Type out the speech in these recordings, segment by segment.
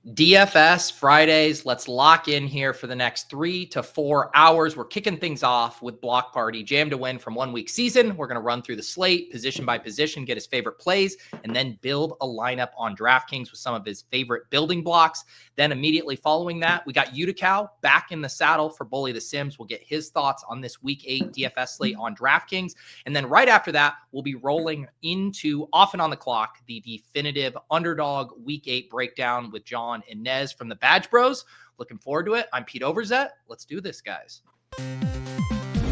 DFS Fridays. Let's lock in here for the next 3 to 4 hours. We're kicking things off with Block Party, Jam to Win from 1 week season. We're going to run through the slate position by position, get his favorite plays, and then build a lineup on DraftKings with some of his favorite building blocks. Then immediately following that, we got Youdacao back in the saddle for Bully the Sims. We'll get his thoughts on this week 8 DFS slate on DraftKings. And then right after that, we'll be rolling into Off and On the Clock, the definitive underdog week 8 breakdown with John and Nez from the Badge Bros. Looking forward to it. I'm Pete Overzet. Let's do this, guys.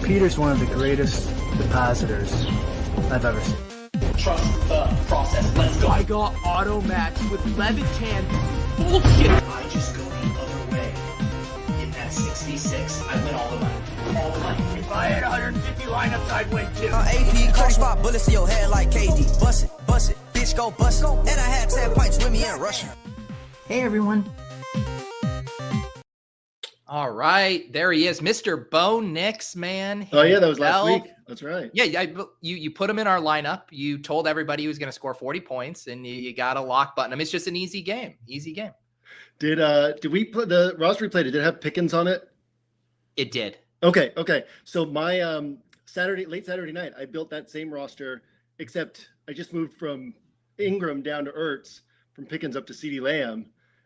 Peter's one of the greatest depositors I've ever seen. Trust the process. Let's go. I got auto match with Levitan. Bullshit. I just go the other way. In that 66, I win all the money. All the money. If I had 150 lineups, I'd win too. AP, 35 bullets in your head like KD. Bust it, bitch, go bust it. And I had 10 pints with me in Russia. Hey, everyone. All right, there he is, Mr. Bo Nix, man. Oh, yeah, that was last week. That's right. Yeah, you put him in our lineup. You told everybody he was going to score 40 points, and you got a lock button him. It's just an easy game. Easy game. Did we put the roster we played? Did it have Pickens on it? It did. Okay. So my late Saturday night, I built that same roster, except I just moved from Ingram down to Ertz, from Pickens up to CeeDee Lamb,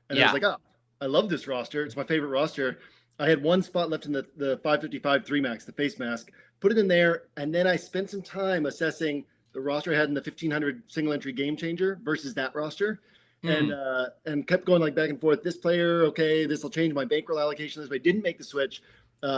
and I was like, oh, I love this roster. It's my favorite roster. I had one spot left in the 555 3 max, the face mask, put it in there. And then I spent some time assessing the roster I had in the 1500 single entry game changer versus that roster. And kept going like back and forth. This player, okay, this will change my bankroll allocation this way. Didn't make the switch.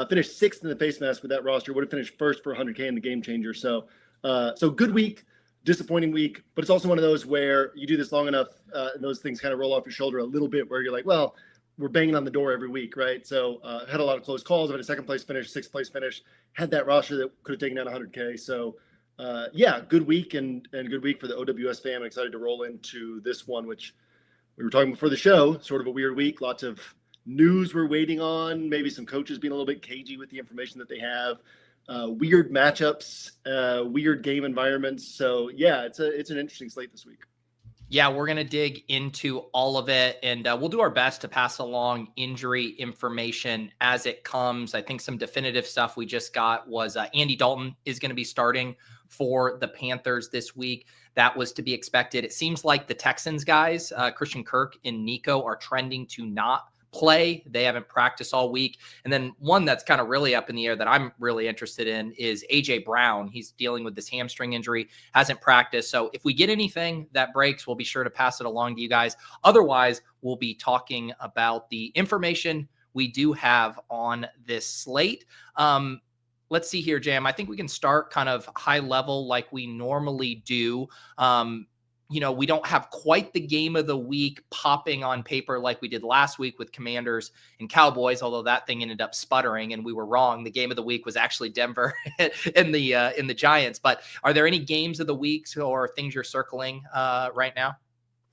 Finished 6th in the face mask with that roster. Would have finished 1st for 100K in the game changer. So good week, disappointing week, but it's also one of those where you do this long enough and those things kind of roll off your shoulder a little bit where you're like, well, we're banging on the door every week, right? So had a lot of close calls. I had a 2nd place finish, 6th place finish, had that roster that could have taken down 100K. So good week and good week for the OWS fam. I'm excited to roll into this one, which we were talking before the show, sort of a weird week. Lots of news we're waiting on, maybe some coaches being a little bit cagey with the information that they have, weird matchups, weird game environments. So yeah, it's an interesting slate this week. Yeah, we're going to dig into all of it, and we'll do our best to pass along injury information as it comes. I think some definitive stuff we just got was Andy Dalton is going to be starting for the Panthers this week. That was to be expected. It seems like the Texans guys, Christian Kirk and Nico, are trending to not play. They haven't practiced all week. And then one that's kind of really up in the air that I'm really interested in is AJ Brown. He's dealing with this hamstring injury, hasn't practiced. So if we get anything that breaks, we'll be sure to pass it along to you guys. Otherwise, we'll be talking about the information we do have on this slate. Let's see here, Jam. I think we can start kind of high level like we normally do. We don't have quite the game of the week popping on paper like we did last week with Commanders and Cowboys, although that thing ended up sputtering and we were wrong. The game of the week was actually Denver in the Giants. But are there any games of the weeks or things you're circling right now?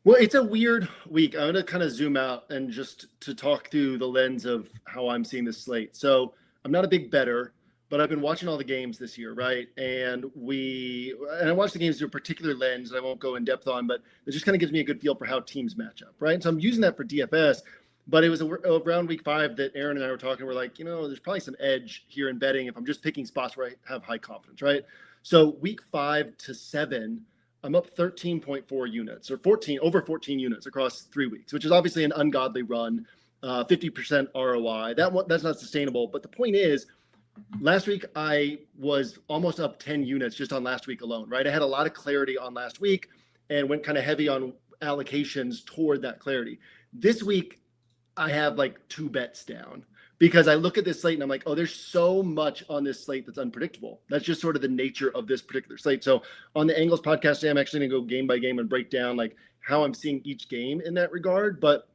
Well, it's a weird week. I'm going to kind of zoom out and just to talk through the lens of how I'm seeing this slate. So I'm not a big bettor, but I've been watching all the games this year, right? And I watch the games through a particular lens that I won't go in depth on, but it just kind of gives me a good feel for how teams match up, right? And so I'm using that for DFS, but it was around week 5 that Aaron and I were talking. We're like, there's probably some edge here in betting if I'm just picking spots where I have high confidence, right? So week 5 to 7, I'm up 13.4 units or over 14 units across 3 weeks, which is obviously an ungodly run, 50% ROI. That's not sustainable. But the point is, last week, I was almost up 10 units just on last week alone, right? I had a lot of clarity on last week and went kind of heavy on allocations toward that clarity. This week, I have like 2 bets down because I look at this slate and I'm like, oh, there's so much on this slate that's unpredictable. That's just sort of the nature of this particular slate. So on the Angles podcast today, I'm actually going to go game by game and break down like how I'm seeing each game in that regard. But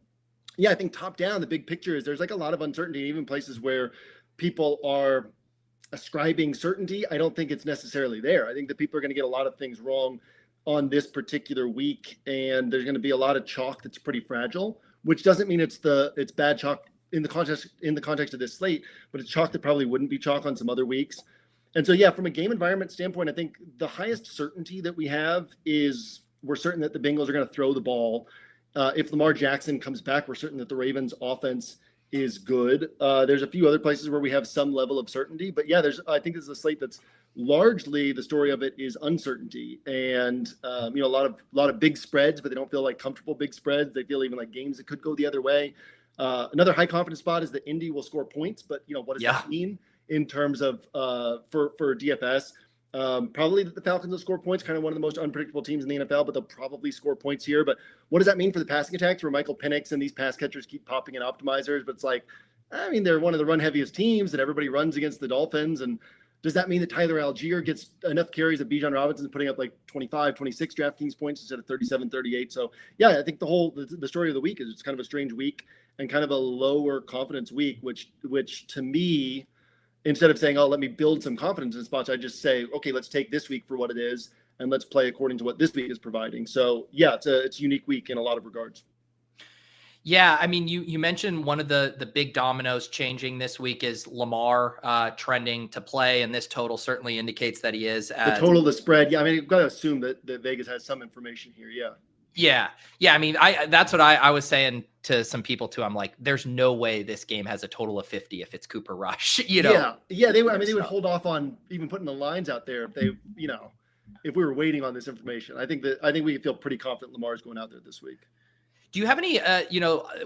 yeah, I think top down, the big picture is there's like a lot of uncertainty, even places where people are ascribing certainty. I don't think it's necessarily there. I think that people are going to get a lot of things wrong on this particular week, and there's going to be a lot of chalk that's pretty fragile, which doesn't mean it's bad chalk in the context of this slate, but it's chalk that probably wouldn't be chalk on some other weeks. And so, yeah, from a game environment standpoint, I think the highest certainty that we have is we're certain that the Bengals are going to throw the ball If Lamar Jackson comes back, we're certain that the Ravens offense is good. There's a few other places where we have some level of certainty, but yeah, I think this is a slate that's largely the story of it is uncertainty, and a lot of big spreads, but they don't feel like comfortable big spreads. They feel even like games that could go the other way. Another high confidence spot is that Indy will score points, but what does that mean in terms of for DFS? Probably that the Falcons will score points, kind of one of the most unpredictable teams in the NFL, but they'll probably score points here. But what does that mean for the passing attacks where Michael Penix and these pass catchers keep popping in optimizers? But it's like, they're one of the run heaviest teams that everybody runs against the Dolphins. And does that mean that Tyler Algier gets enough carries that Bijan Robinson's putting up like 25, 26 DraftKings points instead of 37, 38? So yeah, I think the story of the week is it's kind of a strange week and kind of a lower confidence week, which to me, instead of saying, oh, let me build some confidence in spots, I just say, okay, let's take this week for what it is and let's play according to what this week is providing. So yeah, it's a unique week in a lot of regards. Yeah, I mean, you mentioned one of the big dominoes changing this week is Lamar trending to play, and this total certainly indicates that he is. The total, the spread. Yeah, I mean, you've got to assume that Vegas has some information here. Yeah. I mean, that's what I was saying to some people too. I'm like, there's no way this game has a total of 50 if it's Cooper Rush. Yeah. They would hold off on even putting the lines out there if they, if we were waiting on this information. I think we can feel pretty confident Lamar's going out there this week. Do you have any,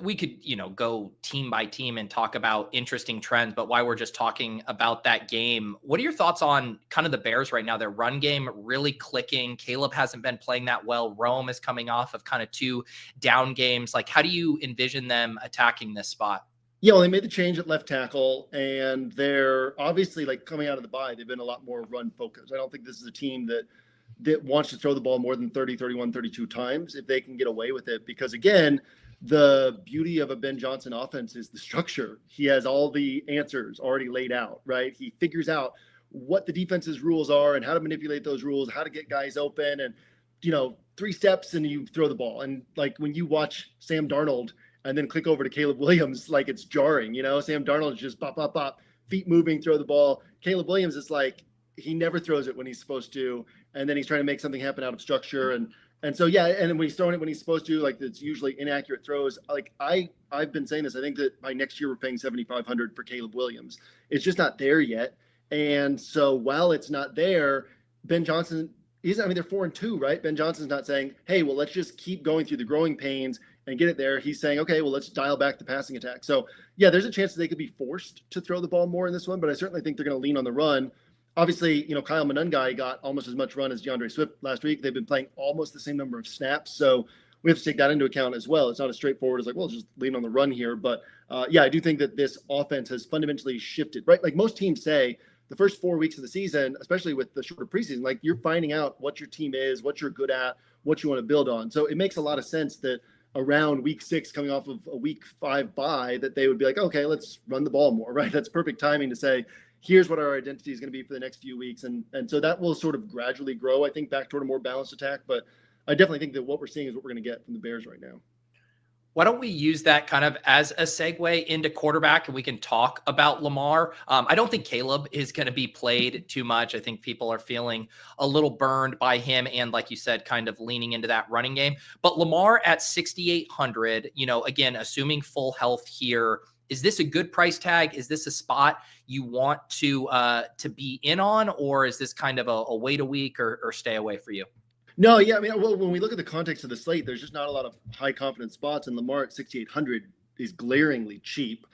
we could, go team by team and talk about interesting trends, but while we're just talking about that game, what are your thoughts on kind of the Bears right now? Their run game really clicking. Caleb hasn't been playing that well. Rome is coming off of kind of 2 down games. Like, how do you envision them attacking this spot? Yeah, well, they made the change at left tackle, and they're obviously like coming out of the bye. They've been a lot more run focused. I don't think this is a team that wants to throw the ball more than 30, 31, 32 times if they can get away with it. Because again, the beauty of a Ben Johnson offense is the structure. He has all the answers already laid out, right? He figures out what the defense's rules are and how to manipulate those rules, how to get guys open, and 3 steps and you throw the ball. And like when you watch Sam Darnold and then click over to Caleb Williams, like it's jarring, Sam Darnold is just pop, pop, pop, feet moving, throw the ball. Caleb Williams is like, he never throws it when he's supposed to, and then he's trying to make something happen out of structure, and so yeah, and when he's throwing it when he's supposed to, like it's usually inaccurate throws. Like I've been saying this. I think that by next year we're paying $7,500 for Caleb Williams. It's just not there yet, and so while it's not there, Ben Johnson they're 4-2, right? Ben Johnson's not saying, hey, well, let's just keep going through the growing pains and get it there. He's saying, okay, well, let's dial back the passing attack. So yeah, there's a chance that they could be forced to throw the ball more in this one, but I certainly think they're going to lean on the run. Obviously, Kyle Monungai got almost as much run as DeAndre Swift last week. They've been playing almost the same number of snaps. So we have to take that into account as well. It's not as straightforward as like, well, just lean on the run here. But yeah, I do think that this offense has fundamentally shifted, right? Like most teams say the first 4 weeks of the season, especially with the shorter preseason, like you're finding out what your team is, what you're good at, what you want to build on. So it makes a lot of sense that around week 6 coming off of a week 5 bye that they would be like, okay, let's run the ball more, right? That's perfect timing to say, here's what our identity is going to be for the next few weeks. And so that will sort of gradually grow, I think, back toward a more balanced attack. But I definitely think that what we're seeing is what we're going to get from the Bears right now. Why don't we use that kind of as a segue into quarterback, and we can talk about Lamar. I don't think Caleb is going to be played too much. I think people are feeling a little burned by him. And like you said, kind of leaning into that running game. But Lamar at 6,800, again, assuming full health here, is this a good price tag? Is this a spot you want to be in on, or is this kind of a wait a week or stay away for you? No, yeah, well, when we look at the context of the slate, there's just not a lot of high confidence spots, and Lamar at 6,800 is glaringly cheap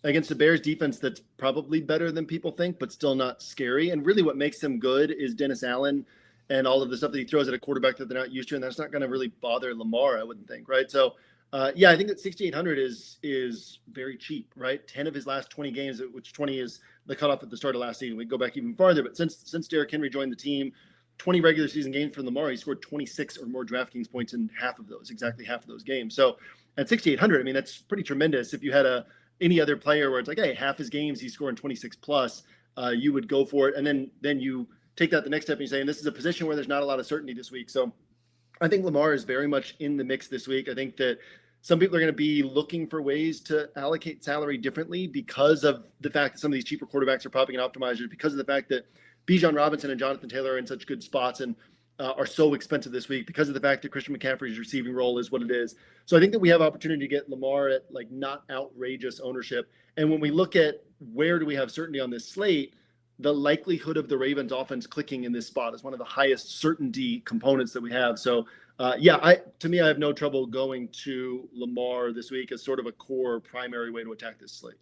against the Bears defense that's probably better than people think, but still not scary. And really what makes them good is Dennis Allen and all of the stuff that he throws at a quarterback that they're not used to, and that's not going to really bother Lamar, I wouldn't think, right? So yeah, I think that 6,800 is very cheap, right? 10 of his last 20 games, which 20 is the cutoff at the start of last season. We go back even farther, but since Derrick Henry joined the team, 20 regular season games for Lamar, he scored 26 or more DraftKings points in exactly half of those games. So at 6,800, that's pretty tremendous. If you had any other player where it's like, hey, half his games he's scoring 26 plus, you would go for it. And then you take that the next step and you say, and this is a position where there's not a lot of certainty this week. So I think Lamar is very much in the mix this week. I think that some people are going to be looking for ways to allocate salary differently because of the fact that some of these cheaper quarterbacks are popping in optimizers, because of the fact that Bijan Robinson and Jonathan Taylor are in such good spots. And are so expensive this week because of the fact that Christian McCaffrey's receiving role is what it is. So I think that we have opportunity to get Lamar at like not outrageous ownership. And when we look at where do we have certainty on this slate, the likelihood of the Ravens offense clicking in this spot is one of the highest certainty components that we have. So to me, I have no trouble going to Lamar this week as sort of a core primary way to attack this slate.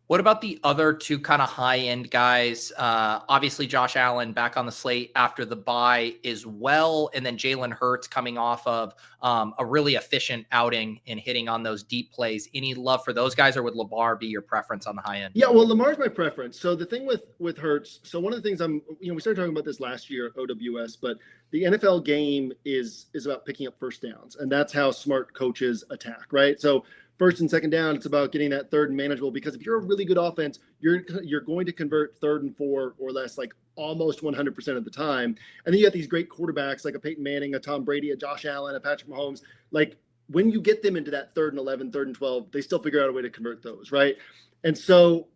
What about the other two kind of high-end guys? Obviously, Josh Allen back on the slate after the bye as well. And then Jalen Hurts coming off of a really efficient outing and hitting on those deep plays. Any love for those guys, or would Lamar be your preference on the high end? Yeah, well, Lamar's my preference. So the thing with Hurts, so one of the things we started talking about this last year at OWS, but the NFL game is about picking up first downs. And that's how smart coaches attack, right? So first and second down, it's about getting that third and manageable, because if you're a really good offense, you're going to convert 3rd and 4 or less, like almost 100% of the time. And then you have these great quarterbacks like a Peyton Manning, a Tom Brady, a Josh Allen, a Patrick Mahomes. Like when you get them into that 3rd and 11, 3rd and 12, they still figure out a way to convert those, right? And so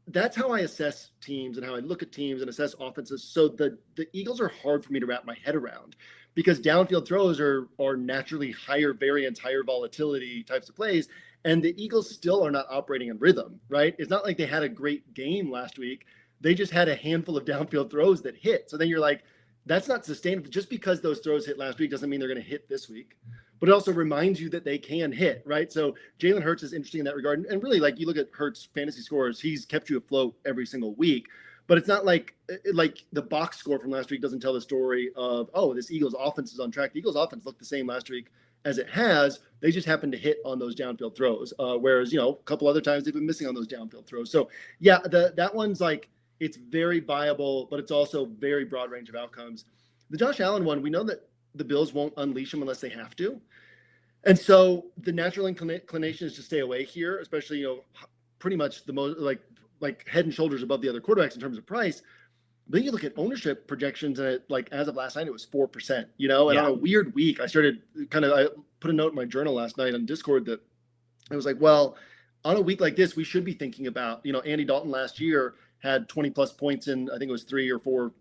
that's how I assess teams and how I look at teams and assess offenses. So the Eagles are hard for me to wrap my head around, because downfield throws are naturally higher variance, higher volatility types of plays. And the Eagles still are not operating in rhythm, right? It's not like they had a great game last week. They just had a handful of downfield throws that hit. So then you're like, that's not sustainable. Just because those throws hit last week doesn't mean they're going to hit this week. But it also reminds you that they can hit, right? So Jalen Hurts is interesting in that regard. And really, like, you look at Hurts' fantasy scores, he's kept you afloat every single week. But it's not like the box score from last week doesn't tell the story of, oh, this Eagles offense is on track. The Eagles offense looked the same last week as it has. They just happened to hit on those downfield throws. Whereas, a couple other times they've been missing on those downfield throws. So yeah, that one's like, it's very viable, but it's also very broad range of outcomes. The Josh Allen one, we know that the Bills won't unleash him unless they have to. And so the natural inclination is to stay away here, especially, pretty much the most like head and shoulders above the other quarterbacks in terms of price. But then you look at ownership projections, and as of last night, it was 4%, and on a weird week, I put a note in my journal last night on Discord that I was like, well, on a week like this, we should be thinking about, Andy Dalton last year had 20 plus points in, I think it was 3 or 4,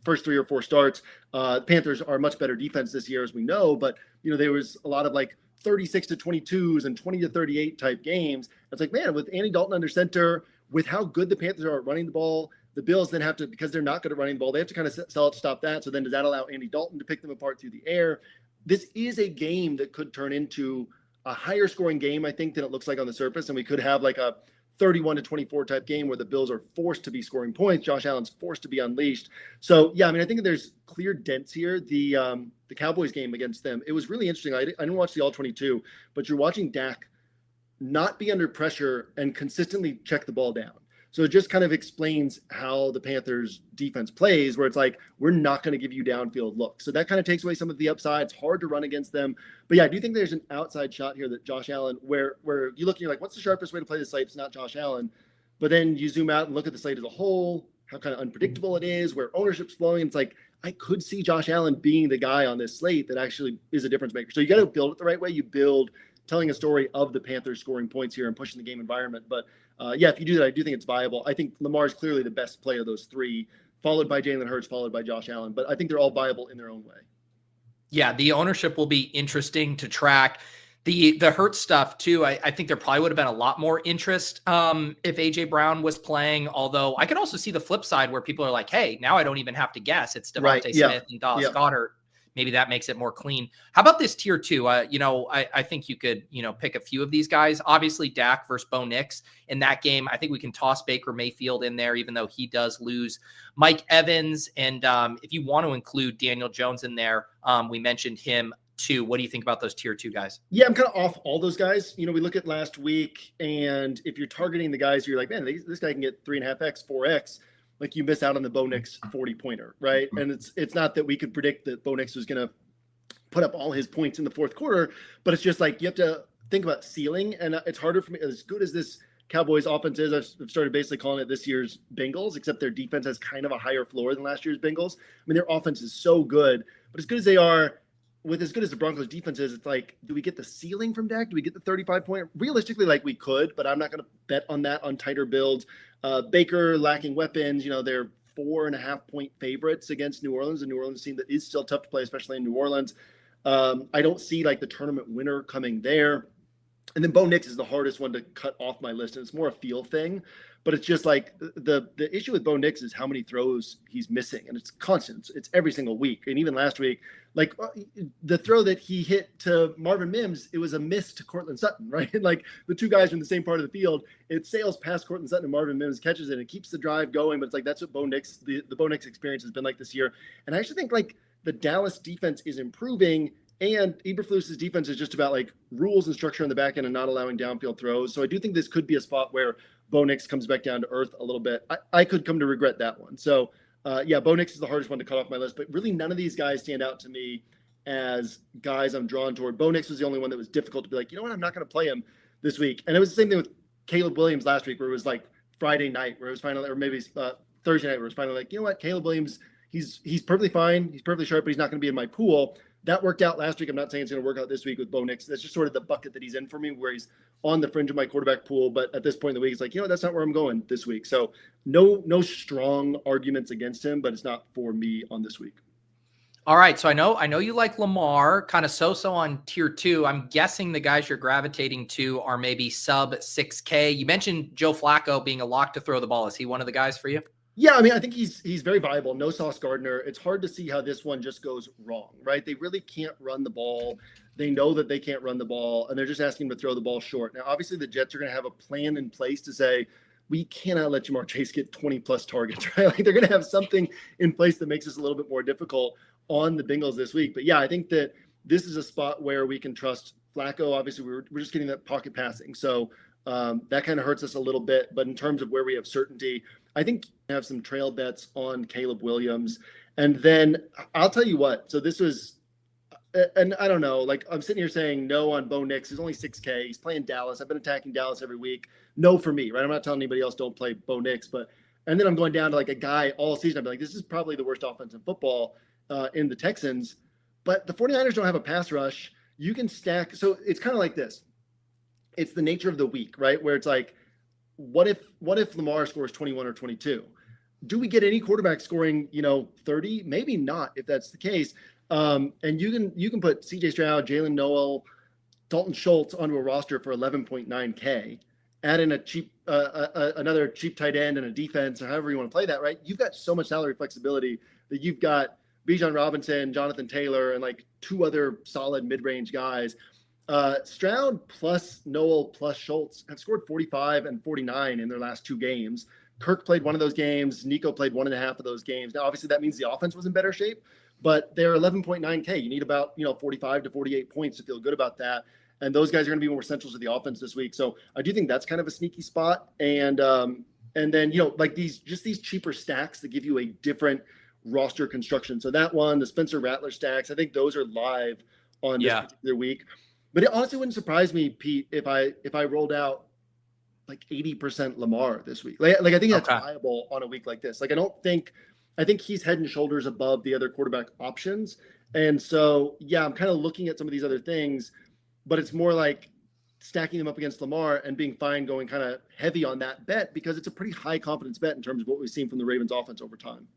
first 3 or 4 starts. The Panthers are a much better defense this year, as we know, but, there was a lot of 36 to 22s and 20 to 38 type games. It's like, man, with Andy Dalton under center, with how good the Panthers are at running the ball, the Bills then have to, because they're not good at running the ball, they have to kind of sell it to stop that. So then does that allow Andy Dalton to pick them apart through the air? This is a game that could turn into a higher scoring game, I think, than it looks like on the surface. And we could have like a 31 to 24 type game where the Bills are forced to be scoring points. Josh Allen's forced to be unleashed. So yeah, I think there's clear dents here. The Cowboys game against them, it was really interesting. I didn't watch the all 22, but you're watching Dak not be under pressure and consistently check the ball down. So it just kind of explains how the Panthers defense plays, where it's like, we're not going to give you downfield looks. So that kind of takes away some of the upside. It's hard to run against them. But yeah, I do think there's an outside shot here that Josh Allen, where you look and you're like, what's the sharpest way to play the slate? It's not Josh Allen. But then you zoom out and look at the slate as a whole, how kind of unpredictable it is, where ownership's flowing. It's like, I could see Josh Allen being the guy on this slate that actually is a difference maker. So you got to build it the right way. You build telling a story of the Panthers scoring points here and pushing the game environment. But if you do that, I do think it's viable. I think Lamar is clearly the best play of those three, followed by Jalen Hurts, followed by Josh Allen. But I think they're all viable in their own way. Yeah, the ownership will be interesting to track. The Hurts stuff too, I think there probably would have been a lot more interest if A.J. Brown was playing, although I could also see the flip side where people are like, hey, now I don't even have to guess. It's Devontae Smith and Dallas Goedert. Maybe that makes it more clean. How about this tier 2? I think you could, pick a few of these guys. Obviously, Dak versus Bo Nix in that game. I think we can toss Baker Mayfield in there, even though he does lose Mike Evans. And if you want to include Daniel Jones in there, we mentioned him too. What do you think about those tier 2 guys? Yeah, I'm kind of off all those guys. We look at last week, and if you're targeting the guys, you're like, man, this guy can get 3.5x, 4x. Like, you miss out on the Bo Nix 40-pointer, right? And it's not that we could predict that Bo Nix was going to put up all his points in the fourth quarter, but it's just like you have to think about ceiling, and it's harder for me. As good as this Cowboys offense is, I've started basically calling it this year's Bengals, except their defense has kind of a higher floor than last year's Bengals. Their offense is so good, but as good as they are, with as good as the Broncos defense is, it's like, do we get the ceiling from Dak? Do we get the 35-point? Realistically, we could, but I'm not going to bet on that on tighter builds. Baker lacking weapons, they're 4.5-point favorites against New Orleans, a New Orleans team that is still tough to play, especially in New Orleans. I don't see like the tournament winner coming there. And then Bo Nix is the hardest one to cut off my list, and it's more a feel thing. But it's just like the issue with Bo Nix is how many throws he's missing, and it's constant. It's every single week. And even last week, like the throw that he hit to Marvin Mims, it was a miss to Cortland Sutton, right? And like the two guys are in the same part of the field. It sails past Cortland Sutton and Marvin Mims catches it and keeps the drive going. But it's like that's what Bo Nix, the Bo Nix experience has been like this year. And I actually think like the Dallas defense is improving. And Eberflus's defense is just about like rules and structure on the back end and not allowing downfield throws. So I do think this could be a spot where Bo Nix comes back down to earth a little bit. I could come to regret that one. So yeah, Bo Nix is the hardest one to cut off my list, but really none of these guys stand out to me as guys I'm drawn toward. Bo Nix was the only one that was difficult to be like, you know what, I'm not going to play him this week. And it was the same thing with Caleb Williams last week, where it was like Friday night, where it was finally, or maybe Thursday night, where it was finally like, you know what, Caleb Williams, he's perfectly fine. He's perfectly sharp, but he's not going to be in my pool. That worked out last week. I'm not saying it's going to work out this week with Bo Nix. That's just sort of the bucket that he's in for me, where he's on the fringe of my quarterback pool. But at this point in the week, it's like, you know, that's not where I'm going this week. So no strong arguments against him, but it's not for me on this week. All right. So I know you like Lamar, kind of so on tier 2. I'm guessing the guys you're gravitating to are maybe sub 6K. You mentioned Joe Flacco being a lock to throw the ball. Is he one of the guys for you? Yeah, I mean, I think he's very viable. No Sauce Gardner. It's hard to see how this one just goes wrong, right? They really can't run the ball. They know that they can't run the ball, and they're just asking him to throw the ball short. Now, obviously, the Jets are going to have a plan in place to say, we cannot let Jamar Chase get 20-plus targets, right? Like they're going to have something in place that makes this a little bit more difficult on the Bengals this week. But yeah, I think that this is a spot where we can trust Flacco. Obviously, we're just getting that pocket passing. So that kind of hurts us a little bit. But in terms of where we have certainty, I think you have some trail bets on Caleb Williams. And then I'll tell you what. So this was, and I don't know, like I'm sitting here saying no on Bo Nix. He's only 6K. He's playing Dallas. I've been attacking Dallas every week. No for me, right? I'm not telling anybody else don't play Bo Nix. And then I'm going down to like a guy all season. I'd be like, this is probably the worst offense in football in the Texans. But the 49ers don't have a pass rush. You can stack. So it's kind of like this. It's the nature of the week, right? Where it's like, what if Lamar scores 21 or 22? Do we get any quarterback scoring, 30? Maybe not, if that's the case. And you can put CJ Stroud, Jalen Noel, Dalton Schultz onto a roster for 11.9K. Add in a cheap, another cheap tight end and a defense, or however you want to play that, right? You've got so much salary flexibility that you've got Bijan Robinson, Jonathan Taylor, and like two other solid mid-range guys. Stroud plus Noel plus Schultz have scored 45 and 49 in their last two games. Kirk played one of those games. Nico played 1.5 of those games. Now, obviously, that means the offense was in better shape, but they're 11.9K. You need about 45 to 48 points to feel good about that. And those guys are going to be more essentials to the offense this week. So I do think that's kind of a sneaky spot. And then like these cheaper stacks that give you a different roster construction. So that one, the Spencer Rattler stacks, I think those are live on this particular week. But it honestly wouldn't surprise me, Pete, if I rolled out like 80% Lamar this week. Like I think that's viable on a week like this. Like I think he's head and shoulders above the other quarterback options. And so yeah, I'm kind of looking at some of these other things, but it's more like stacking them up against Lamar and being fine going kind of heavy on that bet because it's a pretty high confidence bet in terms of what we've seen from the Ravens offense over time.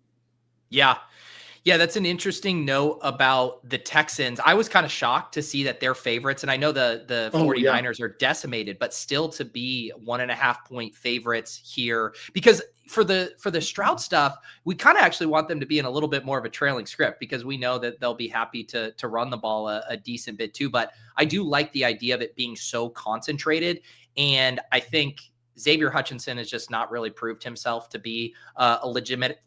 Yeah, that's an interesting note about the Texans. I was kind of shocked to see that they're favorites. And I know the 49ers are decimated, but still to be 1.5 point favorites here, because for the Stroud stuff, we kind of actually want them to be in a little bit more of a trailing script because we know that they'll be happy to run the ball a decent bit too. But I do like the idea of it being so concentrated. And I think Xavier Hutchinson has just not really proved himself to be a legitimate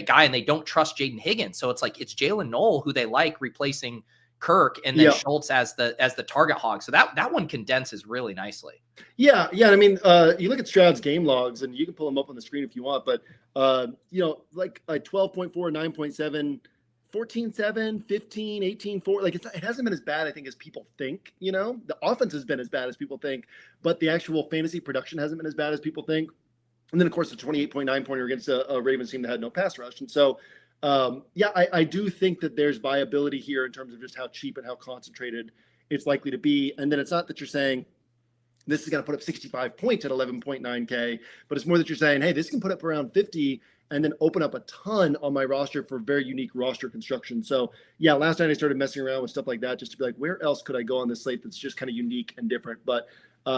guy, and they don't trust Jaden Higgins. So it's like it's Jalen Noel who they like replacing Kirk, and then Schultz as the target hog. So that one condenses really nicely. Yeah. I mean, you look at Stroud's game logs, and you can pull them up on the screen if you want. But like 12.4, 9.7. 14-7, 15, 18-4. Like it hasn't been as bad, I think, as people think. The offense has been as bad as people think, but the actual fantasy production hasn't been as bad as people think. And then, of course, the 28.9 pointer against a Ravens team that had no pass rush. And so, I do think that there's viability here in terms of just how cheap and how concentrated it's likely to be. And then it's not that you're saying this is going to put up 65 points at 11.9K, but it's more that you're saying, hey, this can put up around 50 and then open up a ton on my roster for very unique roster construction. So yeah, last night I started messing around with stuff like that just to be like, where else could I go on this slate that's just kind of unique and different? But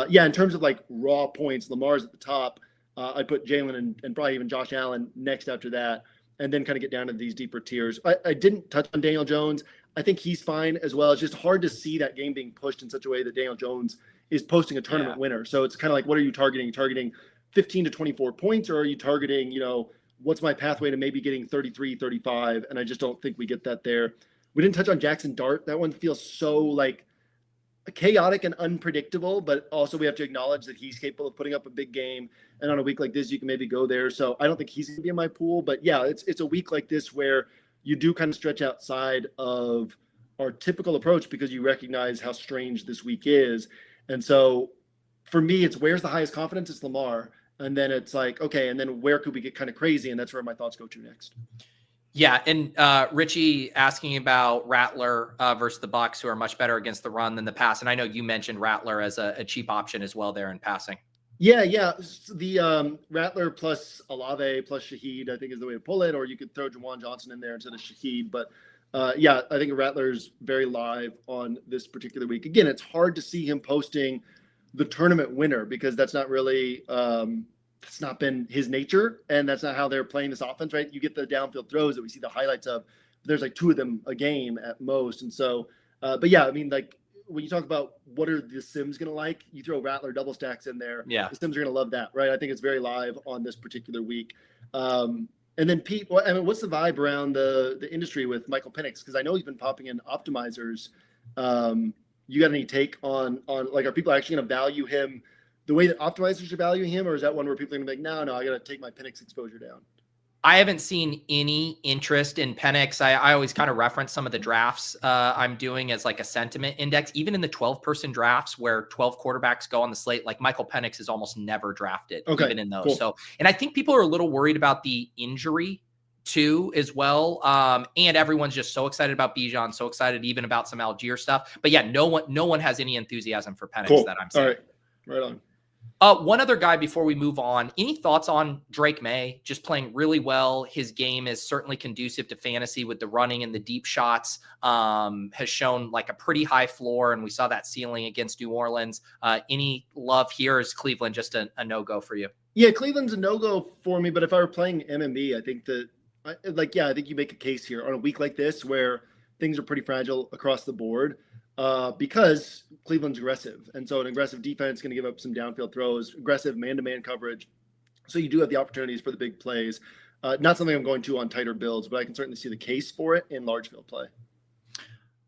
yeah, in terms of like raw points, Lamar's at the top. I put Jalen and probably even Josh Allen next after that, and then kind of get down to these deeper tiers. I didn't touch on Daniel Jones. I think he's fine as well. It's just hard to see that game being pushed in such a way that Daniel Jones is posting a tournament winner. So it's kind of like, what are you targeting? Are you targeting 15 to 24 points, or are you targeting, what's my pathway to maybe getting 33, 35? And I just don't think we get that there. We didn't touch on Jackson Dart. That one feels so like chaotic and unpredictable, but also we have to acknowledge that he's capable of putting up a big game. And on a week like this, you can maybe go there. So I don't think he's going to be in my pool. But yeah, it's a week like this where you do kind of stretch outside of our typical approach because you recognize how strange this week is. And so for me, it's where's the highest confidence? It's Lamar. And then it's like, okay, and then where could we get kind of crazy? And that's where my thoughts go to next. Yeah, and Richie asking about Rattler versus the Bucs, who are much better against the run than the pass. And I know you mentioned Rattler as a cheap option as well there in passing. Yeah. The Rattler plus Olave plus Shaheed, I think is the way to pull it. Or you could throw Jawan Johnson in there instead of Shaheed. But yeah, I think Rattler's very live on this particular week. Again, it's hard to see him posting the tournament winner because that's not really that's not been his nature, and that's not how they're playing this offense, right? You get the downfield throws that we see the highlights of. There's like 2 of them a game at most. And so, but yeah, I mean, like when you talk about what are the Sims going to like, you throw Rattler double stacks in there. Yeah. The Sims are going to love that, right? I think it's very live on this particular week. And then Pete, what's the vibe around the industry with Michael Penix? Because I know he's been popping in optimizers. You got any take on like, are people actually going to value him the way that optimizers are valuing him, or is that one where people are going to be like, no, I got to take my Penix exposure down? I haven't seen any interest in Penix. I always kind of reference some of the drafts I'm doing as like a sentiment index, even in the 12-person drafts where 12 quarterbacks go on the slate. Like Michael Penix is almost never drafted, even in those. Cool. So, and I think people are a little worried about the injury too, as well. And everyone's just so excited about Bijan, so excited even about some Algier stuff. But yeah, no one has any enthusiasm for Penix that I'm seeing. All right on. One other guy before we move on. Any thoughts on Drake May? Just playing really well. His game is certainly conducive to fantasy with the running and the deep shots. Has shown like a pretty high floor, and we saw that ceiling against New Orleans. Any love here? Is Cleveland just a no-go for you? Yeah, Cleveland's a no-go for me, but if I were playing MMB, I think that, I think you make a case here on a week like this where things are pretty fragile across the board. Because Cleveland's aggressive. And so an aggressive defense is going to give up some downfield throws, aggressive man-to-man coverage. So you do have the opportunities for the big plays. Not something I'm going to on tighter builds, but I can certainly see the case for it in large field play.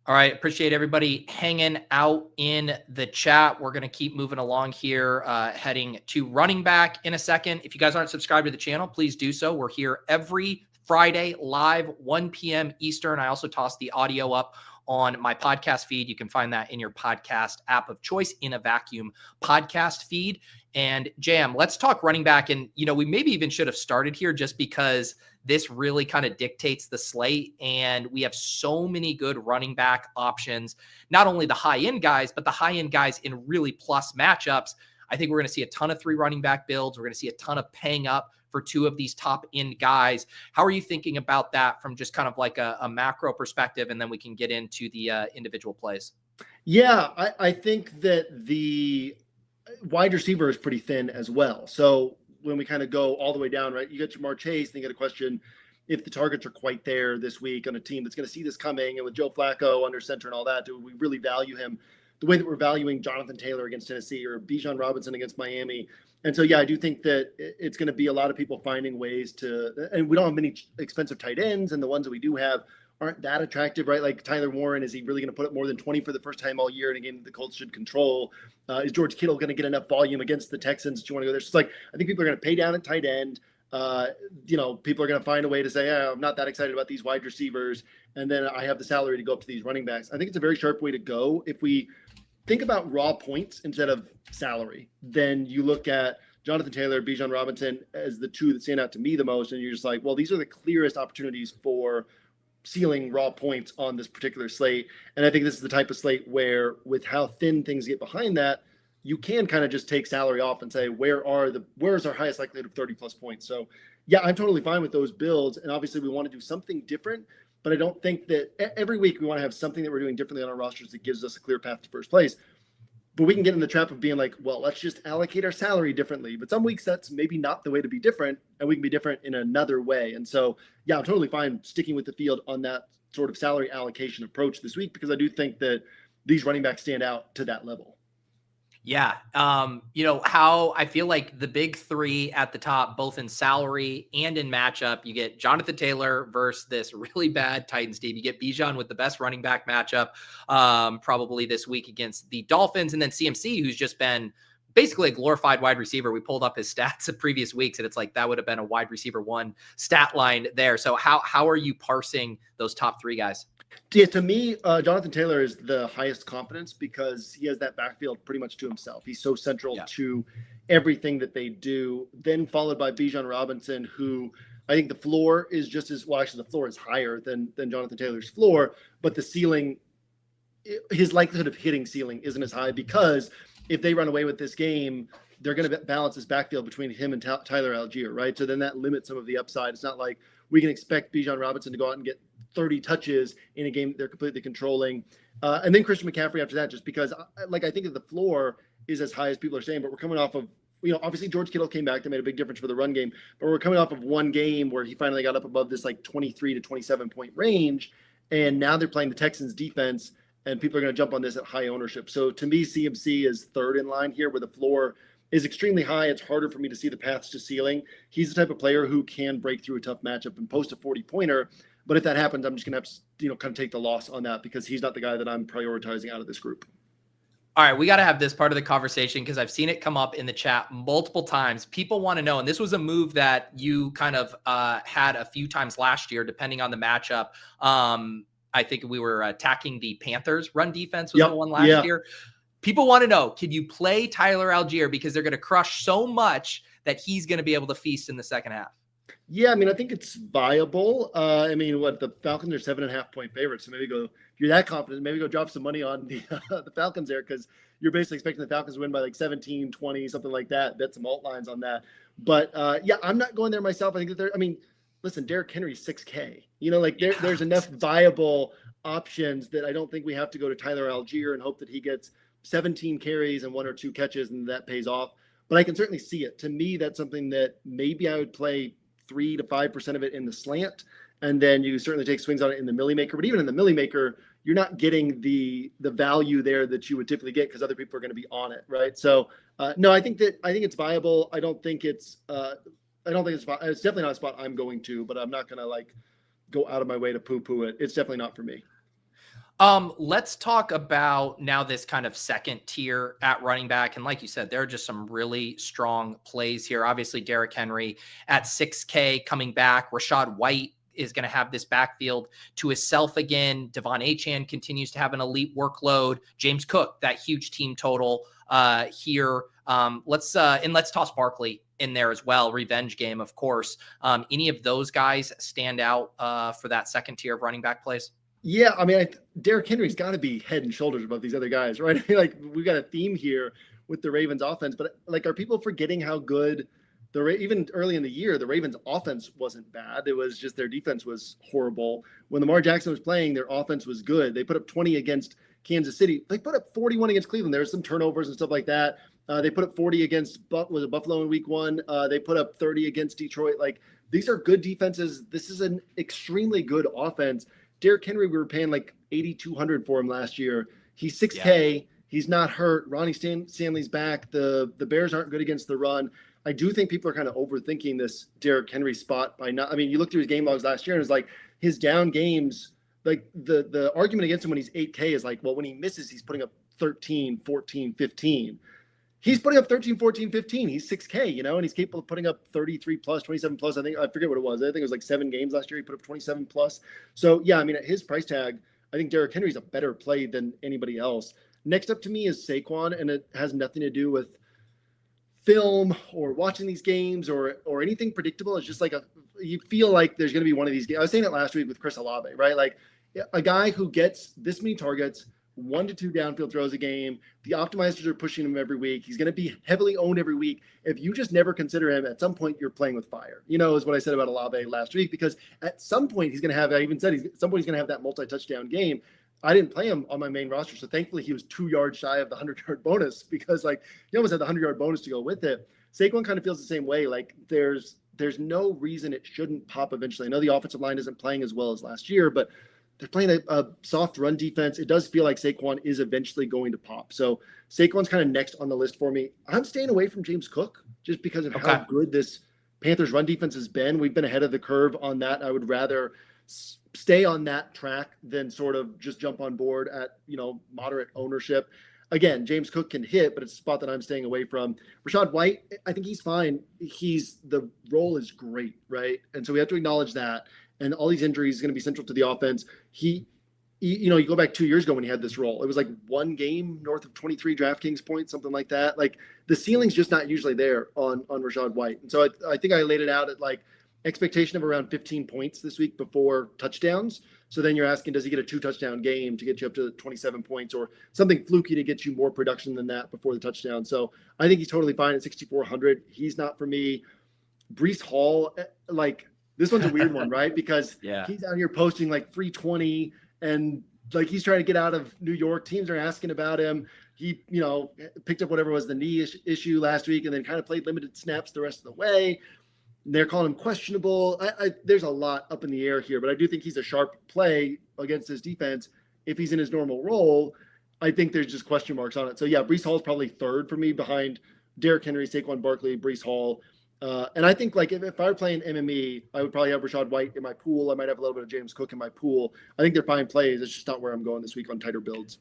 All right. Appreciate everybody hanging out in the chat. We're going to keep moving along here, heading to running back in a second. If you guys aren't subscribed to the channel, please do so. We're here every Friday live, 1 p.m. Eastern. I also toss the audio up on my podcast feed. You can find that in your podcast app of choice, in a vacuum podcast feed. And Jam, let's talk running back. And, we maybe even should have started here just because this really kind of dictates the slate. And we have so many good running back options, not only the high end guys, but the high end guys in really plus matchups. I think we're going to see a ton of 3 running back builds. We're going to see a ton of paying up for 2 of these top end guys. How are you thinking about that from just kind of like a macro perspective? And then we can get into the individual plays. Yeah, I think that the wide receiver is pretty thin as well. So when we kind of go all the way down, right, you get Jamar Chase, and you get a question if the targets are quite there this week on a team that's going to see this coming. And with Joe Flacco under center and all that, do we really value him the way that we're valuing Jonathan Taylor against Tennessee or Bijan Robinson against Miami? And so, yeah, I do think that it's going to be a lot of people finding ways to, and we don't have many expensive tight ends, and the ones that we do have aren't that attractive, right? Like Tyler Warren, is he really going to put up more than 20 for the first time all year in a game that the Colts should control? Is George Kittle going to get enough volume against the Texans that you want to go there? So it's like, I think people are going to pay down at tight end. People are going to find a way to say, I'm not that excited about these wide receivers, and then I have the salary to go up to these running backs. I think it's a very sharp way to go. If we think about raw points instead of salary, then you look at Jonathan Taylor, Bijan Robinson as the 2 that stand out to me the most. And you're just like, well, these are the clearest opportunities for ceiling raw points on this particular slate. And I think this is the type of slate where, with how thin things get behind that, you can kind of just take salary off and say, where's our highest likelihood of 30 plus points? So yeah, I'm totally fine with those builds. And obviously we want to do something different, but I don't think that every week we want to have something that we're doing differently on our rosters that gives us a clear path to first place. But we can get in the trap of being like, well, let's just allocate our salary differently. But some weeks that's maybe not the way to be different, and we can be different in another way. And so, yeah, I'm totally fine sticking with the field on that sort of salary allocation approach this week, because I do think that these running backs stand out to that level. Yeah. How I feel like the big three at the top, both in salary and in matchup, you get Jonathan Taylor versus this really bad Titans team. You get Bijan with the best running back matchup probably this week against the Dolphins. And then CMC, who's just been basically a glorified wide receiver. We pulled up his stats of previous weeks, and it's like that would have been a wide receiver 1 stat line there. So how are you parsing those top 3 guys? Yeah, to me, Jonathan Taylor is the highest confidence because he has that backfield pretty much to himself. He's so central to everything that they do. Then followed by Bijan Robinson, who I think the floor is just as well. Actually, the floor is higher than Jonathan Taylor's floor, but the ceiling, his likelihood of hitting ceiling isn't as high, because if they run away with this game, they're going to balance this backfield between him and Tyler Algier, right? So then that limits some of the upside. It's not like we can expect Bijan Robinson to go out and get 30 touches in a game they're completely controlling. And then Christian McCaffrey after that, just because I think that the floor is as high as people are saying, but we're coming off of, obviously George Kittle came back. That made a big difference for the run game, but we're coming off of one game where he finally got up above this like 23 to 27 point range. And now they're playing the Texans defense, and people are going to jump on this at high ownership. So to me, CMC is third in line here, where the floor is extremely high. It's harder for me to see the paths to ceiling. He's the type of player who can break through a tough matchup and post a 40-pointer. But if that happens, I'm just going to have to, kind of take the loss on that, because he's not the guy that I'm prioritizing out of this group. All right, we got to have this part of the conversation because I've seen it come up in the chat multiple times. People want to know, and this was a move that you kind of had a few times last year, depending on the matchup. I think we were attacking the Panthers. Run defense was the one last year. People want to know, can you play Tyler Algier because they're going to crush so much that he's going to be able to feast in the second half? Yeah, I mean, I think it's viable. The Falcons are 7.5 point favorites. So maybe if you're that confident, maybe go drop some money on the Falcons there, because you're basically expecting the Falcons to win by like 17, 20, something like that. Bet some alt lines on that. But I'm not going there myself. I think that listen, Derrick Henry's 6K. There's enough viable options that I don't think we have to go to Tyler Algier and hope that he gets 17 carries and 1 or 2 catches and that pays off. But I can certainly see it. To me, that's something that maybe I would play 3 to 5% of it in the slant, and then you certainly take swings on it in the Millie Maker. But even in the Millie Maker, you're not getting the value there that you would typically get, because other people are going to be on it, right? So no, I think it's viable. I don't think it's definitely not a spot I'm going to, but I'm not going to go out of my way to poo-poo it. It's definitely not for me. Let's talk about now this kind of second tier at running back. And like you said, there are just some really strong plays here. Obviously, Derrick Henry at 6K coming back. Rachaad White is going to have this backfield to himself again. Devon Achane continues to have an elite workload. James Cook, that huge team total here. Let's toss Barkley in there as well. Revenge game, of course. Any of those guys stand out for that second tier of running back plays? Yeah, I mean, Derrick Henry's got to be head and shoulders above these other guys, right? We've got a theme here with the Ravens offense, but are people forgetting how good even early in the year, the Ravens offense wasn't bad. It was just their defense was horrible. When Lamar Jackson was playing, their offense was good. They put up 20 against Kansas City. They put up 41 against Cleveland. There were some turnovers and stuff like that. They put up 40 against Buffalo in week 1. They put up 30 against Detroit. These are good defenses. This is an extremely good offense. Derrick Henry, we were paying $8,200 for him last year. He's 6K. Yeah. He's not hurt. Ronnie Stanley's back. The Bears aren't good against the run. I do think people are kind of overthinking this Derrick Henry spot by not. I mean, you look through his game logs last year, and it's his down games. The argument against him when he's 8K is when he misses, he's putting up 13, 14, 15. He's putting up 13, 14, 15. He's 6K, and he's capable of putting up 33 plus, 27 plus. I forget what it was. I think it was 7 games last year. He put up 27 plus. So yeah, I mean, at his price tag, I think Derrick Henry's a better play than anybody else. Next up to me is Saquon, and it has nothing to do with film or watching these games or anything predictable. It's just you feel like there's going to be one of these games. I was saying it last week with Chris Olave, right? A guy who gets this many targets 1 to 2 downfield throws a game. The optimizers are pushing him every week. He's going to be heavily owned every week. If you just never consider him, at some point you're playing with fire. Is what I said about Olave last week, because at some point he's going to have, I even said at some point he's going to have that multi-touchdown game. I didn't play him on my main roster, so thankfully he was 2 yards shy of the 100-yard bonus, because he almost had the 100-yard bonus to go with it. Saquon kind of feels the same way. There's no reason it shouldn't pop eventually. I know the offensive line isn't playing as well as last year, but they're playing a soft run defense. It does feel like Saquon is eventually going to pop. So Saquon's kind of next on the list for me. I'm staying away from James Cook just because of how good this Panthers run defense has been. We've been ahead of the curve on that. I would rather stay on that track than sort of just jump on board at, moderate ownership. Again, James Cook can hit, but it's a spot that I'm staying away from. Rachaad White, I think he's fine. The role is great, right? And so we have to acknowledge that. And all these injuries are going to be central to the offense. You go back 2 years ago when he had this role. It was like 1 game north of 23 DraftKings points, something like that. The ceiling's just not usually there on Rachaad White. And so I think I laid it out at expectation of around 15 points this week before touchdowns. So then you're asking, does he get a 2-touchdown game to get you up to 27 points, or something fluky to get you more production than that before the touchdown? So I think he's totally fine at 6,400. He's not for me. Breece Hall, this one's a weird one, right? Because he's out here posting free 20, and he's trying to get out of New York. Teams are asking about him. He, picked up whatever was the knee issue last week, and then kind of played limited snaps the rest of the way. They're calling him questionable. There's a lot up in the air here, but I do think he's a sharp play against this defense. If he's in his normal role, I think there's just question marks on it. So Breece Hall is probably third for me behind Derrick Henry, Saquon Barkley, Breece Hall. And I think if I were playing MME, I would probably have Rachaad White in my pool. I might have a little bit of James Cook in my pool. I think they're fine plays. It's just not where I'm going this week on tighter builds.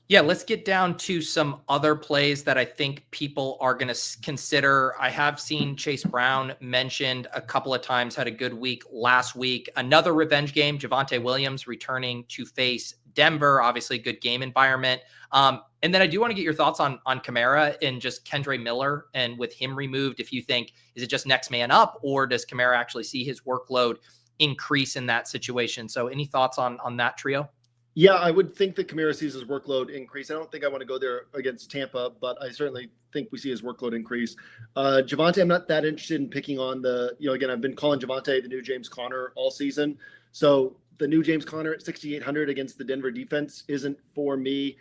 Yeah, let's get down to some other plays that I think people are going to consider. I have seen Chase Brown mentioned a couple of times, had a good week last week. Another revenge game, Javonte Williams returning to face Denver. Obviously, good game environment. And then I do want to get your thoughts on Kamara and just Kendre Miller, and with him removed, if you think, is it just next man up, or does Kamara actually see his workload increase in that situation? So any thoughts on that trio? Yeah, I would think that Kamara sees his workload increase. I don't think I want to go there against Tampa, but I certainly think we see his workload increase. Javonte, I'm not that interested in picking on again, I've been calling Javonte the new James Conner all season. So the new James Conner at 6,800 against the Denver defense isn't for me.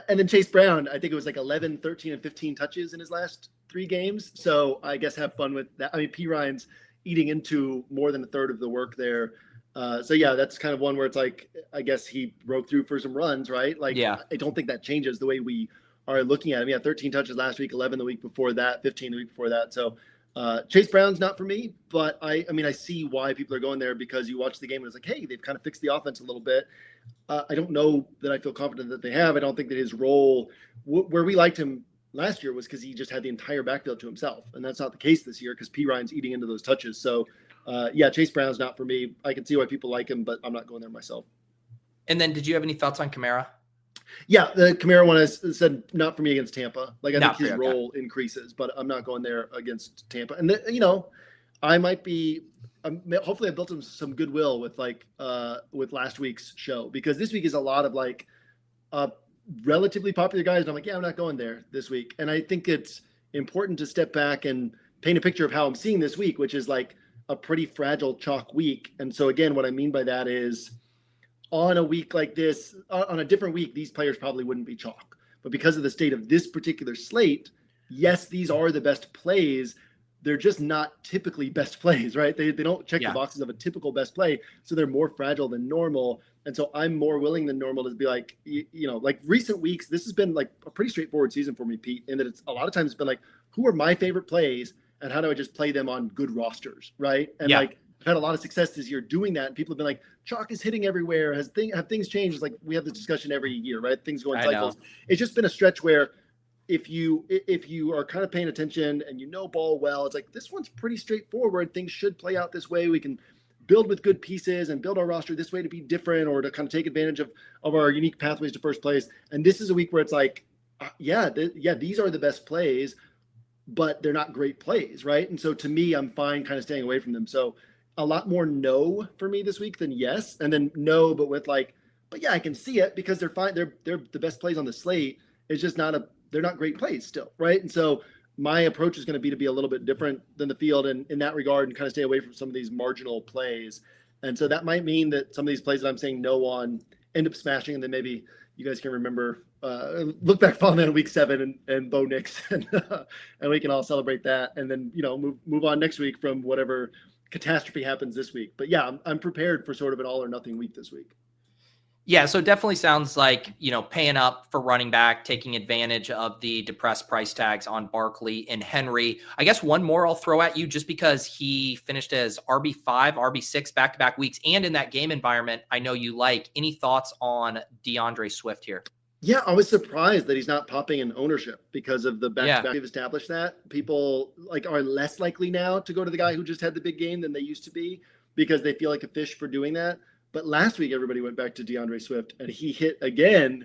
And then Chase Brown, I think it was 11, 13, and 15 touches in his last 3 games. So I guess have fun with that. I mean, P. Ryan's eating into more than a third of the work there. That's kind of one where it's I guess he broke through for some runs, right? I don't think that changes the way we are looking at him. He had 13 touches last week, 11 the week before that, 15 the week before that. So Chase Brown's not for me, but I see why people are going there, because you watch the game and it's hey, they've kind of fixed the offense a little bit. I don't know that I feel confident that they have. I don't think that his role where we liked him last year was because he just had the entire backfield to himself. And that's not the case this year, because P. Ryan's eating into those touches. So Chase Brown's not for me. I can see why people like him, but I'm not going there myself. And then did you have any thoughts on Kamara? Yeah, the Kamara one, I said not for me against Tampa. I think his role increases, but I'm not going there against Tampa. And I might be. Hopefully, I built some goodwill with with last week's show, because this week is a lot of relatively popular guys. And I'm I'm not going there this week. And I think it's important to step back and paint a picture of how I'm seeing this week, which is a pretty fragile chalk week. And so again, what I mean by that is, on a week like this, on a different week, these players probably wouldn't be chalk. But because of the state of this particular slate, yes, these are the best plays. They're just not typically best plays, right? They don't check the boxes of a typical best play. So they're more fragile than normal. And so I'm more willing than normal to be recent weeks, this has been a pretty straightforward season for me, Pete, in that it's a lot of times it's been who are my favorite plays and how do I just play them on good rosters, right? And I've had a lot of success this year doing that. And people have been chalk is hitting everywhere. Have things changed? It's we have this discussion every year, right? Things go in cycles. It's just been a stretch where if you are kind of paying attention and ball well, it's this one's pretty straightforward. Things should play out this way. We can build with good pieces and build our roster this way to be different, or to kind of take advantage of our unique pathways to first place. And this is a week where it's these are the best plays, but they're not great plays, right? And so to me, I'm fine kind of staying away from them. So a lot more no for me this week than yes. And then no, but with But yeah, I can see it because they're fine. They're the best plays on the slate. It's just they're not great plays still, right? And so my approach is going to be a little bit different than the field in that regard, and kind of stay away from some of these marginal plays. And so that might mean that some of these plays that I'm saying no on end up smashing, and then maybe you guys can remember, look back fondly on week 7 and Bo Nix, and we can all celebrate that, and then move on next week from whatever catastrophe happens this week. But yeah, I'm prepared for sort of an all or nothing week this week. Yeah, so it definitely sounds like, paying up for running back, taking advantage of the depressed price tags on Barkley and Henry. I guess one more I'll throw at you, just because he finished as RB5, RB6 back-to-back weeks, and in that game environment I know you like. Any thoughts on DeAndre Swift here? Yeah, I was surprised that he's not popping in ownership because of the back-to-back. We've established that people are less likely now to go to the guy who just had the big game than they used to be, because they feel like a fish for doing that. But last week, everybody went back to DeAndre Swift, and he hit again,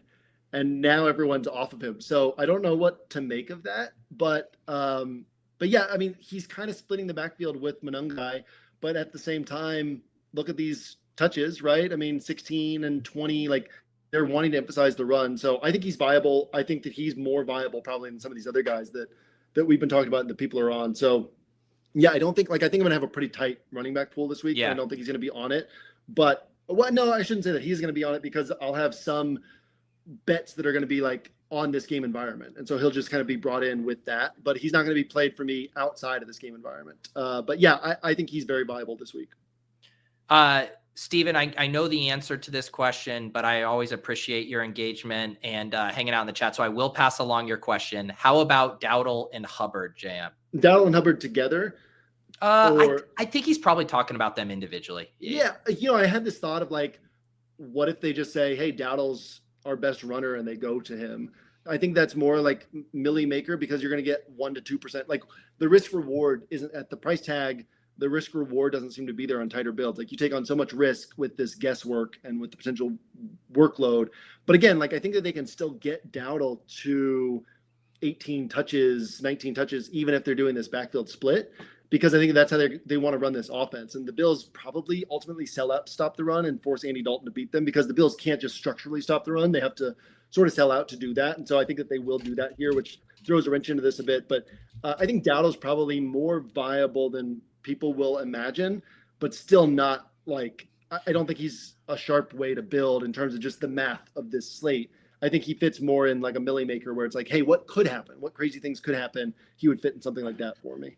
and now everyone's off of him. So I don't know what to make of that. But yeah, I mean, he's kind of splitting the backfield with Monangai, but at the same time, look at these touches, right? I mean, 16 and 20, like they're wanting to emphasize the run. So I think he's viable. I think that he's more viable probably than some of these other guys that we've been talking about and that people are on. So yeah, I think I'm going to have a pretty tight running back pool this week. Yeah. I don't think he's going to be on it, but no, I shouldn't say that he's going to be on it, because I'll have some bets that are going to be like on this game environment. And so he'll just kind of be brought in with that, but he's not going to be played for me outside of this game environment. But yeah, I think he's very viable this week. Steven, I know the answer to this question, but I always appreciate your engagement and hanging out in the chat. So I will pass along your question. How about Dowdle and Hubbard, JM? Dowdle and Hubbard together? I think he's probably talking about them individually. Yeah. I had this thought of like, what if they just say, hey, Dowdle's our best runner, and they go to him? I think that's more like Millie Maker, because you're going to get 1 to 2%. Like the risk reward isn't at the price tag. The risk reward doesn't seem to be there on tighter builds. Like you take on so much risk with this guesswork and with the potential workload. But again, like I think that they can still get Dowdle to 18 touches, 19 touches, even if they're doing this backfield split, because I think that's how they want to run this offense. And the Bills probably ultimately sell out to stop the run and force Andy Dalton to beat them, because the Bills can't just structurally stop the run. They have to sort of sell out to do that. And so I think that they will do that here, which throws a wrench into this a bit. But I think Dowdle's probably more viable than people will imagine, but still not like, I don't think he's a sharp way to build in terms of just the math of this slate. I think he fits more in like a Millie Maker, where it's like, hey, what could happen? What crazy things could happen? He would fit in something like that for me.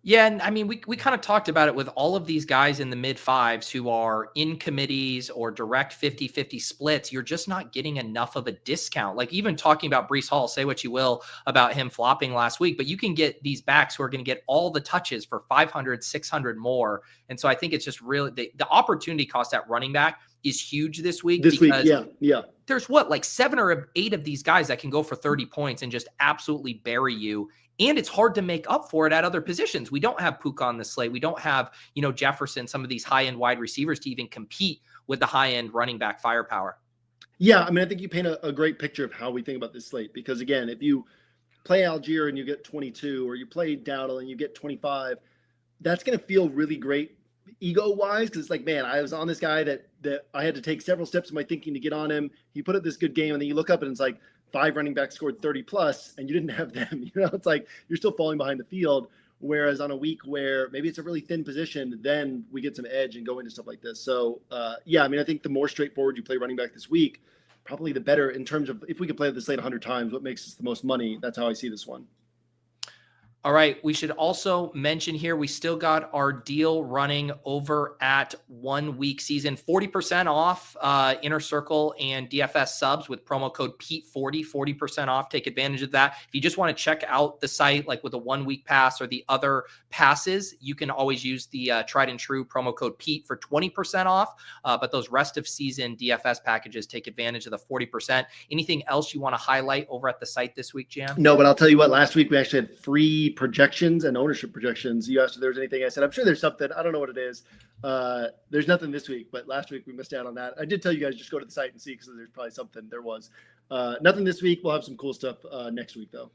Yeah, and I mean, we kind of talked about it with all of these guys in the mid-5s who are in committees or direct 50-50 splits. You're just not getting enough of a discount. Like even talking about Breece Hall, say what you will about him flopping last week, but you can get these backs who are going to get all the touches for 500, 600 more. And so I think it's just really the opportunity cost at running back is huge this week. Yeah. There's like 7 or 8 of these guys that can go for 30 points and just absolutely bury you. And it's hard to make up for it at other positions. We don't have Puka on the slate. We don't have, Jefferson, some of these high-end wide receivers to even compete with the high-end running back firepower. Yeah, I mean, I think you paint a great picture of how we think about this slate, because, again, if you play Algier and you get 22, or you play Dowdle and you get 25, that's going to feel really great ego-wise, because it's like, man, I was on this guy that I had to take several steps in my thinking to get on him. He put up this good game, and then you look up and it's like, 5 running backs scored 30 plus and you didn't have them. It's like you're still falling behind the field. Whereas on a week where maybe it's a really thin position, then we get some edge and go into stuff like this. So yeah, I mean, I think the more straightforward you play running back this week, probably the better in terms of if we could play the slate 100 times, what makes us the most money. That's how I see this one. All right. We should also mention here, we still got our deal running over at 1 week season, 40% off Inner Circle and DFS subs with promo code Pete40, 40% off. Take advantage of that. If you just want to check out the site, like with a 1 week pass or the other passes, you can always use the tried and true promo code Pete for 20% off. But those rest of season DFS packages take advantage of the 40%. Anything else you want to highlight over at the site this week, Jam? No, but I'll tell you what, last week we actually had free projections and ownership projections. You asked if there was anything. I said, I'm sure there's something. I don't know what it is. There's nothing this week, but last week we missed out on that. I did tell you guys, just go to the site and see, because there's probably something. There was nothing this week. We'll have some cool stuff next week, though.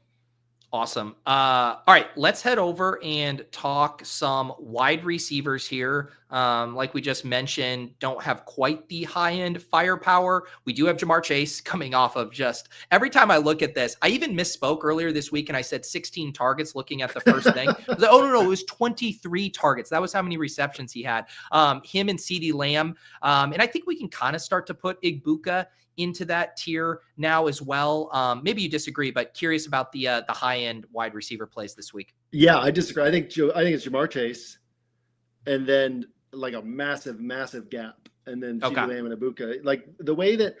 Awesome. All right, let's head over and talk some wide receivers here. Like we just mentioned, don't have quite the high-end firepower. We do have Jamar Chase coming off of just every time I look at this, I even misspoke earlier this week and I said 16 targets looking at the first thing. I was like, oh, no, it was 23 targets. That was how many receptions he had. Him and CeeDee Lamb. And I think we can kind of start to put Igbuka into that tier now as well. Maybe you disagree, but curious about the high-end wide receiver plays this week. Yeah, I disagree. I think it's Jamar Chase, and then like a massive gap, and then CeeDee Lamb and Igbuka. Like the way that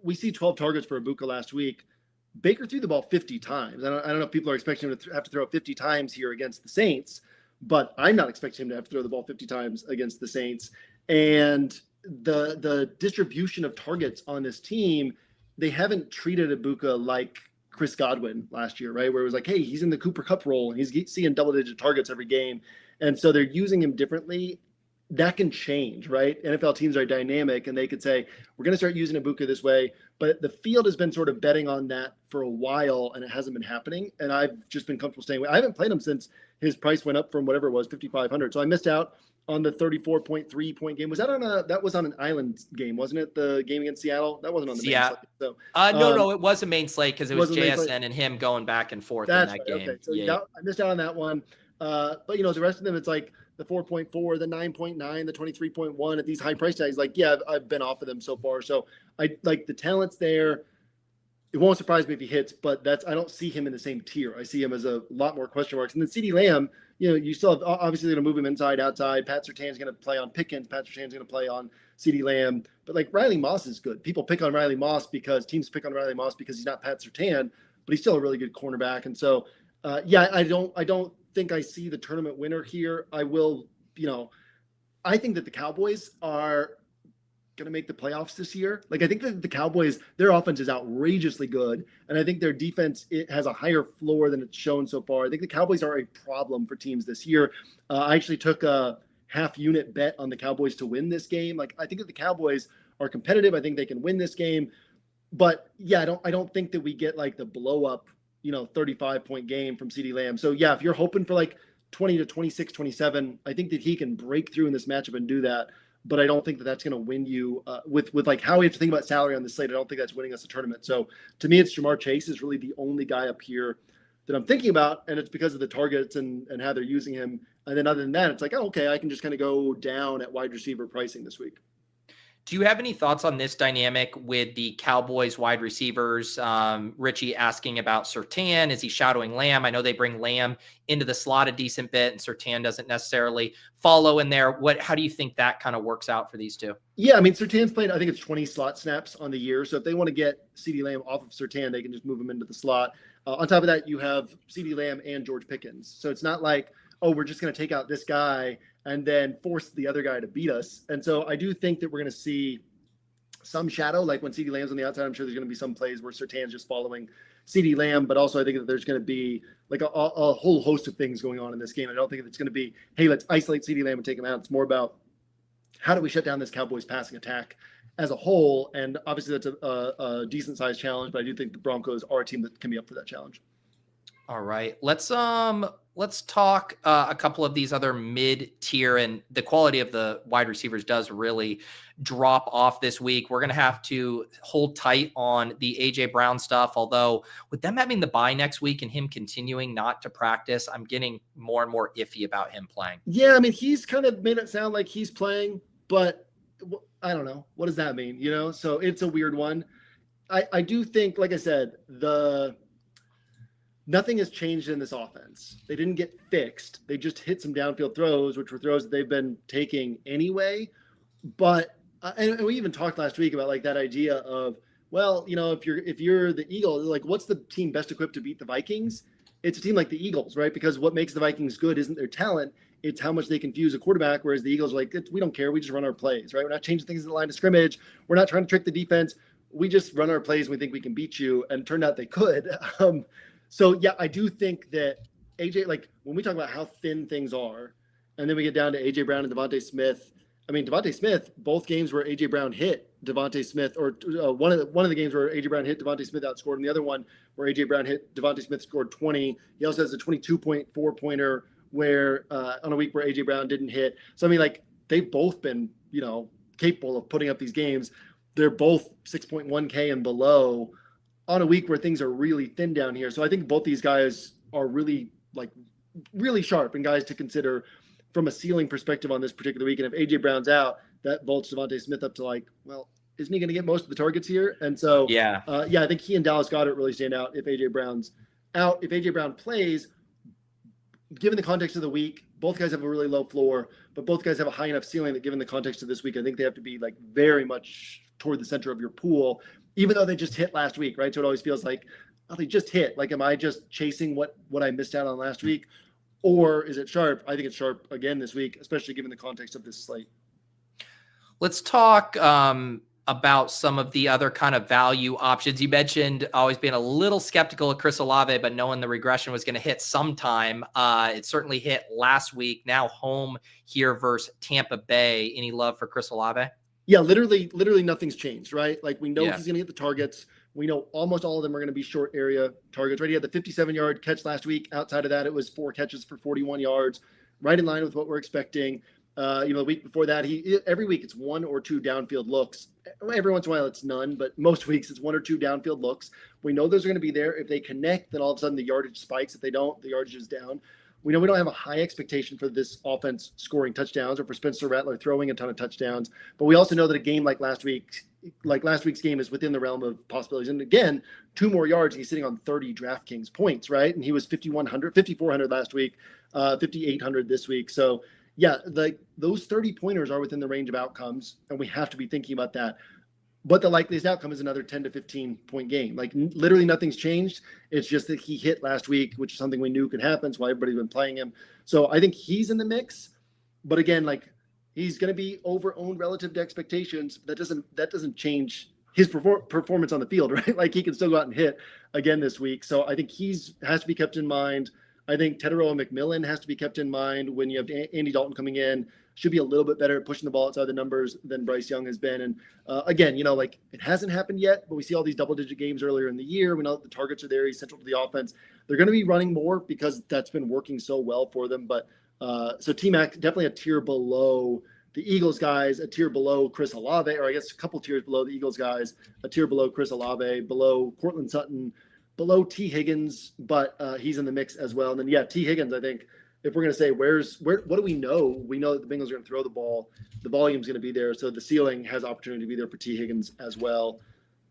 we see 12 targets for Igbuka last week. Baker threw the ball 50 times. I don't know if people are expecting him to have to throw 50 times here against the Saints, but I'm not expecting him to have to throw the ball 50 times against the Saints. And the distribution of targets on this team, they haven't treated Igbuka like Chris Godwin last year, right? Where it was like, hey, he's in the Cooper Kupp role and he's seeing double-digit targets every game. And so they're using him differently. That can change, right? NFL teams are dynamic and they could say, we're going to start using Igbuka this way. But the field has been sort of betting on that for a while and it hasn't been happening. And I've just been comfortable staying away. I haven't played him since his price went up from whatever it was, 5,500. So I missed out on the 34.3 point game. Was that that was on an island game, wasn't it? The game against Seattle? That wasn't on the main slate. So, no, it was a main slate because it was JSN and him going back and forth in that game. Okay. So I missed out on that one. But the rest of them, it's like the 4.4, the 9.9, the 23.1 at these high price tags. Like, yeah, I've been off of them so far. So I like the talent's there. It won't surprise me if he hits, but I don't see him in the same tier. I see him as a lot more question marks. And then CeeDee Lamb, you still have, obviously they're going to move him inside, outside. Pat Surtain's going to play on Pickens. Pat Surtain's going to play on CeeDee Lamb. But like Riley Moss is good. People pick on Riley Moss because teams pick on Riley Moss because he's not Pat Surtain, but he's still a really good cornerback. And so, I don't think I see the tournament winner here. I will, I think that the Cowboys are going to make the playoffs this year. Like, I think that the Cowboys, their offense is outrageously good. And I think their defense, it has a higher floor than it's shown so far. I think the Cowboys are a problem for teams this year. I actually took a half unit bet on the Cowboys to win this game. Like, I think that the Cowboys are competitive. I think they can win this game. But yeah, I don't think that we get like the blow up, 35-point game from CeeDee Lamb. So yeah, if you're hoping for like 20 to 26, 27, I think that he can break through in this matchup and do that. But I don't think that that's going to win you with like how we have to think about salary on the slate. I don't think that's winning us a tournament. So to me, it's Jamar Chase is really the only guy up here that I'm thinking about. And it's because of the targets and how they're using him. And then other than that, it's like, oh, okay, I can just kind of go down at wide receiver pricing this week. Do you have any thoughts on this dynamic with the Cowboys wide receivers? Richie asking about Surtain. Is he shadowing Lamb? I know they bring Lamb into the slot a decent bit, and Surtain doesn't necessarily follow in there. How do you think that kind of works out for these two? Yeah, I mean, Surtain's played, I think it's 20 slot snaps on the year. So if they want to get CeeDee Lamb off of Surtain, they can just move him into the slot. On top of that, you have CeeDee Lamb and George Pickens. So it's not like, oh, we're just going to take out this guy and then force the other guy to beat us. And so I do think that we're going to see some shadow, like when CeeDee Lamb's on the outside. I'm sure there's going to be some plays where Surtain's just following CeeDee Lamb, but also I think that there's going to be like a whole host of things going on in this game. I don't think it's going to be, hey, let's isolate CeeDee Lamb and take him out. It's more about how do we shut down this Cowboys passing attack as a whole. And obviously that's a decent sized challenge, but I do think the Broncos are a team that can be up for that challenge. All right, let's talk a couple of these other mid-tier, and the quality of the wide receivers does really drop off this week. We're going to have to hold tight on the AJ Brown stuff, although with them having the bye next week and him continuing not to practice, I'm getting more and more iffy about him playing. Yeah, I mean, he's kind of made it sound like he's playing, but I don't know. What does that mean? So it's a weird one. I do think, like I said, nothing has changed in this offense. They didn't get fixed. They just hit some downfield throws, which were throws that they've been taking anyway. But and we even talked last week about like that idea of, well, if you're the Eagles, like what's the team best equipped to beat the Vikings? It's a team like the Eagles, right? Because what makes the Vikings good isn't their talent. It's how much they confuse a quarterback, whereas the Eagles are like, we don't care. We just run our plays, right? We're not changing things in the line of scrimmage. We're not trying to trick the defense. We just run our plays. We think we can beat you. And it turned out they could. So, yeah, I do think that AJ, like when we talk about how thin things are, and then we get down to AJ Brown and Devontae Smith. I mean, Devontae Smith, both games where AJ Brown hit, Devontae Smith, or one of the games where AJ Brown hit Devontae Smith outscored, and the other one where AJ Brown hit Devontae Smith scored 20. He also has a 22.4 pointer where on a week where AJ Brown didn't hit. So I mean, like, they've both been, capable of putting up these games. They're both 6.1K and below on a week where things are really thin down here. So I think both these guys are really sharp and guys to consider from a ceiling perspective on this particular week. And if AJ Brown's out, that vaults Devontae Smith up to isn't he going to get most of the targets here? And so, I think he and Dallas Goedert really stand out if AJ Brown's out. If AJ Brown plays, given the context of the week, both guys have a really low floor, but both guys have a high enough ceiling that given the context of this week, I think they have to be very much toward the center of your pool, even though they just hit last week, right? So it always feels like, oh, they just hit. Like, am I just chasing what I missed out on last week? Or is it sharp? I think it's sharp again this week, especially given the context of this slate. Let's talk about some of the other kind of value options. You mentioned always being a little skeptical of Chris Olave, but knowing the regression was going to hit sometime. It certainly hit last week. Now home here versus Tampa Bay. Any love for Chris Olave? Yeah, literally nothing's changed, right? Like, we know he's going to hit the targets. We know almost all of them are going to be short area targets, right? He had the 57-yard catch last week. Outside of that, it was 4 catches for 41 yards, right in line with what we're expecting. The week before that, every week it's 1 or 2 downfield looks. Every once in a while it's none, but most weeks it's 1 or 2 downfield looks. We know those are going to be there. If they connect, then all of a sudden the yardage spikes. If they don't, the yardage is down. We know we don't have a high expectation for this offense scoring touchdowns or for Spencer Rattler throwing a ton of touchdowns. But we also know that a game like last week's game is within the realm of possibilities. And again, 2 more yards, he's sitting on 30 DraftKings points, right? And he was 5,400 last week, 5,800 this week. So yeah, those 30 pointers are within the range of outcomes, and we have to be thinking about that. But the likeliest outcome is another 10 to 15 point game. Like, literally nothing's changed. It's just that he hit last week, which is something we knew could happen. That's why everybody's been playing him. So I think he's in the mix. But again, he's going to be over-owned relative to expectations. That doesn't change his performance on the field, right? Like, he can still go out and hit again this week. So I think has to be kept in mind. I think Tyrod McMillan has to be kept in mind when you have Andy Dalton coming in. Should be a little bit better at pushing the ball outside the numbers than Bryce Young has been. And again, it hasn't happened yet, but we see all these double-digit games earlier in the year. We know that the targets are there. He's central to the offense. They're going to be running more because that's been working so well for them. But so T-Mac, definitely a tier below the Eagles guys, a tier below Chris Olave, or I guess a couple tiers below the Eagles guys, a tier below Chris Olave, below Cortland Sutton, below T. Higgins, but he's in the mix as well. And then, T. Higgins, I think, if we're going to say what do we know? We know that the Bengals are going to throw the ball. The volume's going to be there. So the ceiling has opportunity to be there for T. Higgins as well.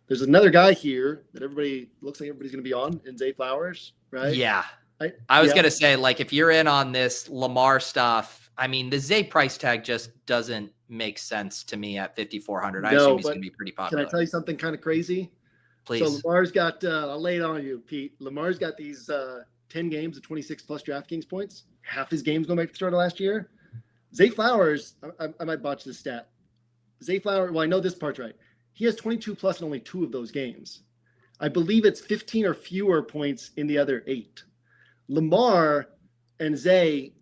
There's another guy here that looks like everybody's going to be on, in Zay Flowers, right? Yeah. I was going to say, if you're in on this Lamar stuff, I mean, the Zay price tag just doesn't make sense to me at 5,400. I assume he's going to be pretty popular. Can I tell you something kind of crazy? Please. So Lamar's got, I'll lay it on you, Pete. Lamar's got these 10 games of 26 plus DraftKings points. Half his games going back to the start of last year. Zay Flowers, I might botch this stat. Zay Flowers, well, I know this part's right. He has 22 plus in only 2 of those games. I believe it's 15 or fewer points in the other 8. Lamar and Zay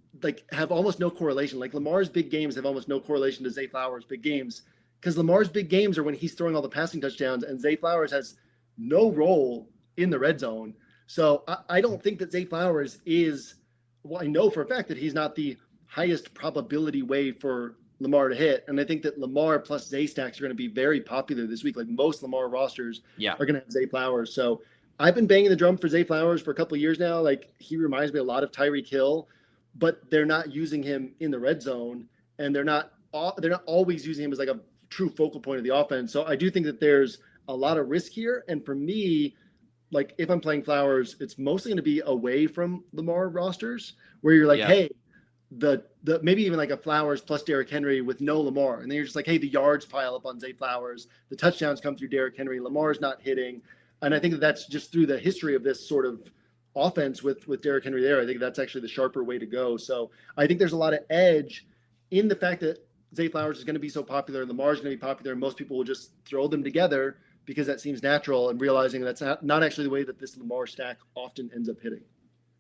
have almost no correlation. Lamar's big games have almost no correlation to Zay Flowers' big games, because Lamar's big games are when he's throwing all the passing touchdowns, and Zay Flowers has no role in the red zone. So I don't think that Zay Flowers is, well, I know for a fact that he's not the highest probability way for Lamar to hit. And I think that Lamar plus Zay stacks are going to be very popular this week. Most Lamar rosters are going to have Zay Flowers. So I've been banging the drum for Zay Flowers for a couple of years now. He reminds me a lot of Tyreek Hill, but they're not using him in the red zone, and they're not always using him as a true focal point of the offense. So I do think that there's a lot of risk here. And for me, if I'm playing Flowers, it's mostly going to be away from Lamar rosters where you're hey, the maybe even a Flowers plus Derrick Henry with no Lamar. And then you're just hey, the yards pile up on Zay Flowers. The touchdowns come through Derrick Henry. Lamar's not hitting. And I think that's just through the history of this sort of offense with Derrick Henry there. I think that's actually the sharper way to go. So I think there's a lot of edge in the fact that Zay Flowers is going to be so popular, Lamar's going to be popular, and most people will just throw them together because that seems natural, and realizing that's not actually the way that this Lamar stack often ends up hitting.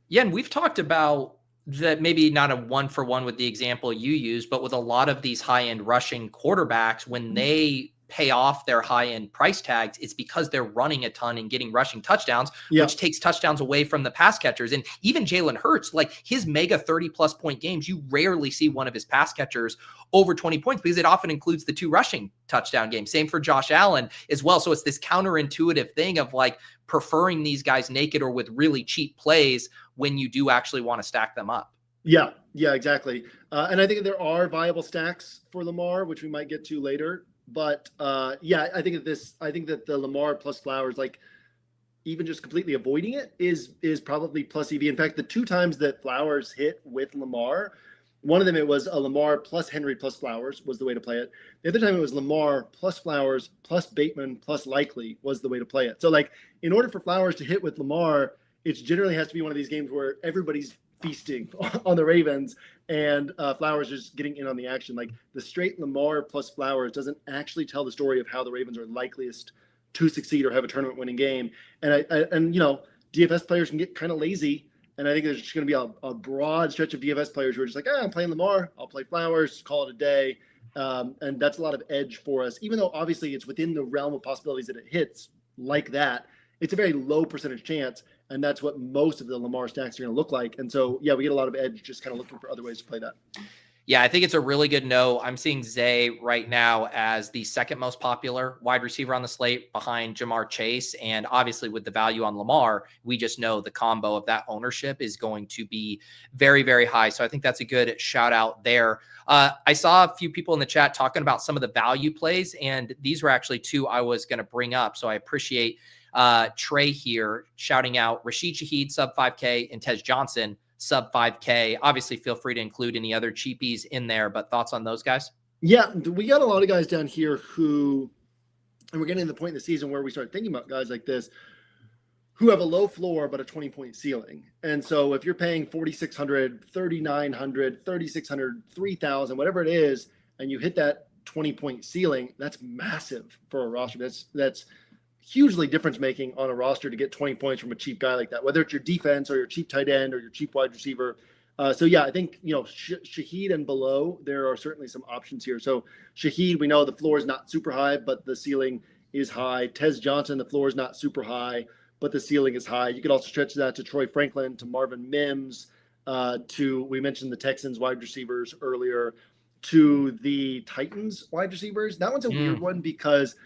Yeah, and we've talked about that, maybe not a 1-for-1 with the example you use, but with a lot of these high-end rushing quarterbacks, when they pay off their high-end price tags, it's because they're running a ton and getting rushing touchdowns, which takes touchdowns away from the pass catchers. And even Jalen Hurts, like his mega 30-plus point games, you rarely see one of his pass catchers over 20 points because it often includes the 2 rushing touchdown games. Same for Josh Allen as well. So it's this counterintuitive thing of like preferring these guys naked or with really cheap plays when you do actually want to stack them up. Yeah, exactly. And I think there are viable stacks for Lamar, which we might get to later. But I think that the Lamar plus Flowers, like even just completely avoiding it is probably plus EV. In fact, the 2 times that Flowers hit with Lamar, one of them it was a Lamar plus Henry plus Flowers was the way to play it. The other time it was Lamar plus Flowers plus Bateman plus Likely was the way to play it. So like in order for Flowers to hit with Lamar, it generally has to be one of these games where everybody's feasting on the Ravens and Flowers is getting in on the action. Like the straight Lamar plus Flowers doesn't actually tell the story of how the Ravens are likeliest to succeed or have a tournament winning game. And DFS players can get kind of lazy. And I think there's just going to be a broad stretch of DFS players who are just like, I'm playing Lamar, I'll play Flowers, call it a day. And that's a lot of edge for us, even though obviously it's within the realm of possibilities that it hits like that. It's a very low percentage chance. And that's what most of the Lamar stacks are going to look like. And so, we get a lot of edge just kind of looking for other ways to play that. Yeah, I think it's a really good no. I'm seeing Zay right now as the second most popular wide receiver on the slate behind Jamar Chase. And obviously with the value on Lamar, we just know the combo of that ownership is going to be very, very high. So I think that's a good shout out there. I saw a few people in the chat talking about some of the value plays, and these were actually 2 I was going to bring up. So I appreciate Trey here shouting out Rashid Shaheed sub 5K and Tej Johnson sub 5K. Obviously, feel free to include any other cheapies in there, but thoughts on those guys? Yeah, we got a lot of guys down here who, and we're getting to the point in the season where we start thinking about guys like this who have a low floor but a 20-point ceiling. And so if you're paying 4,600, 3,900, 3,600, 3,000, whatever it is, and you hit that 20-point ceiling, that's massive for a roster. That's hugely difference making on a roster to get 20 points from a cheap guy like that, whether it's your defense or your cheap tight end or your cheap wide receiver. I think, Shaheed and below, there are certainly some options here. So Shaheed, we know the floor is not super high, but the ceiling is high. Tez Johnson, the floor is not super high, but the ceiling is high. You could also stretch that to Troy Franklin, to Marvin Mims, we mentioned the Texans wide receivers earlier, to the Titans wide receivers. That one's a weird one because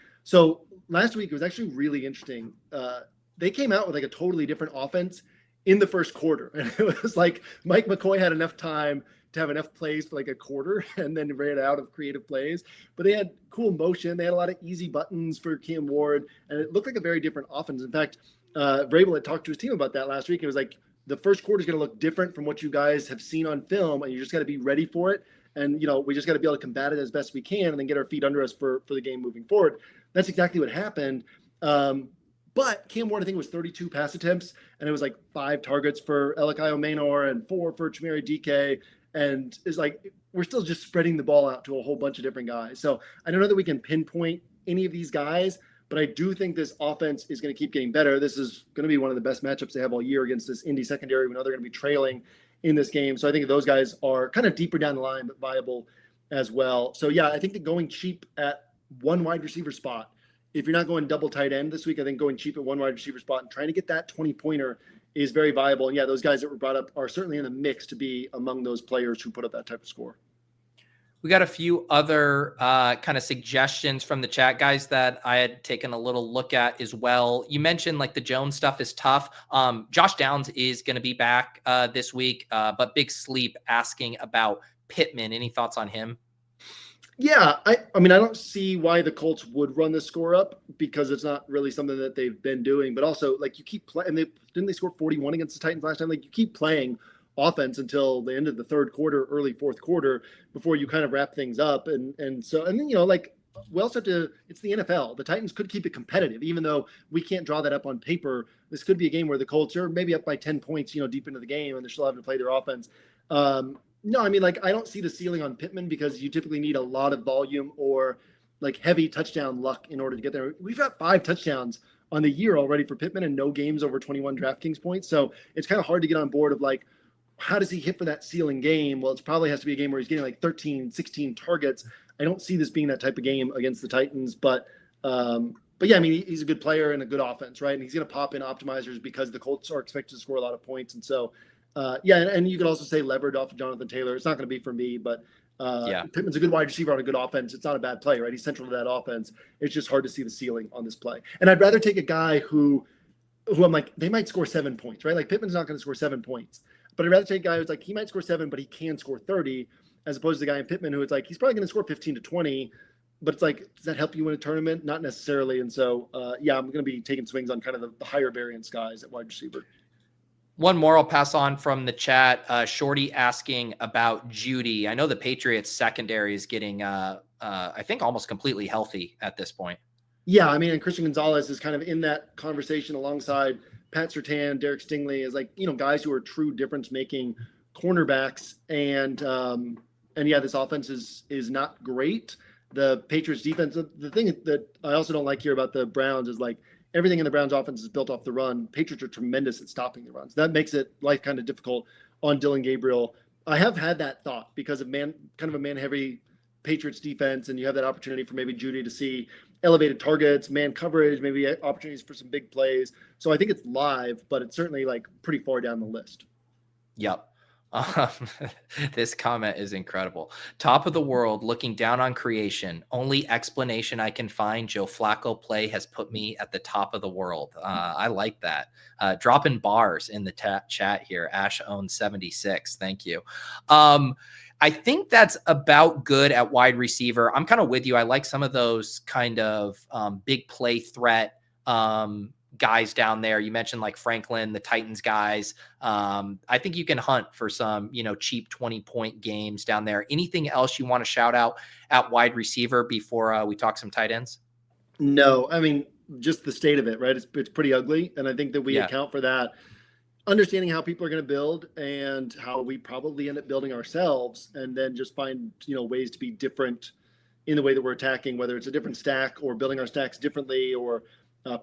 last week it was actually really interesting. They came out with like a totally different offense in the first quarter. And it was like Mike McCoy had enough time to have enough plays for like a quarter and then ran out of creative plays. But they had cool motion. They had a lot of easy buttons for Cam Ward. And it looked like a very different offense. In fact, Vrabel had talked to his team about that last week. It was like the first quarter is going to look different from what you guys have seen on film. And you just got to be ready for it. And, we just got to be able to combat it as best we can and then get our feet under us for the game moving forward. That's exactly what happened. But Cam Ward, I think, was 32 pass attempts, and it was like 5 targets for Elikayo Maynor and 4 for Chimere DK. And it's like, we're still just spreading the ball out to a whole bunch of different guys. So I don't know that we can pinpoint any of these guys, but I do think this offense is going to keep getting better. This is going to be one of the best matchups they have all year against this Indy secondary. We know they're going to be trailing in this game. So I think those guys are kind of deeper down the line, but viable as well. So I think that going cheap at one wide receiver spot, if you're not going double tight end this week, I think going cheap at one wide receiver spot and trying to get that 20-pointer is very viable. And those guys that were brought up are certainly in the mix to be among those players who put up that type of score. We got a few other kind of suggestions from the chat, guys, that I had taken a little look at as well. You mentioned like the Jones stuff is tough. Josh Downs is going to be back this week, but Big Sleep asking about Pittman. Any thoughts on him? Yeah, I don't see why the Colts would run the score up because it's not really something that they've been doing. But also, like, you keep playing. Didn't they score 41 against the Titans last time? Like, you keep playing offense until the end of the third quarter, early fourth quarter before you kind of wrap things up. And then we also have to. It's the NFL. The Titans could keep it competitive, even though we can't draw that up on paper. This could be a game where the Colts are maybe up by 10 points, deep into the game, and they're still having to play their offense. No, I don't see the ceiling on Pittman because you typically need a lot of volume or like heavy touchdown luck in order to get there. We've got 5 touchdowns on the year already for Pittman and no games over 21 DraftKings points. So it's kind of hard to get on board of like, how does he hit for that ceiling game? Well, it probably has to be a game where he's getting like 13, 16 targets. I don't see this being that type of game against the Titans, but yeah, I mean, he's a good player and a good offense, right? And he's going to pop in optimizers because the Colts are expected to score a lot of points. And so, and you could also say levered off of Jonathan Taylor. It's not going to be for me, but Pittman's a good wide receiver on a good offense. It's not a bad play, right? He's central to that offense. It's just hard to see the ceiling on this play. And I'd rather take a guy who I'm like, they might score 7 points, right? Like Pittman's not going to score 7 points, but I'd rather take a guy who's like, he might score 7, but he can score 30, as opposed to the guy in Pittman who it's like, he's probably going to score 15 to 20, but it's like, does that help you win a tournament? Not necessarily. And so, I'm going to be taking swings on kind of the higher variance guys at wide receiver. One more I'll pass on from the chat. Shorty asking about Judy. I know the Patriots secondary is getting, I think, almost completely healthy at this point. Yeah, I mean, and Christian Gonzalez is kind of in that conversation alongside Pat Surtain, Derek Stingley, as like, guys who are true difference-making cornerbacks. And yeah, this offense is not great. The Patriots defense, the thing that I also don't like here about the Browns is like everything in the Browns offense is built off the run. Patriots are tremendous at stopping the runs. That makes it life kind of difficult on Dylan Gabriel. I have had that thought because of kind of a man-heavy Patriots defense, and you have that opportunity for maybe Judy to see elevated targets, man coverage, maybe opportunities for some big plays. So I think it's live, but it's certainly like pretty far down the list. Yep. This comment is incredible. Top of the world, looking down on creation. Only explanation I can find, Joe Flacco play has put me at the top of the world. I like that. Dropping bars in the chat here. Ash owns 76. Thank you. I think that's about good at wide receiver. I'm kind of with you. I like some of those kind of big play threat guys down there. You mentioned like Franklin, the Titans guys. I think you can hunt for some, cheap 20-point games down there. Anything else you want to shout out at wide receiver before we talk some tight ends? No, I mean, just the state of it, right? It's pretty ugly. And I think that we account for that. Understanding how people are going to build and how we probably end up building ourselves, and then just find, ways to be different in the way that we're attacking, whether it's a different stack or building our stacks differently or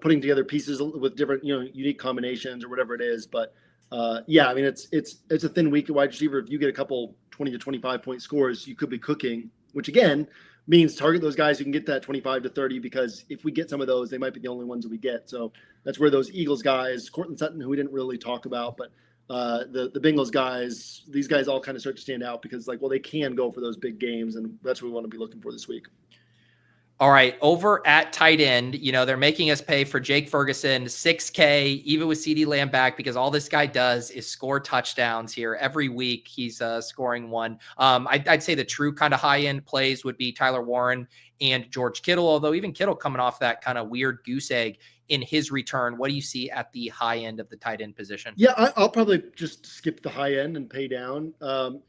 putting together pieces with different, unique combinations or whatever it is. But I mean, it's a thin week at wide receiver. If you get a couple 20 to 25 point scores, you could be cooking, which again means target those guys who can get that 25 to 30, because if we get some of those, they might be the only ones that we get. So that's where those Eagles guys, Courtland Sutton, who we didn't really talk about, but the Bengals guys, these guys all kind of start to stand out because they can go for those big games, and that's what we want to be looking for this week. All right, over at tight end, they're making us pay for Jake Ferguson, $6K, even with CeeDee Lamb back, because all this guy does is score touchdowns here. Every week he's scoring one. I'd say the true kind of high-end plays would be Tyler Warren and George Kittle, although even Kittle coming off that kind of weird goose egg in his return. What do you see at the high end of the tight end position? Yeah, I'll probably just skip the high end and pay down.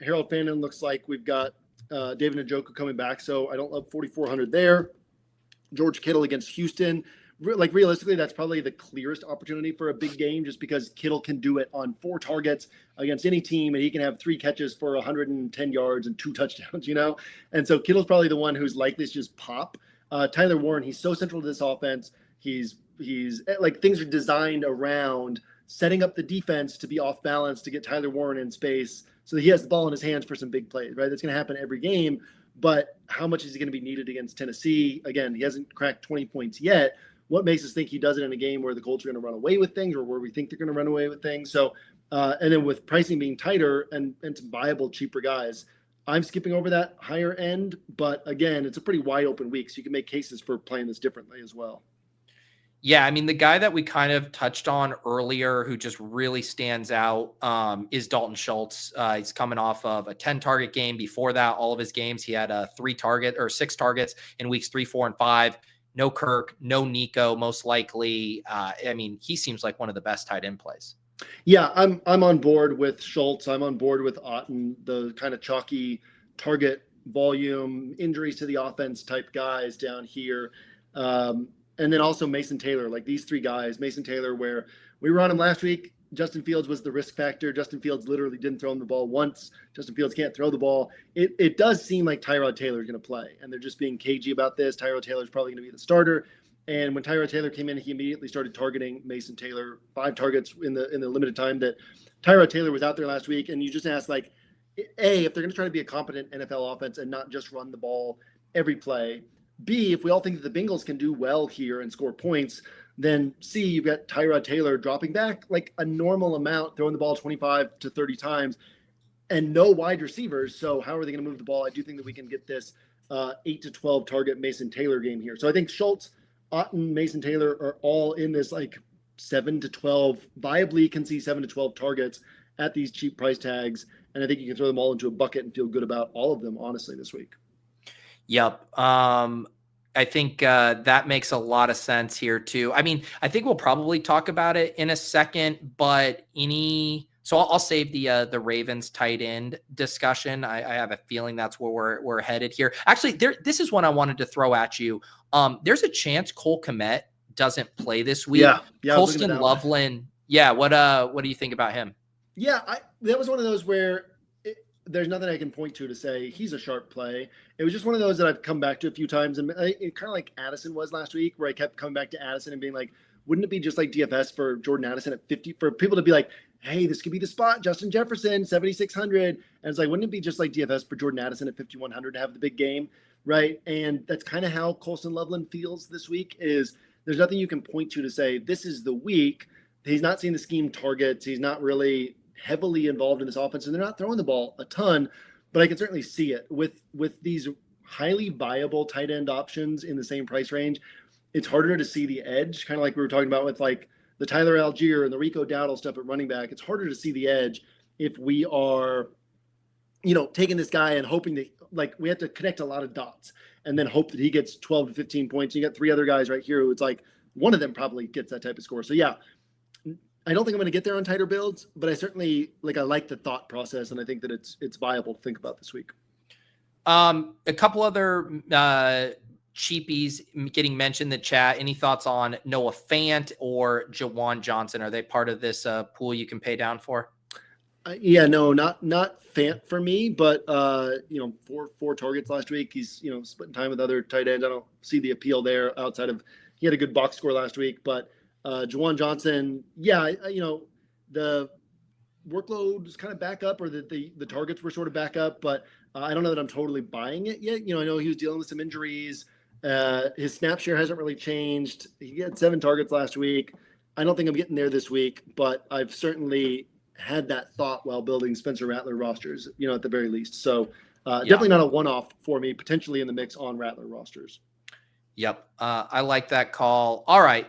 Harold Fannin looks like we've got David Njoku coming back, so I don't love 4,400 there. George Kittle against Houston. Realistically, that's probably the clearest opportunity for a big game, just because Kittle can do it on 4 targets against any team, and he can have 3 catches for 110 yards and 2 touchdowns, And so Kittle's probably the one who's likely to just pop. Tyler Warren, he's so central to this offense. He's like, things are designed around setting up the defense to be off balance to get Tyler Warren in space so that he has the ball in his hands for some big plays, right? That's going to happen every game. But how much is he going to be needed against Tennessee? Again, he hasn't cracked 20 points yet. What makes us think he does it in a game where the Colts are going to run away with things, or where we think they're going to run away with things? So, and then with pricing being tighter and some viable, cheaper guys, I'm skipping over that higher end. But again, it's a pretty wide open week, so you can make cases for playing this differently as well. Yeah, I mean, the guy that we kind of touched on earlier who just really stands out is Dalton Schultz. He's coming off of a 10-target game. Before that, all of his games, he had 6 targets in weeks 3, 4, and 5. No Kirk, no Nico, most likely. I mean, he seems like one of the best tight end plays. Yeah, I'm on board with Schultz. I'm on board with Otten, the kind of chalky target volume, injuries to the offense type guys down here. And then also Mason Taylor, like these 3 guys. Mason Taylor, where we were on him last week, Justin Fields was the risk factor. Justin Fields literally didn't throw him the ball once. Justin Fields can't throw the ball. It does seem like Tyrod Taylor is going to play, and they're just being cagey about this. Tyrod Taylor is probably going to be the starter. And when Tyrod Taylor came in, he immediately started targeting Mason Taylor, 5 targets in the limited time that Tyrod Taylor was out there last week. And you just asked, like, A, if they're going to try to be a competent NFL offense and not just run the ball every play. B, if we all think that the Bengals can do well here and score points, then C, you've got Tyrod Taylor dropping back like a normal amount, throwing the ball 25 to 30 times, and no wide receivers. So how are they going to move the ball? I do think that we can get this 8 to 12 target Mason Taylor game here. So I think Schultz, Otten, Mason Taylor are all in this like 7 to 12, viably can see 7 to 12 targets at these cheap price tags. And I think you can throw them all into a bucket and feel good about all of them, honestly, this week. Yep. I think that makes a lot of sense here too. I mean, I think we'll probably talk about it in a second, but so I'll save the Ravens tight end discussion. I have a feeling that's where we're headed here. Actually, this is one I wanted to throw at you. There's a chance Cole Kmet doesn't play this week. Yeah. Colston Loveland. Yeah. What do you think about him? Yeah, that was one of those where there's nothing I can point to say he's a sharp play. It was just one of those that I've come back to a few times, and it kind of like Addison was last week, where I kept coming back to Addison and being like, wouldn't it be just like DFS for Jordan Addison at 50 for people to be like, hey, this could be the spot, Justin Jefferson, 7,600. And it's like, wouldn't it be just like DFS for Jordan Addison at 5,100 to have the big game, right? And that's kind of how Colston Loveland feels this week. Is there's nothing you can point to say this is the week. He's not seeing the scheme targets. He's not really heavily involved in this offense, and they're not throwing the ball a ton, but I can certainly see it with these highly viable tight end options in the same price range. It's harder to see the edge, kind of like we were talking about with like the Tyler Algier and the Rico Dowdle stuff at running back. It's harder to see the edge if we are, taking this guy and hoping that, like, we have to connect a lot of dots and then hope that he gets 12 to 15 points. You got 3 other guys right here who it's like one of them probably gets that type of score. So yeah, I don't think I'm going to get there on tighter builds, but I certainly I like the thought process, and I think that it's viable to think about this week. A couple other cheapies getting mentioned in the chat. Any thoughts on Noah Fant or Jawan Johnson? Are they part of this pool you can pay down for? Yeah, no, not Fant for me, but 4 targets last week. He's splitting time with other tight ends. I don't see the appeal there outside of he had a good box score last week, but Jawan Johnson, yeah, the workload is kind of back up, or the targets were sort of back up, but I don't know that I'm totally buying it yet. I know he was dealing with some injuries. His snap share hasn't really changed. He had 7 targets last week. I don't think I'm getting there this week, but I've certainly had that thought while building Spencer Rattler rosters, at the very least. So definitely not a one-off for me, potentially in the mix on Rattler rosters. Yep. I like that call. All right.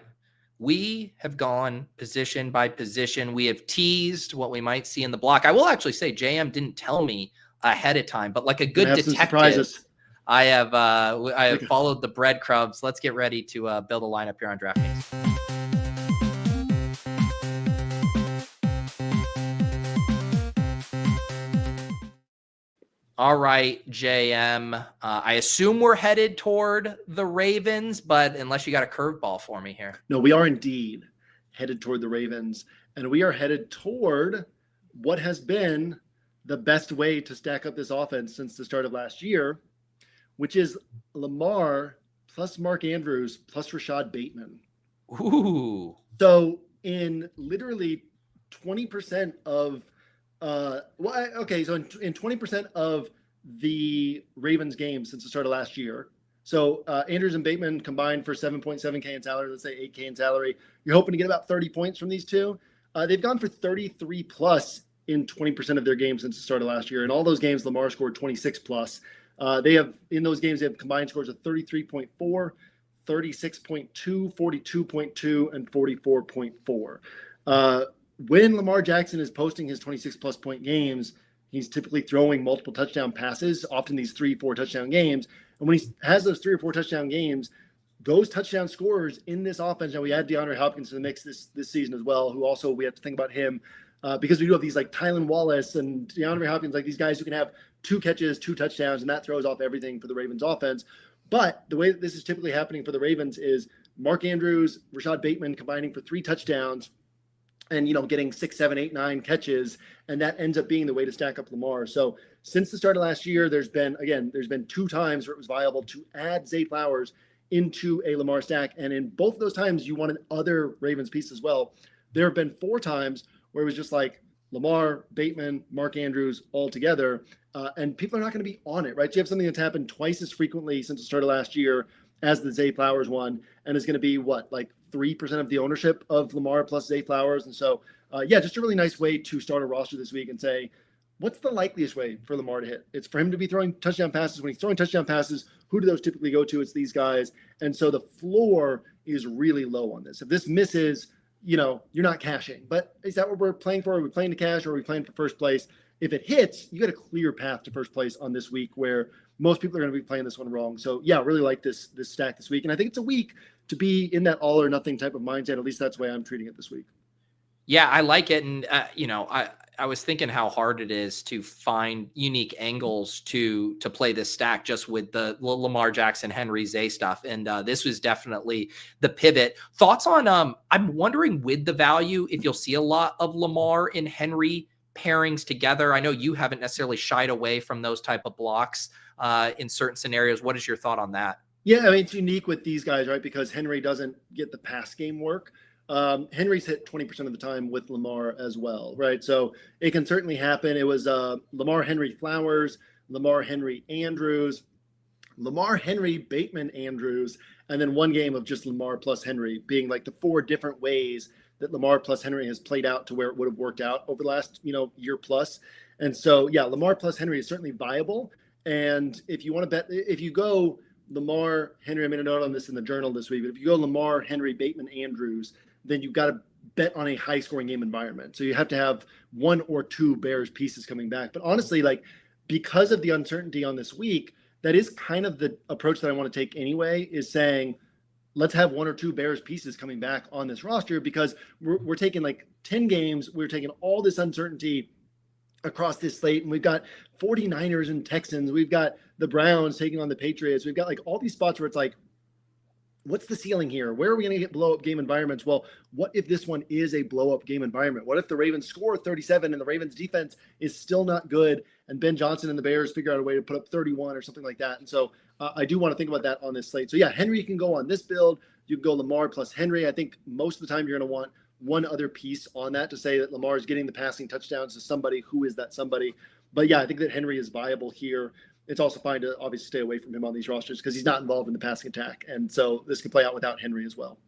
We have gone position by position. We have teased what we might see in the block. I will actually say JM didn't tell me ahead of time, but like a good detective, I have followed the breadcrumbs. Let's get ready to build a lineup here on DraftKings. All right, JM. I assume we're headed toward the Ravens, but unless you got a curveball for me here. No, we are indeed headed toward the Ravens, and we are headed toward what has been the best way to stack up this offense since the start of last year, which is Lamar plus Mark Andrews plus Rashad Bateman. Ooh. So in literally 20% of so in 20% of the Ravens games since the start of last year. So Andrews and Bateman combined for 7.7K in salary, let's say 8K in salary. You're hoping to get about 30 points from these two. They've gone for 33 plus in 20% of their games since the start of last year. In all those games, Lamar scored 26 plus. In those games, they have combined scores of 33.4, 36.2, 42.2, and 44.4. When Lamar Jackson is posting his 26 plus point games, he's typically throwing multiple touchdown passes, often these 3-4 touchdown games. And when he has those 3 or 4 touchdown games, those touchdown scorers in this offense, now we add DeAndre Hopkins to the mix this season as well, who also we have to think about him because we do have these like Tylan Wallace and DeAndre Hopkins, like these guys who can have 2 catches, 2 touchdowns, and that throws off everything for the Ravens offense. But the way that this is typically happening for the Ravens is Mark Andrews, Rashad Bateman combining for 3 touchdowns, and getting 6, 7, 8, 9 catches, and that ends up being the way to stack up Lamar. So since the start of last year, there's been 2 times where it was viable to add Zay Flowers into a Lamar stack. And in both of those times, you wanted other Ravens piece as well. There have been 4 times where it was just like Lamar, Bateman, Mark Andrews all together. And people are not going to be on it, right? So you have something that's happened twice as frequently since the start of last year as the Zay Flowers one, and is going to be what, like 3% of the ownership of Lamar plus Zay Flowers. And so, just a really nice way to start a roster this week and say, what's the likeliest way for Lamar to hit? It's for him to be throwing touchdown passes. When he's throwing touchdown passes, who do those typically go to? It's these guys. And so the floor is really low on this. If this misses, you're not cashing. But is that what we're playing for? Are we playing to cash, or are we playing for first place? If it hits, you got a clear path to first place on this week, where most people are going to be playing this one wrong. So yeah, really like this stack this week. And I think it's a week to be in that all or nothing type of mindset. At least that's the way I'm treating it this week. Yeah, I like it. And, I was thinking how hard it is to find unique angles to play this stack just with the Lamar Jackson, Henry Zay stuff. And this was definitely the pivot. Thoughts on, I'm wondering with the value, if you'll see a lot of Lamar and Henry pairings together. I know you haven't necessarily shied away from those type of blocks in certain scenarios. What is your thought on that? Yeah, I mean, it's unique with these guys, right? Because Henry doesn't get the pass game work. Henry's hit 20% of the time with Lamar as well, right? So it can certainly happen. It was Lamar, Henry, Flowers, Lamar, Henry, Andrews, Lamar, Henry, Bateman, Andrews, and then one game of just Lamar plus Henry being like the 4 different ways that Lamar plus Henry has played out to where it would have worked out over the last, year plus. And so, yeah, Lamar plus Henry is certainly viable. And if you want to bet, if you go Lamar, Henry, I made a note on this in the journal this week, but if you go Lamar, Henry, Bateman, Andrews, then you've got to bet on a high scoring game environment. So you have to have 1 or 2 Bears pieces coming back. But honestly, because of the uncertainty on this week, that is kind of the approach that I want to take anyway, is saying, let's have 1 or 2 Bears pieces coming back on this roster, because we're taking 10 games. We're taking all this uncertainty across this slate, and we've got 49ers and Texans. We've got the Browns taking on the Patriots. We've got all these spots where it's what's the ceiling here? Where are we going to get blow-up game environments? Well, what if this one is a blow-up game environment? What if the Ravens score 37 and the Ravens defense is still not good, and Ben Johnson and the Bears figure out a way to put up 31 or something like that? And so I do want to think about that on this slate. So yeah, Henry can go on this build. You can go Lamar plus Henry. I think most of the time you're going to want one other piece on that to say that Lamar is getting the passing touchdowns to somebody. Who is that somebody? But yeah, I think that Henry is viable here. It's also fine to obviously stay away from him on these rosters because he's not involved in the passing attack. And so this can play out without Henry as well.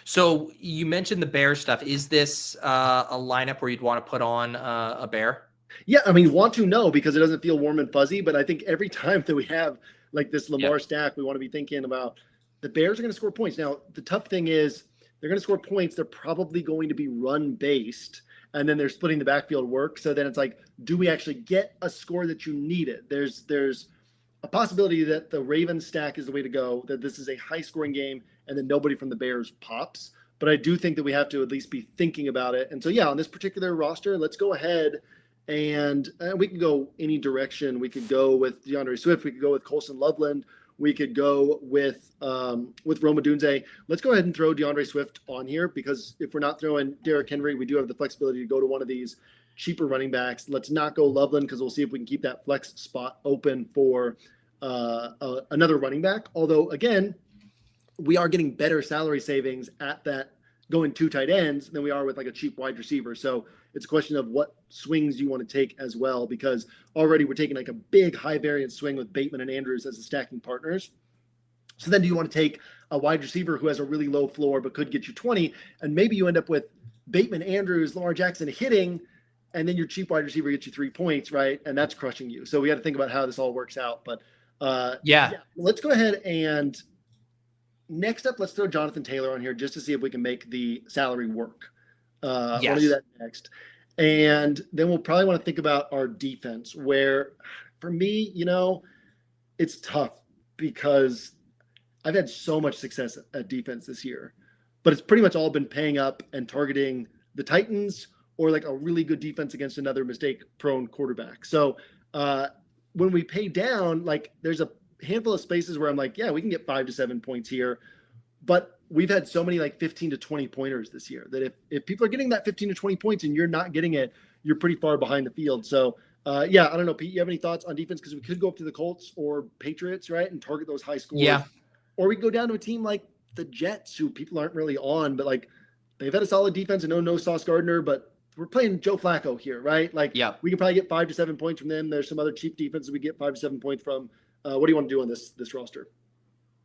So you mentioned the Bear stuff. Is this a lineup where you'd want to put on a Bear? Yeah, I mean, want to know because it doesn't feel warm and fuzzy. But I think every time that we have this Lamar stack, we want to be thinking about the Bears are going to score points. Now, the tough thing is they're going to score points. They're probably going to be run-based. And then they're splitting the backfield work. So then it's do we actually get a score that you needed? There's a possibility that the Ravens stack is the way to go, that this is a high-scoring game, and then nobody from the Bears pops. But I do think that we have to at least be thinking about it. And so, yeah, on this particular roster, let's go ahead and we can go any direction. We could go with DeAndre Swift. We could go with Colson Loveland. We could go with Rome Odunze. Let's go ahead and throw DeAndre Swift on here, because if we're not throwing Derrick Henry, we do have the flexibility to go to one of these cheaper running backs. Let's not go Loveland, because we'll see if we can keep that flex spot open for another running back. Although, again, we are getting better salary savings at that going 2 tight ends than we are with a cheap wide receiver. So it's a question of what swings you want to take as well, because already we're taking a big high variance swing with Bateman and Andrews as the stacking partners. So then do you want to take a wide receiver who has a really low floor but could get you 20, and maybe you end up with Bateman, Andrews, Lamar Jackson hitting, and then your cheap wide receiver gets you 3 points, right? And that's crushing you. So we got to think about how this all works out. But let's go ahead and next up, let's throw Jonathan Taylor on here just to see if we can make the salary work. I want to do that next. And then we'll probably want to think about our defense, where for me, it's tough because I've had so much success at defense this year, but it's pretty much all been paying up and targeting the Titans or a really good defense against another mistake-prone quarterback. So when we pay down, there's a handful of spaces where I'm we can get 5 to 7 points here. But we've had so many 15 to 20 pointers this year that if people are getting that 15 to 20 points and you're not getting it, you're pretty far behind the field. So I don't know, Pete, you have any thoughts on defense? Because we could go up to the Colts or Patriots, right, and target those high scores. Or we go down to a team like the Jets, who people aren't really on, but like they've had a solid defense. I know no Sauce Gardner, but we're playing Joe Flacco here, right? Like we can probably get 5 to 7 points from them. There's some other cheap defenses we get 5 to 7 points from. What do you want to do on this roster?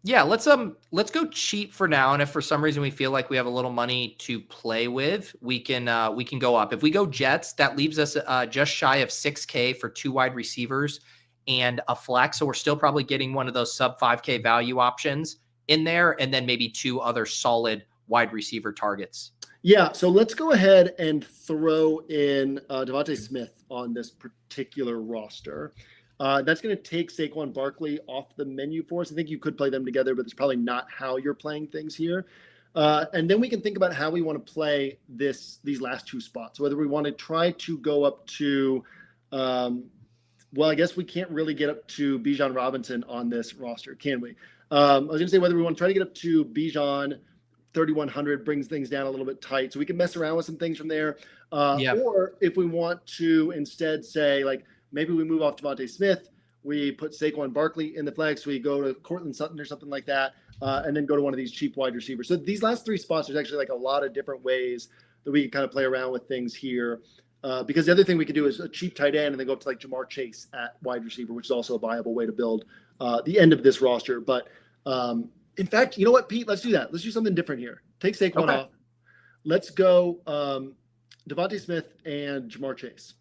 Yeah, let's go cheap for now, and if for some reason we feel like we have a little money to play with, we can go up. If we go Jets, that leaves us just shy of $6K for 2 wide receivers and a flex. So we're still probably getting one of those sub 5K value options in there, and then maybe 2 other solid wide receiver targets. Yeah, so let's go ahead and throw in Devontae Smith on this particular roster. That's going to take Saquon Barkley off the menu for us. I think you could play them together, but it's probably not how you're playing things here. And then we can think about how we want to play these last 2 spots, whether we want to try to go up to, I guess we can't really get up to Bijan Robinson on this roster, can we? I was going to say whether we want to try to get up to Bijan 3,100 brings things down a little bit tight. So we can mess around with some things from there. Or if we want to instead say, like, maybe we move off Devontae Smith, we put Saquon Barkley in the flex, we go to Cortland Sutton or something like that, and then go to one of these cheap wide receivers. So these last 3 spots, there's actually like a lot of different ways that we can kind of play around with things here. Because the other thing we could do is a cheap tight end and then go up to like Jamar Chase at wide receiver, which is also a viable way to build the end of this roster. But in fact, you know what, Pete? Let's do that. Let's do something different here. Take Saquon off. Let's go Devontae Smith and Jamar Chase.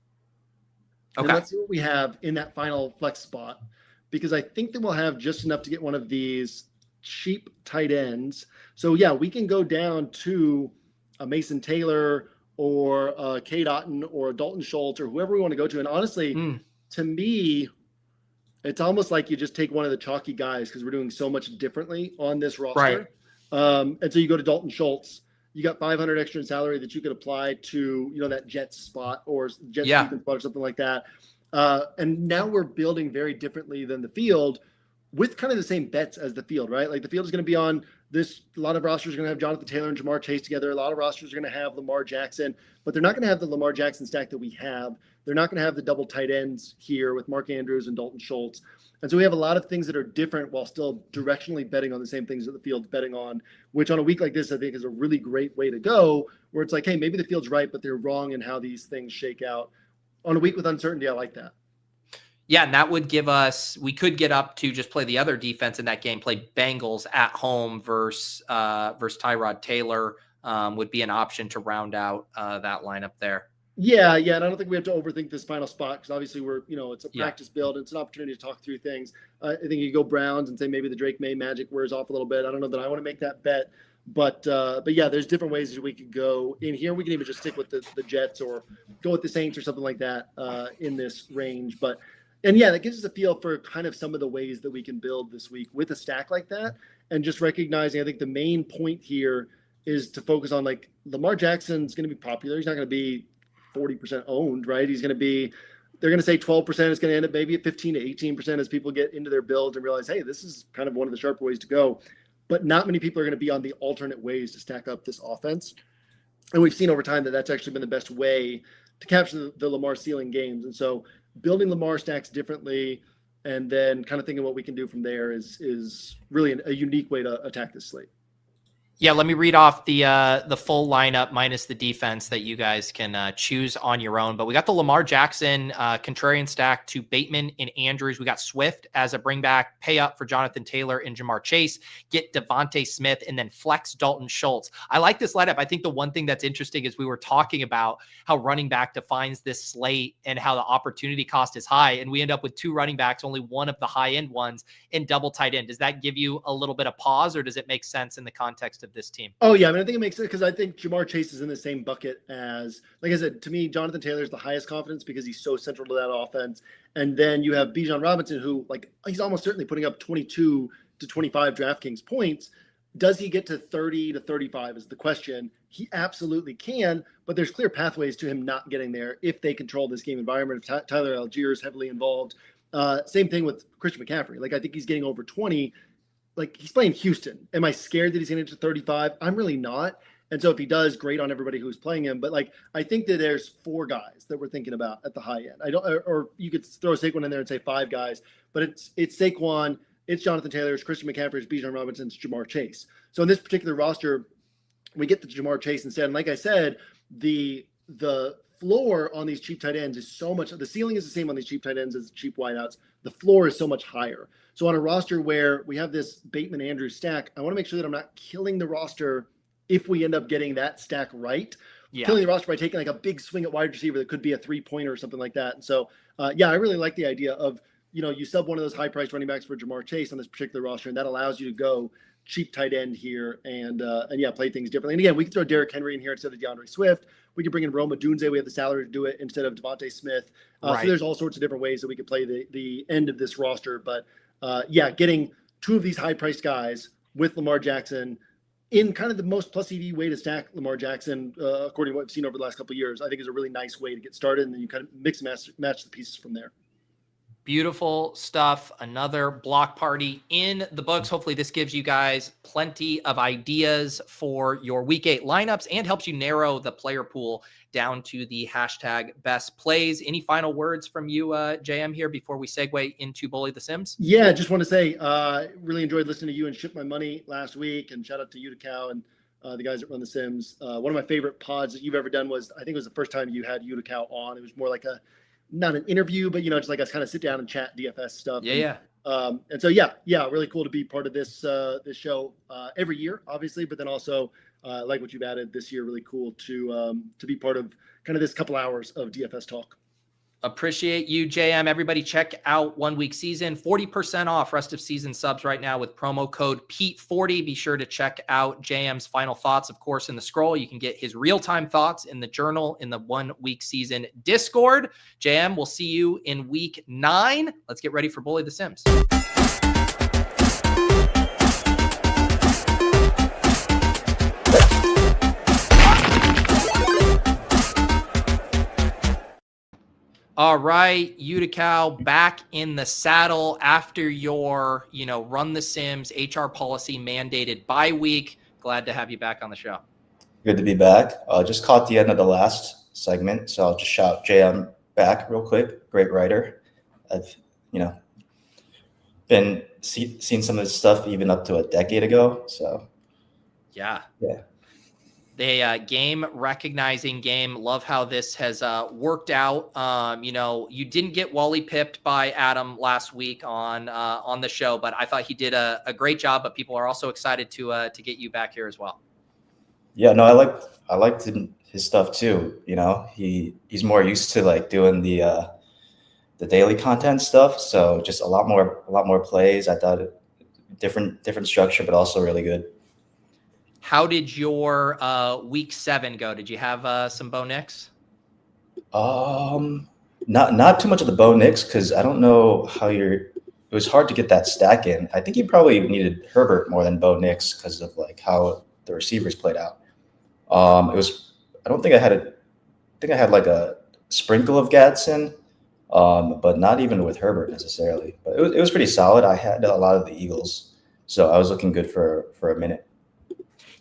And let's see what we have in that final flex spot, because I think that we'll have just enough to get one of these cheap tight ends. So yeah, we can go down to a Mason Taylor or a Cade Otton or a Dalton Schultz or whoever we want to go to. And honestly, to me, it's almost like you just take one of the chalky guys because we're doing so much differently on this roster. Right. And so you go to Dalton Schultz. You got 500 extra in salary that you could apply to, that Jets spot or Jets defense spot or something like that. And now we're building very differently than the field with kind of the same bets as the field, right? Like the field is going to be on this. A lot of rosters are going to have Jonathan Taylor and Jamar Chase together. A lot of rosters are going to have Lamar Jackson, but they're not going to have the Lamar Jackson stack that we have. They're not going to have the double tight ends here with Mark Andrews and Dalton Schultz. And so we have a lot of things that are different while still directionally betting on the same things that the field's betting on, which on a week like this, I think is a really great way to go, where it's like, hey, maybe the field's right, but they're wrong in how these things shake out. On a week with uncertainty, I like that. Yeah, and that would give us, we could get up to just play the other defense in that game, play Bengals at home versus Tyrod Taylor would be an option to round out that lineup there. Yeah, and I don't think we have to overthink this final spot because obviously we're, it's a practice build. It's an opportunity to talk through things. I think you go Browns and say maybe the Drake May magic wears off a little bit. I don't know that I want to make that bet, but yeah, there's different ways that we could go in here. We can even just stick with the Jets or go with the Saints or something like that in this range. And yeah, that gives us a feel for kind of some of the ways that we can build this week with a stack like that, and just recognizing, I think the main point here is to focus on like Lamar Jackson's going to be popular. He's not going to be 40% owned, right? He's going to be, they're going to say 12%. It's going to end up maybe at 15 to 18% as people get into their builds and realize, hey, this is kind of one of the sharper ways to go. But not many people are going to be on the alternate ways to stack up this offense. And we've seen over time that that's actually been the best way to capture the Lamar ceiling games. And so building Lamar stacks differently and then kind of thinking what we can do from there is really a unique way to attack this slate. Yeah, let me read off the full lineup minus the defense that you guys can choose on your own. But we got the Lamar Jackson contrarian stack to Bateman and Andrews. We got Swift as a bring back, pay up for Jonathan Taylor and Jamar Chase, get Devontae Smith, and then flex Dalton Schultz. I like this lineup. I think the one thing that's interesting is we were talking about how running back defines this slate and how the opportunity cost is high. And we end up with 2 running backs, only one of the high end ones in double tight end. Does that give you a little bit of pause, or does it make sense in the context of this team? Oh yeah, I mean, I think it makes sense because I think Jamar Chase is in the same bucket as, like I said, to me, Jonathan Taylor is the highest confidence because he's so central to that offense. And then you have Bijan Robinson, who he's almost certainly putting up 22 to 25 DraftKings points. Does he get to 30 to 35 is the question. He absolutely can, but there's clear pathways to him not getting there if they control this game environment. If Tyler Algier is heavily involved. Same thing with Christian McCaffrey. I think he's getting over 20. He's playing Houston. Am I scared that he's going to get to 35? I'm really not. And so if he does, great on everybody who's playing him. But I think that there's 4 guys that we're thinking about at the high end. Or you could throw Saquon in there and say 5 guys, but it's Saquon, it's Jonathan Taylor, it's Christian McCaffrey, it's Bijan Robinson, it's Jamar Chase. So in this particular roster, we get the Jamar Chase instead. And like I said, the floor on these cheap tight ends is so much. The ceiling is the same on these cheap tight ends as cheap wideouts. The floor is so much higher. So on a roster where we have this Bateman Andrews stack, I want to make sure that I'm not killing the roster if we end up getting that stack right. Killing the roster by taking like a big swing at wide receiver that could be a 3-pointer or something like that. And so, I really like the idea of, you sub one of those high-priced running backs for Jamar Chase on this particular roster, and that allows you to go cheap tight end here and play things differently. And again, we can throw Derrick Henry in here instead of DeAndre Swift. We can bring in Rome Odunze. We have the salary to do it instead of Devontae Smith. So there's all sorts of different ways that we could play the end of this roster. But getting two of these high-priced guys with Lamar Jackson in kind of the most plus EV way to stack Lamar Jackson, according to what we've seen over the last couple of years, I think is a really nice way to get started. And then you kind of mix and match the pieces from there. Beautiful stuff. Another block party in the books. Hopefully this gives you guys plenty of ideas for your week 8 lineups and helps you narrow the player pool down to the hashtag best plays. Any final words from you, JM, here before we segue into Bully the Sims? Yeah, just want to say, really enjoyed listening to you and Ship My Money last week, and shout out to Youdacao and the guys that run the Sims. One of my favorite pods that you've ever done was, I think it was the first time you had Youdacao on. It was more like not an interview, but just like us kind of sit down and chat DFS stuff. And so really cool to be part of this show every year, obviously, but then also like what you've added this year, really cool to be part of kind of this couple hours of DFS talk. Appreciate you, JM. Everybody check out 1 Week Season, 40% off rest of season subs right now with promo code Pete40. Be sure to check out JM's final thoughts, of course, in the scroll. You can get his real-time thoughts in the journal in the 1 Week Season Discord. JM, we'll see you in week 9. Let's get ready for Bully the Sims. All right, Youdacao back in the saddle after your, run the Sims HR policy mandated bye week. Glad to have you back on the show. Good to be back. Just caught the end of the last segment, so I'll just shout JM back real quick. Great writer. I've, been seen some of this stuff even up to a decade ago. So yeah. The game recognizing game. Love how this has worked out. You didn't get Wally pipped by Adam last week on the show, but I thought he did a great job. But people are also excited to get you back here as well. Yeah, no, I liked his stuff too. He's more used to like doing the daily content stuff. So just a lot more plays. I thought different structure, but also really good. How did your week 7 go? Did you have some Bo Nix? Not too much of the Bo Nix because I don't know how it was hard to get that stack in. I think you probably needed Herbert more than Bo Nix because of like how the receivers played out. I think I had like a sprinkle of Gadsden, but not even with Herbert necessarily. But it was pretty solid. I had a lot of the Eagles, so I was looking good for a minute.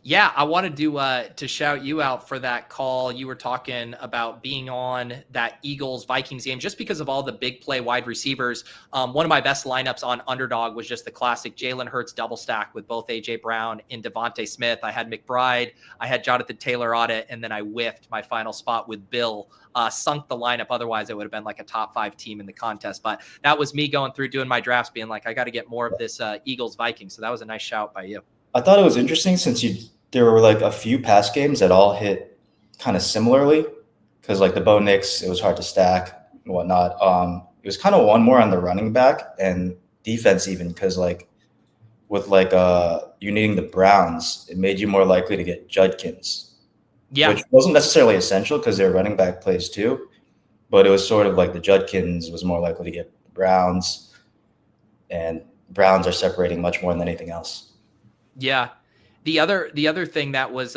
Yeah, I wanted to shout you out for that call. You were talking about being on that Eagles-Vikings game just because of all the big play wide receivers. One of my best lineups on Underdog was just the classic Jalen Hurts double stack with both A.J. Brown and Devontae Smith. I had McBride, I had Jonathan Taylor on it, and then I whiffed my final spot with Bill. Sunk the lineup. Otherwise, it would have been like a top 5 team in the contest. But that was me going through doing my drafts being like, I got to get more of this Eagles-Vikings. So that was a nice shout by you. I thought it was interesting since there were like a few pass games that all hit kind of similarly because like the Bo Nix, it was hard to stack and whatnot. It was kind of one more on the running back and defense even because like with like you needing the Browns, it made you more likely to get Judkins. Yeah. Which wasn't necessarily essential because they're running back plays too, but it was sort of like the Judkins was more likely to get Browns, and Browns are separating much more than anything else. Yeah. The other thing that was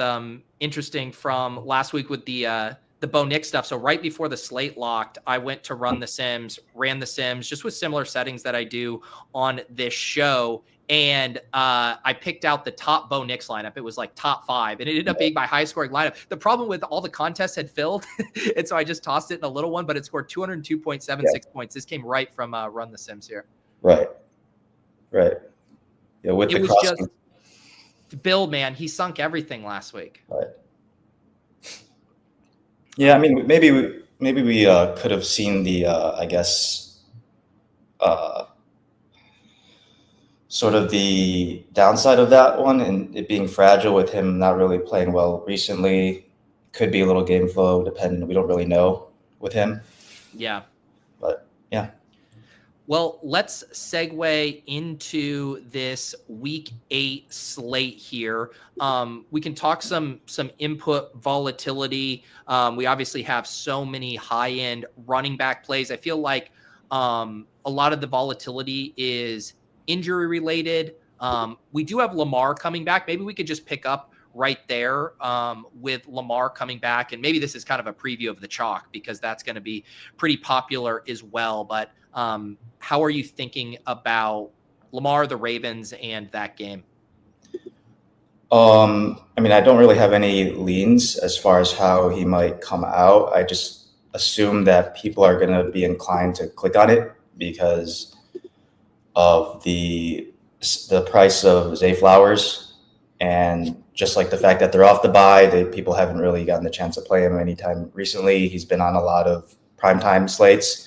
interesting from last week with the Bo Nix stuff. So right before the slate locked, I went to run the Sims, ran the Sims just with similar settings that I do on this show. And I picked out the top Bo Nix lineup. It was like top 5, and it ended up being my highest scoring lineup. The problem with all the contests had filled, and so I just tossed it in a little one, but it scored 202.76 points. This came right from Run the Sims here. Right. Right. Yeah, with It the was crossing. just Bill, man. He sunk everything last week. Right. Yeah, I mean, maybe we could have seen the I guess sort of the downside of that one, and it being fragile with him not really playing well recently. Could be a little game flow dependent. We don't really know with him. Yeah. But yeah. Well, let's segue into this week 8 slate here. We can talk some input volatility. We obviously have so many high-end running back plays. I feel like a lot of the volatility is injury related. We do have Lamar coming back. Maybe we could just pick up right there with Lamar coming back. And maybe this is kind of a preview of the chalk because that's going to be pretty popular as well. But how are you thinking about Lamar, the Ravens, and that game? I mean, I don't really have any leans as far as how he might come out. I just assume that people are going to be inclined to click on it because of the price of Zay Flowers, and just like the fact that they're off the bye, people haven't really gotten the chance to play him anytime recently. He's been on a lot of primetime slates.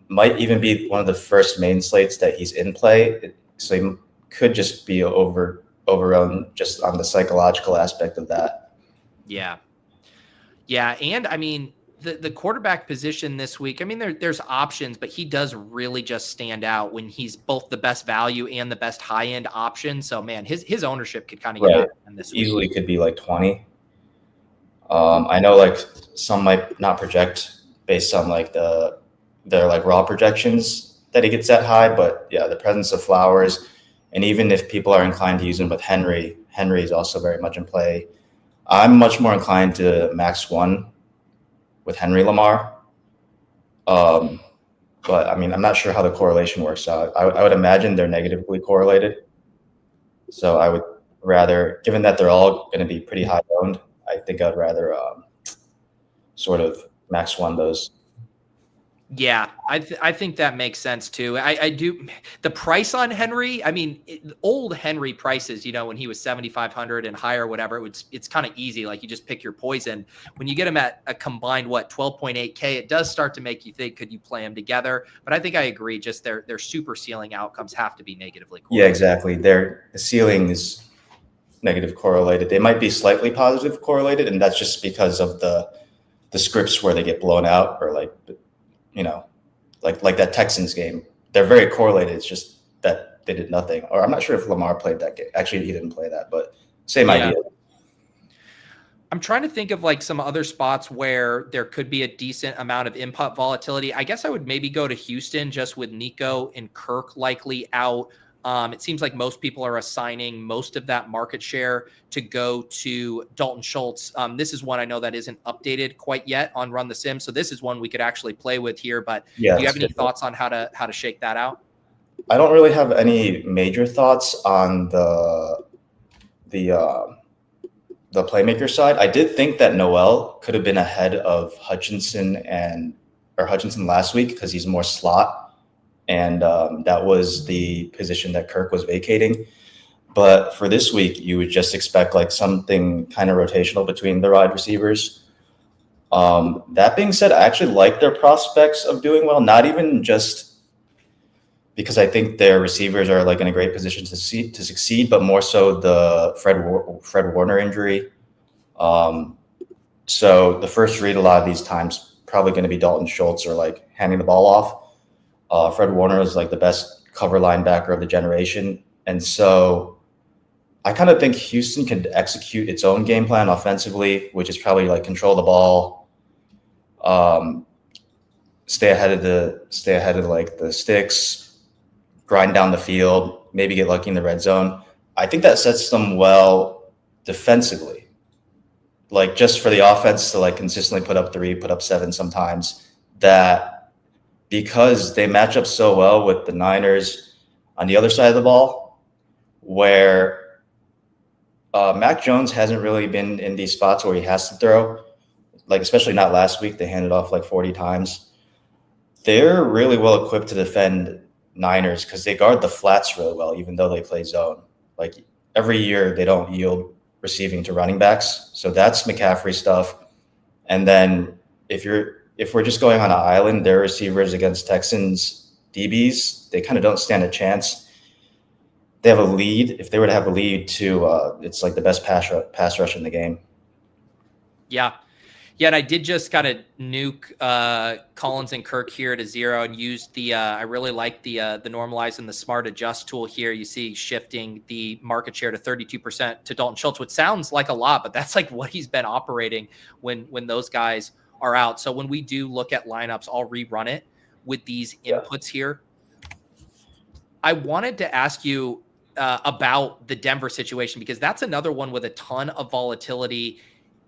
Might even be one of the first main slates that he's in play. So he could just be overrun just on the psychological aspect of that. Yeah. Yeah. And I mean, the quarterback position this week, I mean, there's options, but he does really just stand out when he's both the best value and the best high end option. So man, his ownership could kind of get out of this easily week. Could be like 20. I know like some might not project based on like their like raw projections that he gets that high, but yeah, the presence of Flowers, and even if people are inclined to use him with Henry is also very much in play. I'm much more inclined to max one with Henry Lamar. But I mean, I'm not sure how the correlation works out. I would imagine they're negatively correlated. So I would rather, given that they're all going to be pretty high owned, I think I'd rather sort of max one those. Yeah, I think that makes sense too. I do. The price on Henry, I mean, old Henry prices, you know, when he was 7,500 and higher, whatever, it's kind of easy. Like you just pick your poison. When you get him at a combined 12.8K, it does start to make you think, could you play them together? But I think I agree. Just their super ceiling outcomes have to be negatively correlated. Yeah, exactly. The ceiling is negative correlated. They might be slightly positive correlated, and that's just because of the scripts where they get blown out, or like, you know, like that Texans game. They're very correlated. It's just that they did nothing. Or I'm not sure if Lamar played that game. Actually, he didn't play that, but same idea. I'm trying to think of like some other spots where there could be a decent amount of input volatility. I guess I would maybe go to Houston just with Nico and Kirk likely out. It seems like most people are assigning most of that market share to go to Dalton Schultz. This is one I know that isn't updated quite yet on Run the Sim. So this is one we could actually play with here. But yeah, do you have any thoughts on how to shake that out? I don't really have any major thoughts on the playmaker side. I did think that Noel could have been ahead of Hutchinson last week because he's more slot. And that was the position that Kirk was vacating. But for this week, you would just expect like something kind of rotational between the wide receivers. That being said, I actually like their prospects of doing well, not even just because I think their receivers are like in a great position to succeed, but more so the Fred Warner injury. So the first read a lot of these times probably going to be Dalton Schultz or like handing the ball off. Fred Warner is like the best cover linebacker of the generation. And so I kind of think Houston could execute its own game plan offensively, which is probably like control the ball, stay ahead of like the sticks, grind down the field, maybe get lucky in the red zone. I think that sets them well defensively. Like just for the offense to like consistently put up 3, put up 7 sometimes, that because they match up so well with the Niners on the other side of the ball, where Mac Jones hasn't really been in these spots where he has to throw, like especially not last week. They handed off like 40 times. They're really well equipped to defend Niners because they guard the flats really well, even though they play zone. Like every year, they don't yield receiving to running backs. So that's McCaffrey stuff. And then if we're just going on an island, their receivers against Texans DBs, they kind of don't stand a chance. They have a lead. If they were to have a lead, it's like the best pass rush in the game. Yeah. Yeah, and I did just kind of nuke Collins and Kirk here to 0 and used the I really like the normalize and the smart adjust tool here. You see shifting the market share to 32% to Dalton Schultz, which sounds like a lot, but that's like what he's been operating when those guys are out. So when we do look at lineups, I'll rerun it with these inputs here. I wanted to ask you about the Denver situation because that's another one with a ton of volatility.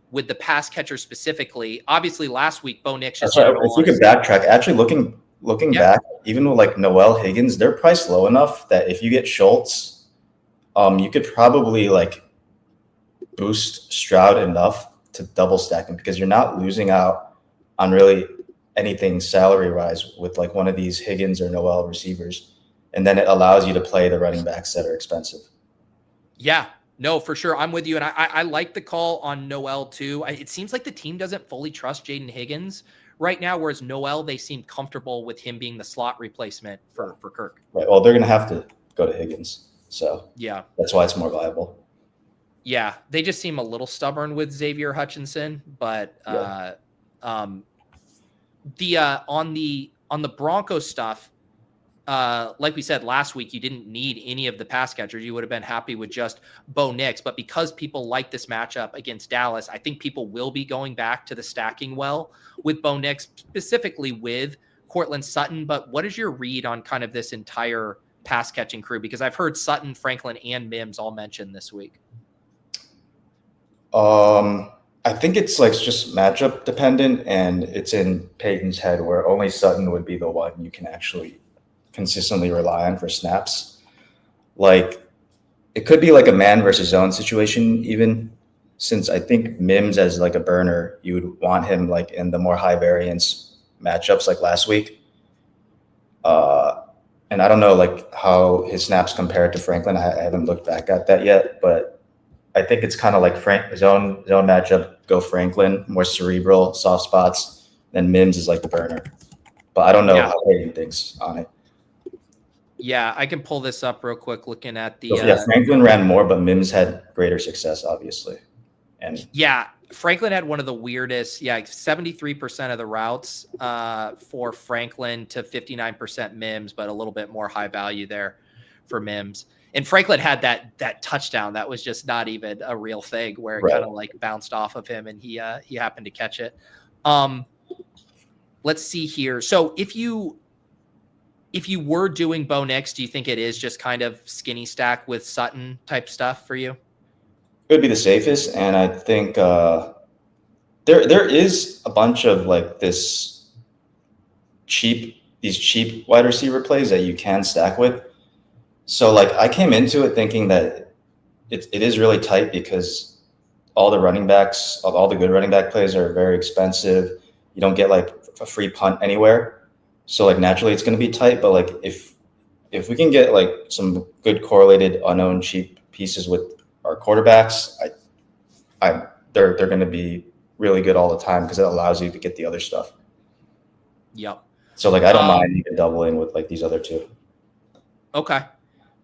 With the pass catcher specifically, obviously last week Bo Nix just if we could backtrack, actually looking back, even with like Noel Higgins, they're priced low enough that if you get Schultz, you could probably like boost Stroud enough to double stack him because you're not losing out on really anything salary wise with like one of these Higgins or Noel receivers, and then it allows you to play the running backs that are expensive. Yeah. No, for sure. I'm with you. And I like the call on Noel too. It seems like the team doesn't fully trust Jaden Higgins right now, whereas Noel, they seem comfortable with him being the slot replacement for Kirk. Right. Well, they're going to have to go to Higgins. So yeah, that's why it's more viable. Yeah. They just seem a little stubborn with Xavier Hutchinson, but on the Broncos stuff, like we said last week, you didn't need any of the pass catchers. You would have been happy with just Bo Nix. But because people like this matchup against Dallas, I think people will be going back to the stacking well with Bo Nix, specifically with Cortland Sutton. But what is your read on kind of this entire pass catching crew? Because I've heard Sutton, Franklin, and Mims all mentioned this week. I think it's like just matchup dependent, and it's in Peyton's head where only Sutton would be the one you can actually consistently rely on for snaps. Like it could be like a man versus zone situation, even since I think Mims as like a burner, you would want him like in the more high variance matchups like last week. And I don't know like how his snaps compared to Franklin. I haven't looked back at that yet, but I think it's kind of like zone matchup, go Franklin, more cerebral, soft spots, then Mims is like the burner. But I don't know how Peyton thinks on it. Yeah, I can pull this up real quick looking at the Franklin ran more, but Mims had greater success, obviously. And Franklin had one of the weirdest, 73% of the routes for Franklin to 59% Mims, but a little bit more high value there for Mims. And Franklin had that touchdown that was just not even a real thing where it kind of like bounced off of him and he happened to catch it. Let's see here. So if you were doing Bo Nix, do you think it is just kind of skinny stack with Sutton type stuff for you? It would be the safest. And I think there is a bunch of like these cheap wide receiver plays that you can stack with. So like I came into it thinking that it is really tight because all the running backs, all the good running back plays are very expensive. You don't get like a free punt anywhere. So like naturally it's going to be tight, but like if we can get like some good correlated unknown cheap pieces with our quarterbacks, they're going to be really good all the time because it allows you to get the other stuff. Yep. So like I don't mind even doubling with like these other two. Okay.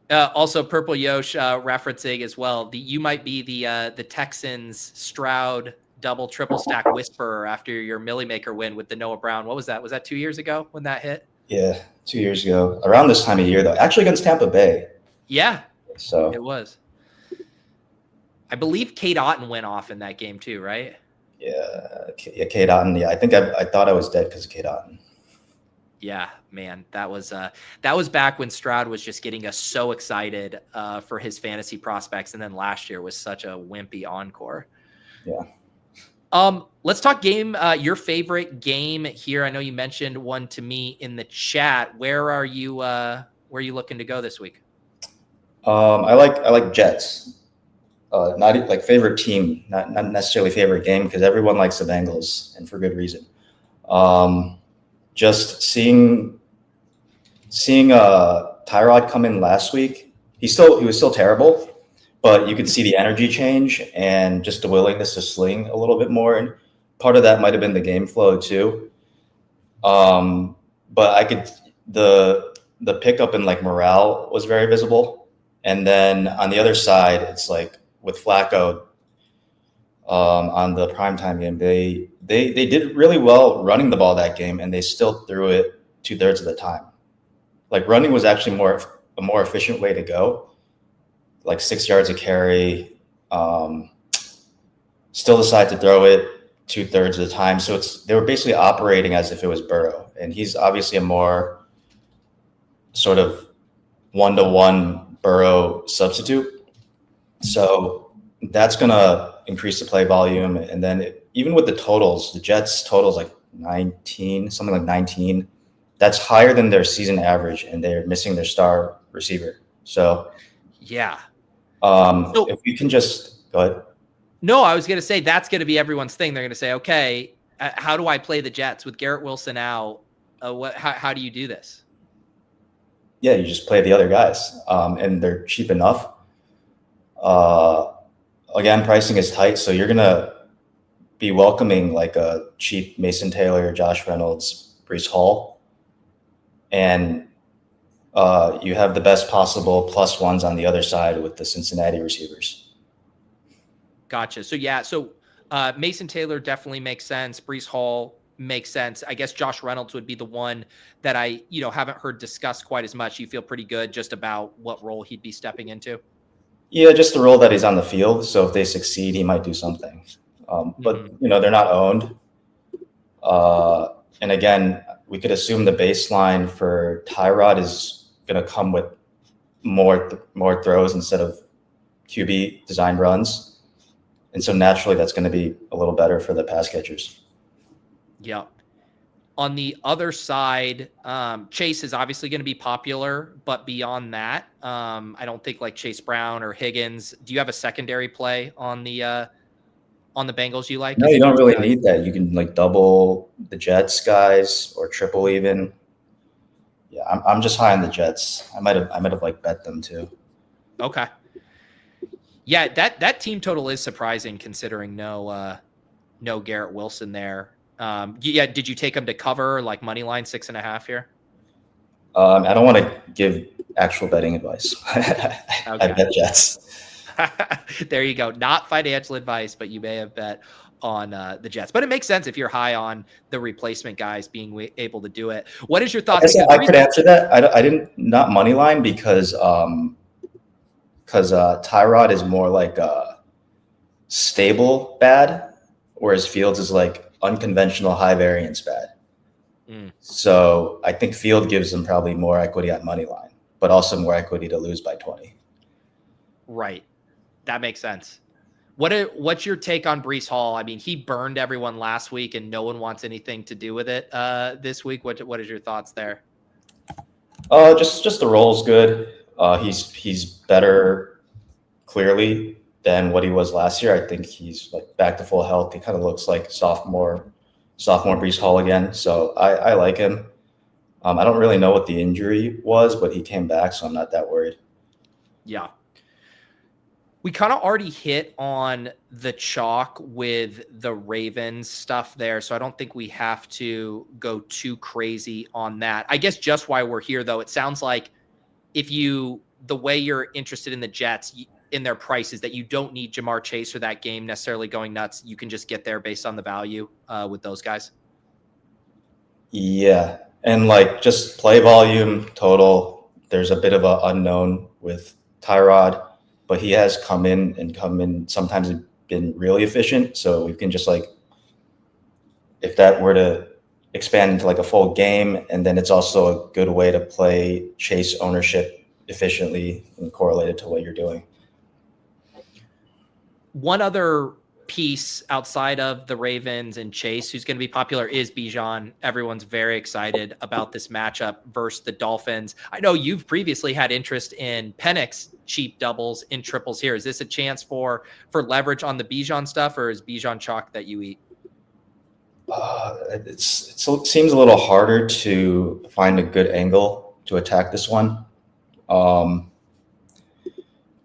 Also, Purple Yosh referencing as well. You might be the Texans Stroud double triple stack whisperer after your Millie Maker win with the Noah Brown. What was that? Was that 2 years ago when that hit? Yeah, 2 years ago. Around this time of year, though. Actually against Tampa Bay. Yeah. So it was. I believe Cade Otton went off in that game too, right? Yeah, Cade Otton. Yeah, I think I thought I was dead because of Cade Otton. Yeah, man, that was back when Stroud was just getting us so excited for his fantasy prospects, and then last year was such a wimpy encore. Yeah. Let's talk game. Your favorite game here. I know you mentioned one to me in the chat. Where are you looking to go this week? I like Jets. Not like favorite team, not necessarily favorite game because everyone likes the Bengals and for good reason. Just seeing seeing Tyrod come in last week, he was still terrible, but you could see the energy change and just the willingness to sling a little bit more. And part of that might have been the game flow too. But the pickup in like morale was very visible. And then on the other side, it's like with Flacco on the primetime game, they did really well running the ball that game, and they still threw it 2/3 of the time. Like running was actually a more efficient way to go, like 6 yards a carry. Still decide to throw it 2/3 of the time. So they were basically operating as if it was Burrow, and he's obviously a more sort of 1-to-1 Burrow substitute. So that's going to increase the play volume. And then even with the totals, the Jets totals like 19, something like 19. That's higher than their season average, and they're missing their star receiver. So yeah. If we can just go ahead. No, I was going to say that's going to be everyone's thing. They're going to say, okay, how do I play the Jets with Garrett Wilson out? How do you do this? Yeah, you just play the other guys, and they're cheap enough. Again, pricing is tight, so you're going to be welcoming like a cheap Mason Taylor, Josh Reynolds, Breece Hall. And you have the best possible plus ones on the other side with the Cincinnati receivers. Gotcha. So yeah, Mason Taylor definitely makes sense. Breece Hall makes sense. I guess Josh Reynolds would be the one that I haven't heard discussed quite as much. You feel pretty good just about what role he'd be stepping into? Yeah, just the role that he's on the field. So if they succeed, he might do something. But they're not owned. And again, we could assume the baseline for Tyrod is going to come with more throws instead of QB designed runs. And so naturally, that's going to be a little better for the pass catchers. Yeah. On the other side, Chase is obviously going to be popular, but beyond that, I don't think like Chase Brown or Higgins. Do you have a secondary play on the Bengals you like? No, you don't really need that. You can like double the Jets guys or triple even. Yeah, I'm just high on the Jets. I might have like bet them too. Okay. Yeah, that team total is surprising considering no Garrett Wilson there. Yeah, did you take them to cover like money line 6.5 here? I don't want to give actual betting advice. Okay. I bet Jets. There you go. Not financial advice, but you may have bet on the Jets. But it makes sense if you're high on the replacement guys being able to do it. What is your thoughts? I could answer that. I didn't not money line because Tyrod is more like stable bad, whereas Fields is like unconventional high variance bad. So I think Field gives them probably more equity on money line, but also more equity to lose by 20. Right. That makes sense. What's your take on Breece Hall? I mean, he burned everyone last week and no one wants anything to do with it this week. What is your thoughts there? Just the role's good. He's better clearly than what he was last year. I think he's like back to full health. He kind of looks like sophomore Breece Hall again. So I like him. I don't really know what the injury was, but he came back, so I'm not that worried. Yeah. We kind of already hit on the chalk with the Ravens stuff there, so I don't think we have to go too crazy on that. I guess just why we're here, though, it sounds like the way you're interested in the Jets in their prices, that you don't need Jamar Chase for that game necessarily going nuts. You can just get there based on the value with those guys. Yeah, and like just play volume total. There's a bit of an unknown with Tyrod. But he has come in sometimes been really efficient. So we can just like, if that were to expand into like a full game, and then it's also a good way to play Chase ownership efficiently and correlated to what you're doing. One other piece outside of the Ravens and Chase who's going to be popular is Bijan. Everyone's very excited about this matchup versus the Dolphins. I know you've previously had interest in Penix cheap doubles in triples here. Is this a chance for leverage on the Bijan stuff, or is Bijan chalk that you eat? It seems a little harder to find a good angle to attack this one.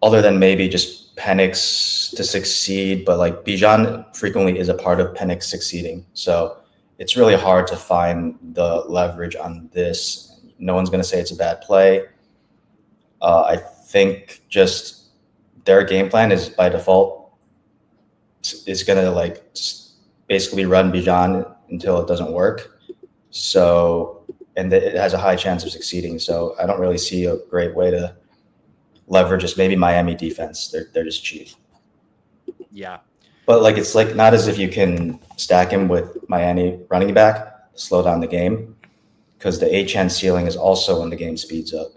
Other than maybe just Penix to succeed, but like Bijan frequently is a part of Penix succeeding. So it's really hard to find the leverage on this. No one's going to say it's a bad play. I think just their game plan is by default is going to like basically run Bijan until it doesn't work. So, and it has a high chance of succeeding. So I don't really see a great way to leverage just maybe Miami defense. They're just cheap. Yeah. But like it's like not as if you can stack him with Miami running back to slow down the game, because the HN ceiling is also when the game speeds up.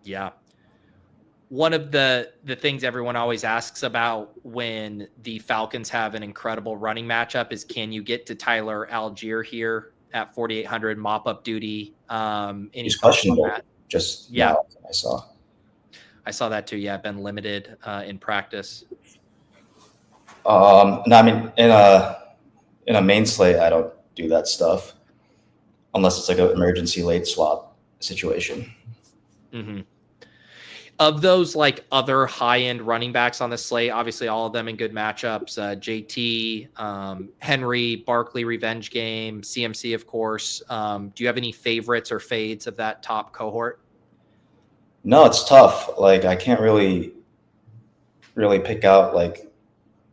Yeah. One of the things everyone always asks about when the Falcons have an incredible running matchup is, can you get to Tyler Algier here at 4,800 mop up duty? He's questionable. Just yeah, now, I saw that too. Yeah, been limited in practice. No, I mean in a main slate, I don't do that stuff unless it's like an emergency late swap situation. Mm-hmm. Of those like other high end running backs on the slate, obviously all of them in good matchups. JT, Henry, Barkley revenge game, CMC, of course. Do you have any favorites or fades of that top cohort? No, it's tough. Like I can't really pick out like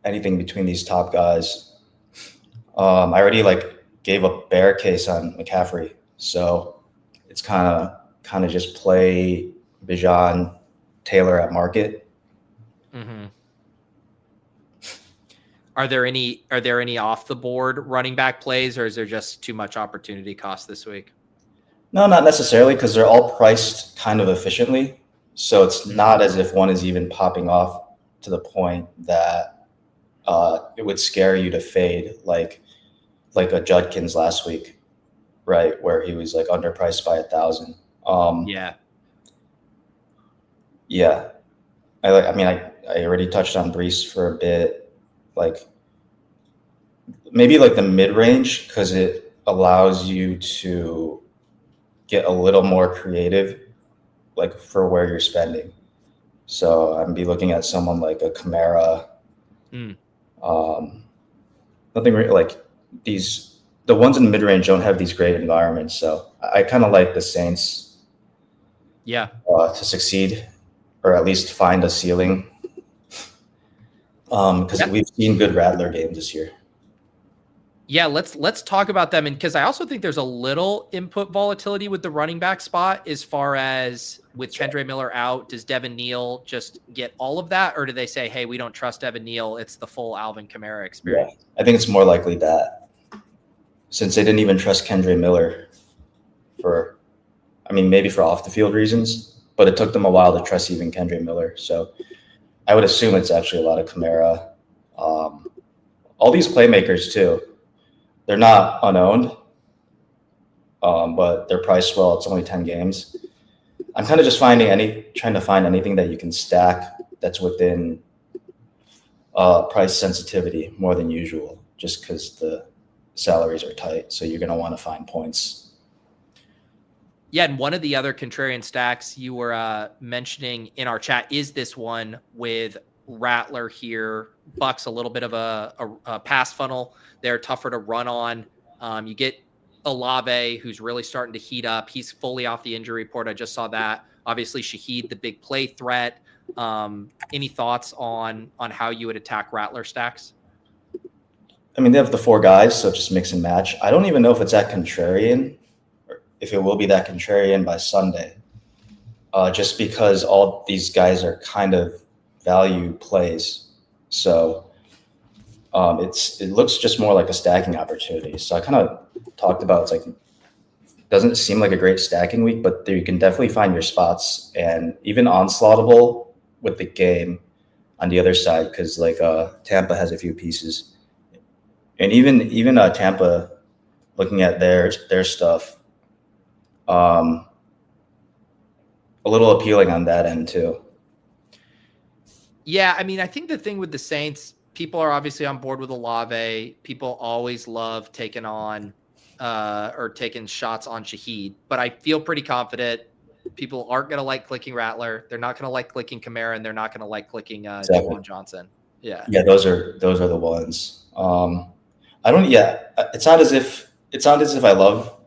anything between these top guys. I already like gave a bear case on McCaffrey, so it's kind of just play Bijan, Taylor at market. Mm-hmm. Are there any off the board running back plays, or is there just too much opportunity cost this week? No, not necessarily, because they're all priced kind of efficiently. So it's not as if one is even popping off to the point that it would scare you to fade, like a Judkins last week, right, where he was like underpriced by 1,000. Yeah. I already touched on Brees for a bit, like maybe like the mid-range, because it allows you to get a little more creative, like for where you're spending. So I'd be looking at someone like a Kamara. Nothing really like these. The ones in the mid-range don't have these great environments. So I kind of like the Saints. Yeah. To succeed, or at least find a ceiling. Because we've seen good Rattler games this year. Yeah, let's talk about them, and because I also think there's a little input volatility with the running back spot as far as with Kendre Miller out. Does Devin Neal just get all of that, or do they say, hey, we don't trust Devin Neal, it's the full Alvin Kamara experience? Yeah, I think it's more likely that, since they didn't even trust Kendre Miller maybe for off the field reasons, but it took them a while to trust even Kendre Miller. So I would assume it's actually a lot of Kamara. All these playmakers too. They're not unowned, but they're priced well. It's only 10 games. I'm kind of just trying to find anything that you can stack that's within price sensitivity more than usual, just because the salaries are tight. So you're going to want to find points. Yeah, and one of the other contrarian stacks you were mentioning in our chat is this one with Rattler here. Bucks a little bit of a pass funnel. They're tougher to run on. You get Olave, who's really starting to heat up. He's fully off the injury report. I just saw that. Obviously, Shaheed, the big play threat. Any thoughts on how you would attack Rattler stacks? I mean, they have the 4 guys, so just mix and match. I don't even know if it's that contrarian, or if it will be that contrarian by Sunday, just because all these guys are kind of value plays. So it looks just more like a stacking opportunity. So I kind of talked about, it's like, doesn't seem like a great stacking week, but there you can definitely find your spots, and even onslaughtable with the game on the other side, because like Tampa has a few pieces, and even Tampa, looking at their stuff, a little appealing on that end too. Yeah, I mean, I think the thing with the Saints, people are obviously on board with Olave. People always love taking on or taking shots on Shaheed, but I feel pretty confident. People aren't going to like clicking Rattler. They're not going to like clicking Kamara, and they're not going to like clicking Exactly. Jawan Johnson. Yeah. Yeah, those are the ones. I don't. Yeah, it's not as if I love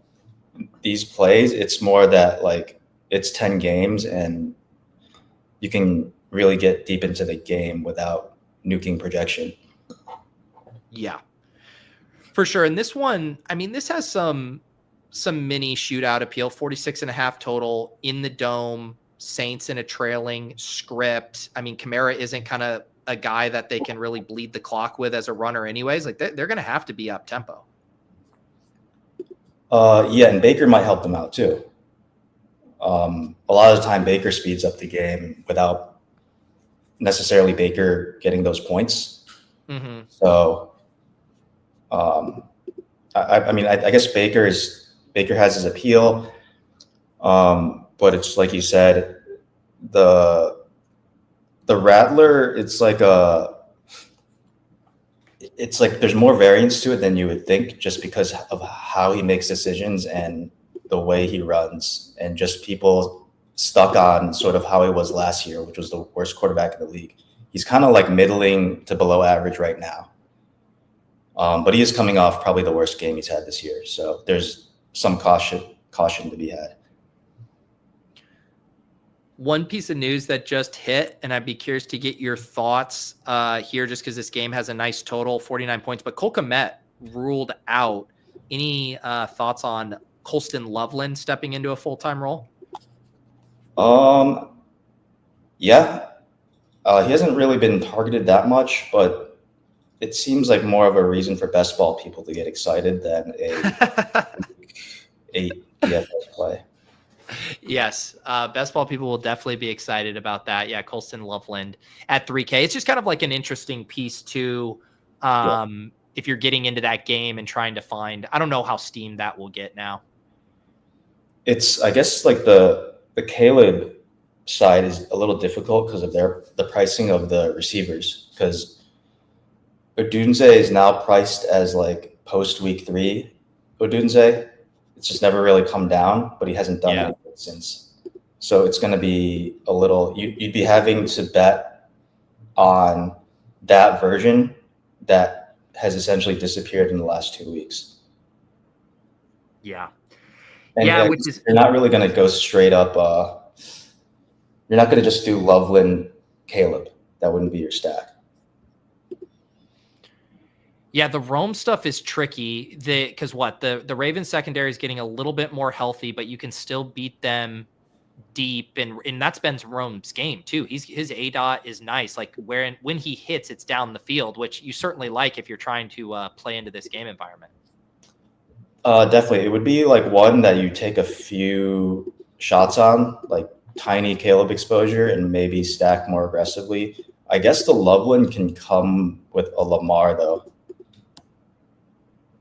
these plays. It's more that like it's 10 games and you can really get deep into the game without nuking projection. Yeah, for sure. And this one, I mean, this has some mini shootout appeal. 46.5 total in the dome. Saints in a trailing script. I mean, Kamara isn't kind of a guy that they can really bleed the clock with as a runner anyways. Like they're going to have to be up tempo. Yeah, and Baker might help them out too. A lot of the time Baker speeds up the game without necessarily Baker getting those points. Mm-hmm. So, I mean, I guess Baker has his appeal. But it's like you said, the Rattler, it's like there's more variance to it than you would think, just because of how he makes decisions and the way he runs, and just people stuck on sort of how he was last year, which was the worst quarterback in the league. He's kind of like middling to below average right now. But he is coming off probably the worst game he's had this year. So there's some caution to be had. One piece of news that just hit, and I'd be curious to get your thoughts here, just because this game has a nice total, 49 points, but Cole Kmet ruled out. Any thoughts on Colston Loveland stepping into a full-time role? Yeah. He hasn't really been targeted that much, but it seems like more of a reason for best ball people to get excited than a DFS play. Yes. Best ball people will definitely be excited about that. Yeah. Colston Loveland at 3K. It's just kind of like an interesting piece too. If you're getting into that game and trying to find, I don't know how steamed that will get now. It's, I guess, like the Caleb side is a little difficult because of the pricing of the receivers, because Odunze is now priced as like post week 3 Odunze. It's just never really come down, but he hasn't done anything since. So it's going to be a little, you'd be having to bet on that version that has essentially disappeared in the last 2 weeks. Yeah. And which is, you're not really going to go straight up. You're not going to just do Loveland Caleb. That wouldn't be your stack. yeah, the Rome stuff is tricky. Because the Ravens secondary is getting a little bit more healthy, but you can still beat them deep, and that's Ben's Rome's game too. His ADOT is nice. Like when he hits, it's down the field, which you certainly like if you're trying to play into this game environment. Definitely. It would be like one that you take a few shots on, like tiny Caleb exposure, and maybe stack more aggressively. I guess the Loveland can come with a Lamar though.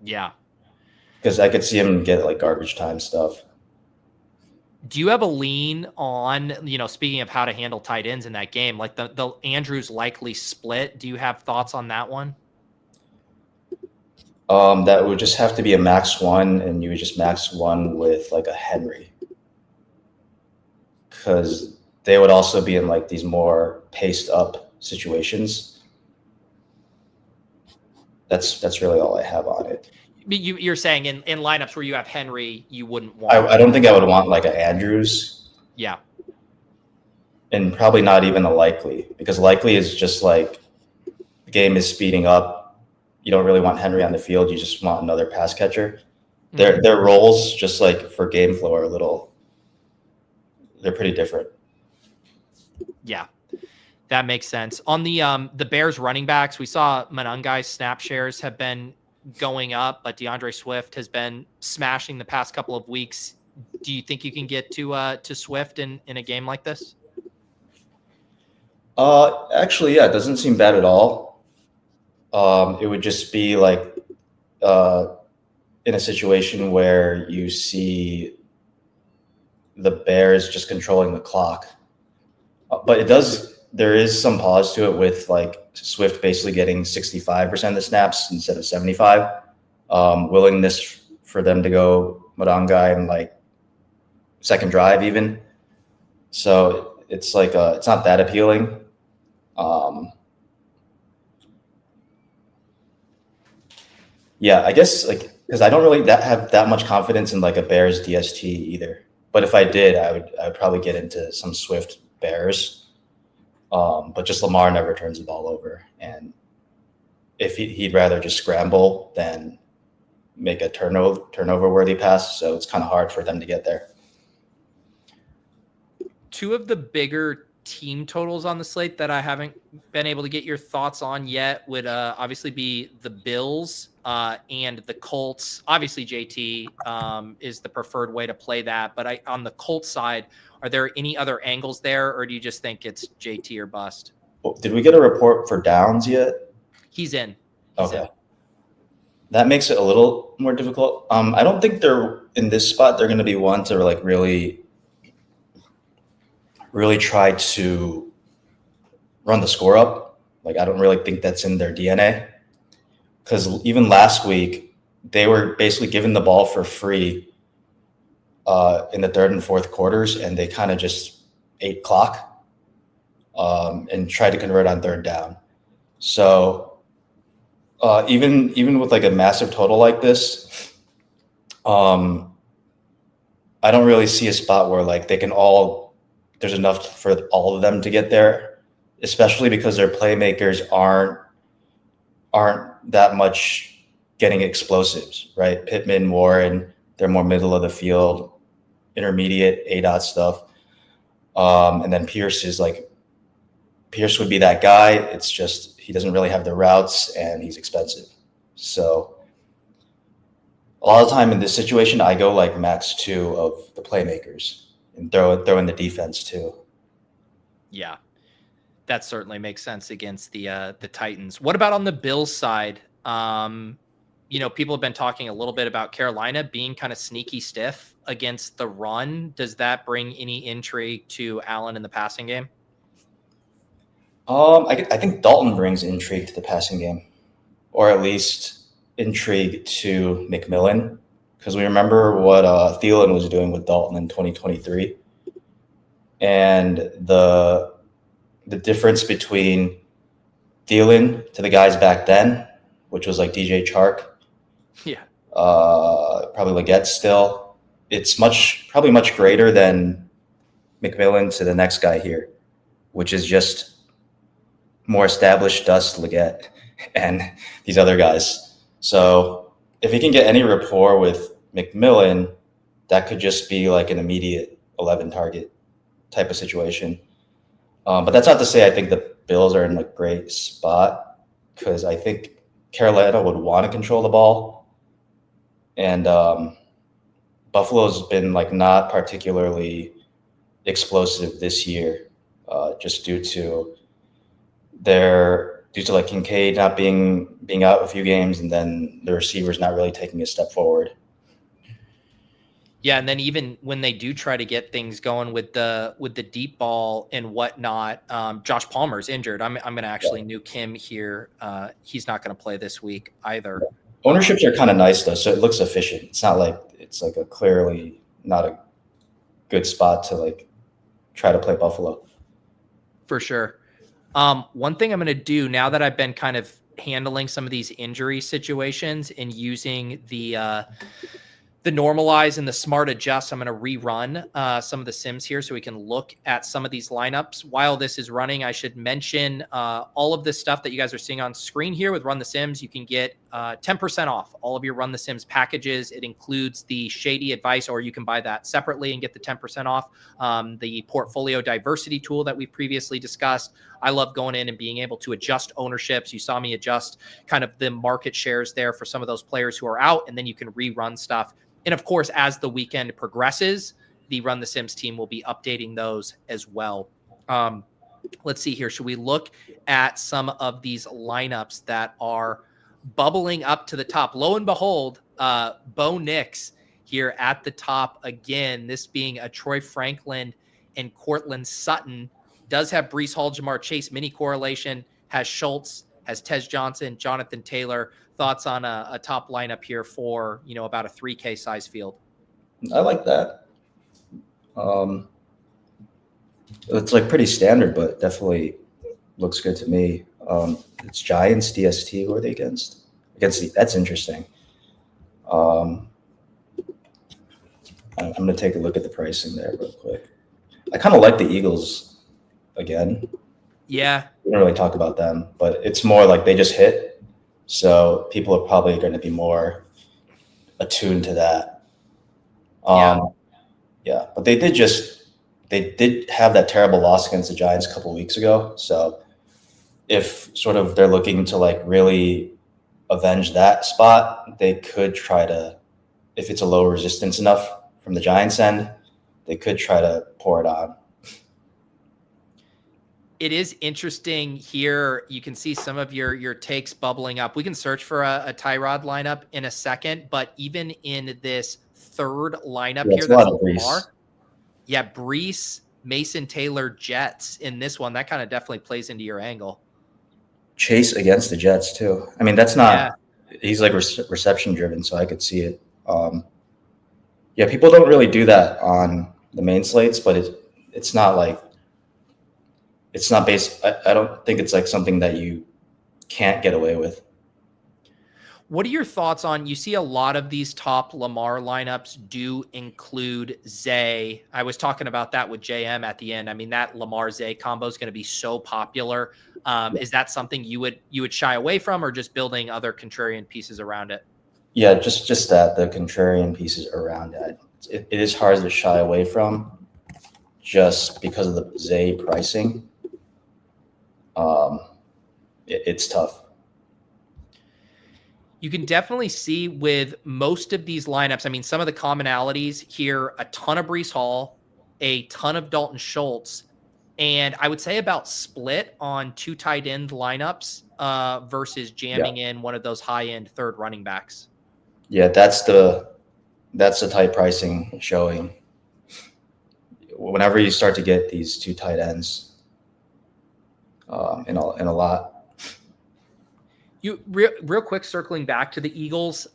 Yeah. Because I could see him get like garbage time stuff. Do you have a lean on, speaking of how to handle tight ends in that game, like the Andrews likely split? Do you have thoughts on that one? That would just have to be a max 1, and you would just max 1 with like a Henry. Because they would also be in like these more paced up situations. That's really all I have on it. You're saying in lineups where you have Henry, you wouldn't want. I don't think I would want like an Andrews. Yeah. And probably not even a Likely, because Likely is just like the game is speeding up. You don't really want Henry on the field. You just want another pass catcher. Mm-hmm. Their roles, just like for game flow, are they're pretty different. Yeah. That makes sense. On the Bears running backs, we saw Manungai's snap shares have been going up, but DeAndre Swift has been smashing the past couple of weeks. Do you think you can get to Swift in a game like this? Actually, yeah, it doesn't seem bad at all. It would just be like in a situation where you see the Bears just controlling the clock. But there is some pause to it with like Swift basically getting 65% of the snaps instead of 75. Willingness for them to go Madongai in like second drive even. So it's like it's not that appealing. Yeah, I guess like because I don't really have that much confidence in like a Bears DST either. But if I did, I would probably get into some Swift Bears. But just Lamar never turns the ball over, and if he'd rather just scramble than make a turnover worthy pass, so it's kind of hard for them to get there. Two of the bigger team totals on the slate that I haven't been able to get your thoughts on yet would obviously be the Bills and the Colts. Obviously, JT is the preferred way to play that. But on the Colts side, are there any other angles there, or do you just think it's JT or bust? Well, did we get a report for Downs yet? He's in. Okay. That makes it a little more difficult. I don't think they're in this spot. They're going to be one to like really try to run the score up. Like, I don't really think that's in their DNA. Because even last week, they were basically given the ball for free in the third and fourth quarters, and they kind of just ate clock and tried to convert on third down. So even with like a massive total like this, I don't really see a spot where like there's enough for all of them to get there, especially because their playmakers aren't that much getting explosives, right? Pittman, Warren, they're more middle of the field, intermediate ADOT stuff. And then Pierce would be that guy. It's just he doesn't really have the routes and he's expensive. So a lot of the time in this situation, I go like max 2 of the playmakers and throw in the defense too. Yeah, that certainly makes sense against the Titans. What about on the Bills side? People have been talking a little bit about Carolina being kind of sneaky stiff against the run. Does that bring any intrigue to Allen in the passing game? I think Dalton brings intrigue to the passing game, or at least intrigue to McMillan, because we remember what Thielen was doing with Dalton in 2023, and the difference between Thielen to the guys back then, which was like DJ Chark, probably Leggett still, it's probably much greater than McMillan to the next guy here, which is just more established Dust, Leggett, and these other guys. So if he can get any rapport with McMillan, that could just be like an immediate 11 target type of situation. But that's not to say I think the Bills are in a great spot, because I think Carolina would want to control the ball. And Buffalo's been like not particularly explosive this year, just due to like Kincaid not being out a few games, and then the receivers not really taking a step forward. Yeah, and then even when they do try to get things going with the deep ball and whatnot, Josh Palmer's injured. I'm going to actually nuke him here. He's not going to play this week either. Ownerships are kind of nice though, so it looks efficient. It's not like it's like a clearly not a good spot to like try to play Buffalo. For sure. One thing I'm going to do now that I've been kind of handling some of these injury situations and using the normalize and the smart adjust, I'm going to rerun some of the sims here so we can look at some of these lineups. While this is running, I should mention all of this stuff that you guys are seeing on screen here with Run the Sims. You can get 10% off all of your Run the Sims packages. It includes the Shady Advice, or you can buy that separately and get the 10% off. The portfolio diversity tool that we previously discussed. I love going in and being able to adjust ownerships. You saw me adjust kind of the market shares there for some of those players who are out, and then you can rerun stuff. And of course, as the weekend progresses, the Run the Sims team will be updating those as well. Let's see here. Should we look at some of these lineups that are bubbling up to the top? Lo and behold, Bo Nix here at the top again, this being a Troy Franklin and Cortland Sutton. Does have Breece Hall, Jamar Chase mini correlation, has Schultz has Tez Johnson, Jonathan Taylor. Thoughts on a top lineup here for, about a 3K size field? I like that. It's like pretty standard, but definitely looks good to me. It's Giants, DST. Who are they against? That's interesting. I'm going to take a look at the pricing there real quick. I kind of like the Eagles again. Yeah. We don't really talk about them, but it's more like they just hit. So people are probably going to be more attuned to that. Yeah, but they did have that terrible loss against the Giants a couple of weeks ago. So if sort of they're looking to like really avenge that spot, they could try to, if it's a low resistance enough from the Giants end, they could try to pour it on. It is interesting here. You can see some of your takes bubbling up. We can search for a Tyrod lineup in a second, but even in this third lineup here, there's Lamar. Yeah, Brees, Mason Taylor, Jets in this one. That kind of definitely plays into your angle. Chase against the Jets too. I mean, that's not. Yeah. He's like reception driven, so I could see it. Yeah, people don't really do that on the main slates, but it's not like. It's not based. I don't think it's like something that you can't get away with. What are your thoughts on, you see a lot of these top Lamar lineups do include Zay. I was talking about that with JM at the end. I mean, that Lamar Zay combo is going to be so popular. Is that something you would shy away from, or just building other contrarian pieces around it? Yeah, just that, the contrarian pieces around it. It is hard to shy away from just because of the Zay pricing. It's tough. You can definitely see with most of these lineups, I mean, some of the commonalities here, a ton of Breece Hall, a ton of Dalton Schultz, and I would say about split on 2 tight end lineups versus jamming in one of those high-end third running backs. Yeah, that's the type pricing showing. Whenever you start to get these 2 tight ends in a lot. You real quick, circling back to the Eagles.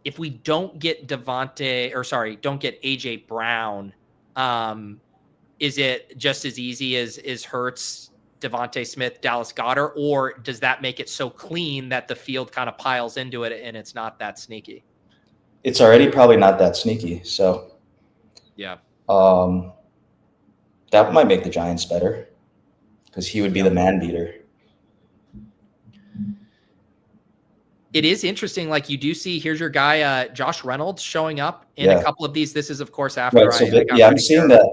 If we don't get don't get AJ Brown, is it just as easy as Hurts, Devontae Smith, Dallas Goedert, or does that make it so clean that the field kind of piles into it and it's not that sneaky? It's already probably not that sneaky. So yeah, that might make the Giants better because he would be the man beater. It is interesting. Like, you do see, here's your guy, Josh Reynolds, showing up in a couple of these. This is, of course, after right, so I'm seeing that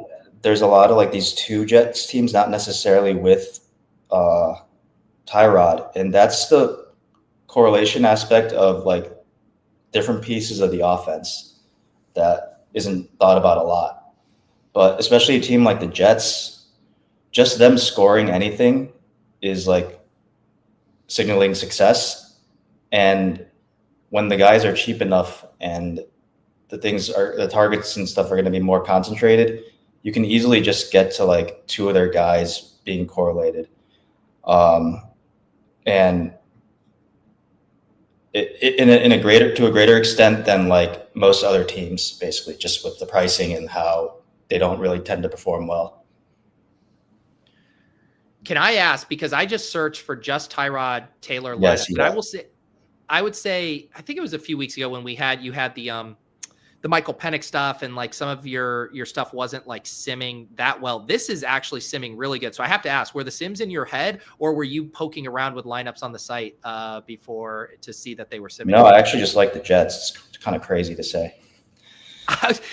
there's a lot of like these 2 Jets teams, not necessarily with Tyrod, and that's the correlation aspect of like different pieces of the offense that isn't thought about a lot. But especially a team like the Jets, just them scoring anything is like signaling success. And when the guys are cheap enough and the targets and stuff are going to be more concentrated, you can easily just get to like 2 of their guys being correlated. And to a greater extent than like most other teams, basically, just with the pricing and how they don't really tend to perform well. Can I ask, because I just searched for just Tyrod Taylor lineup, yes, and I would say, I think it was a few weeks ago when you had the Michael Penix stuff, and like some of your stuff wasn't like simming that well. This is actually simming really good. So I have to ask, were the sims in your head, or were you poking around with lineups on the site before to see that they were simming? No, I actually just like the Jets. It's kind of crazy to say.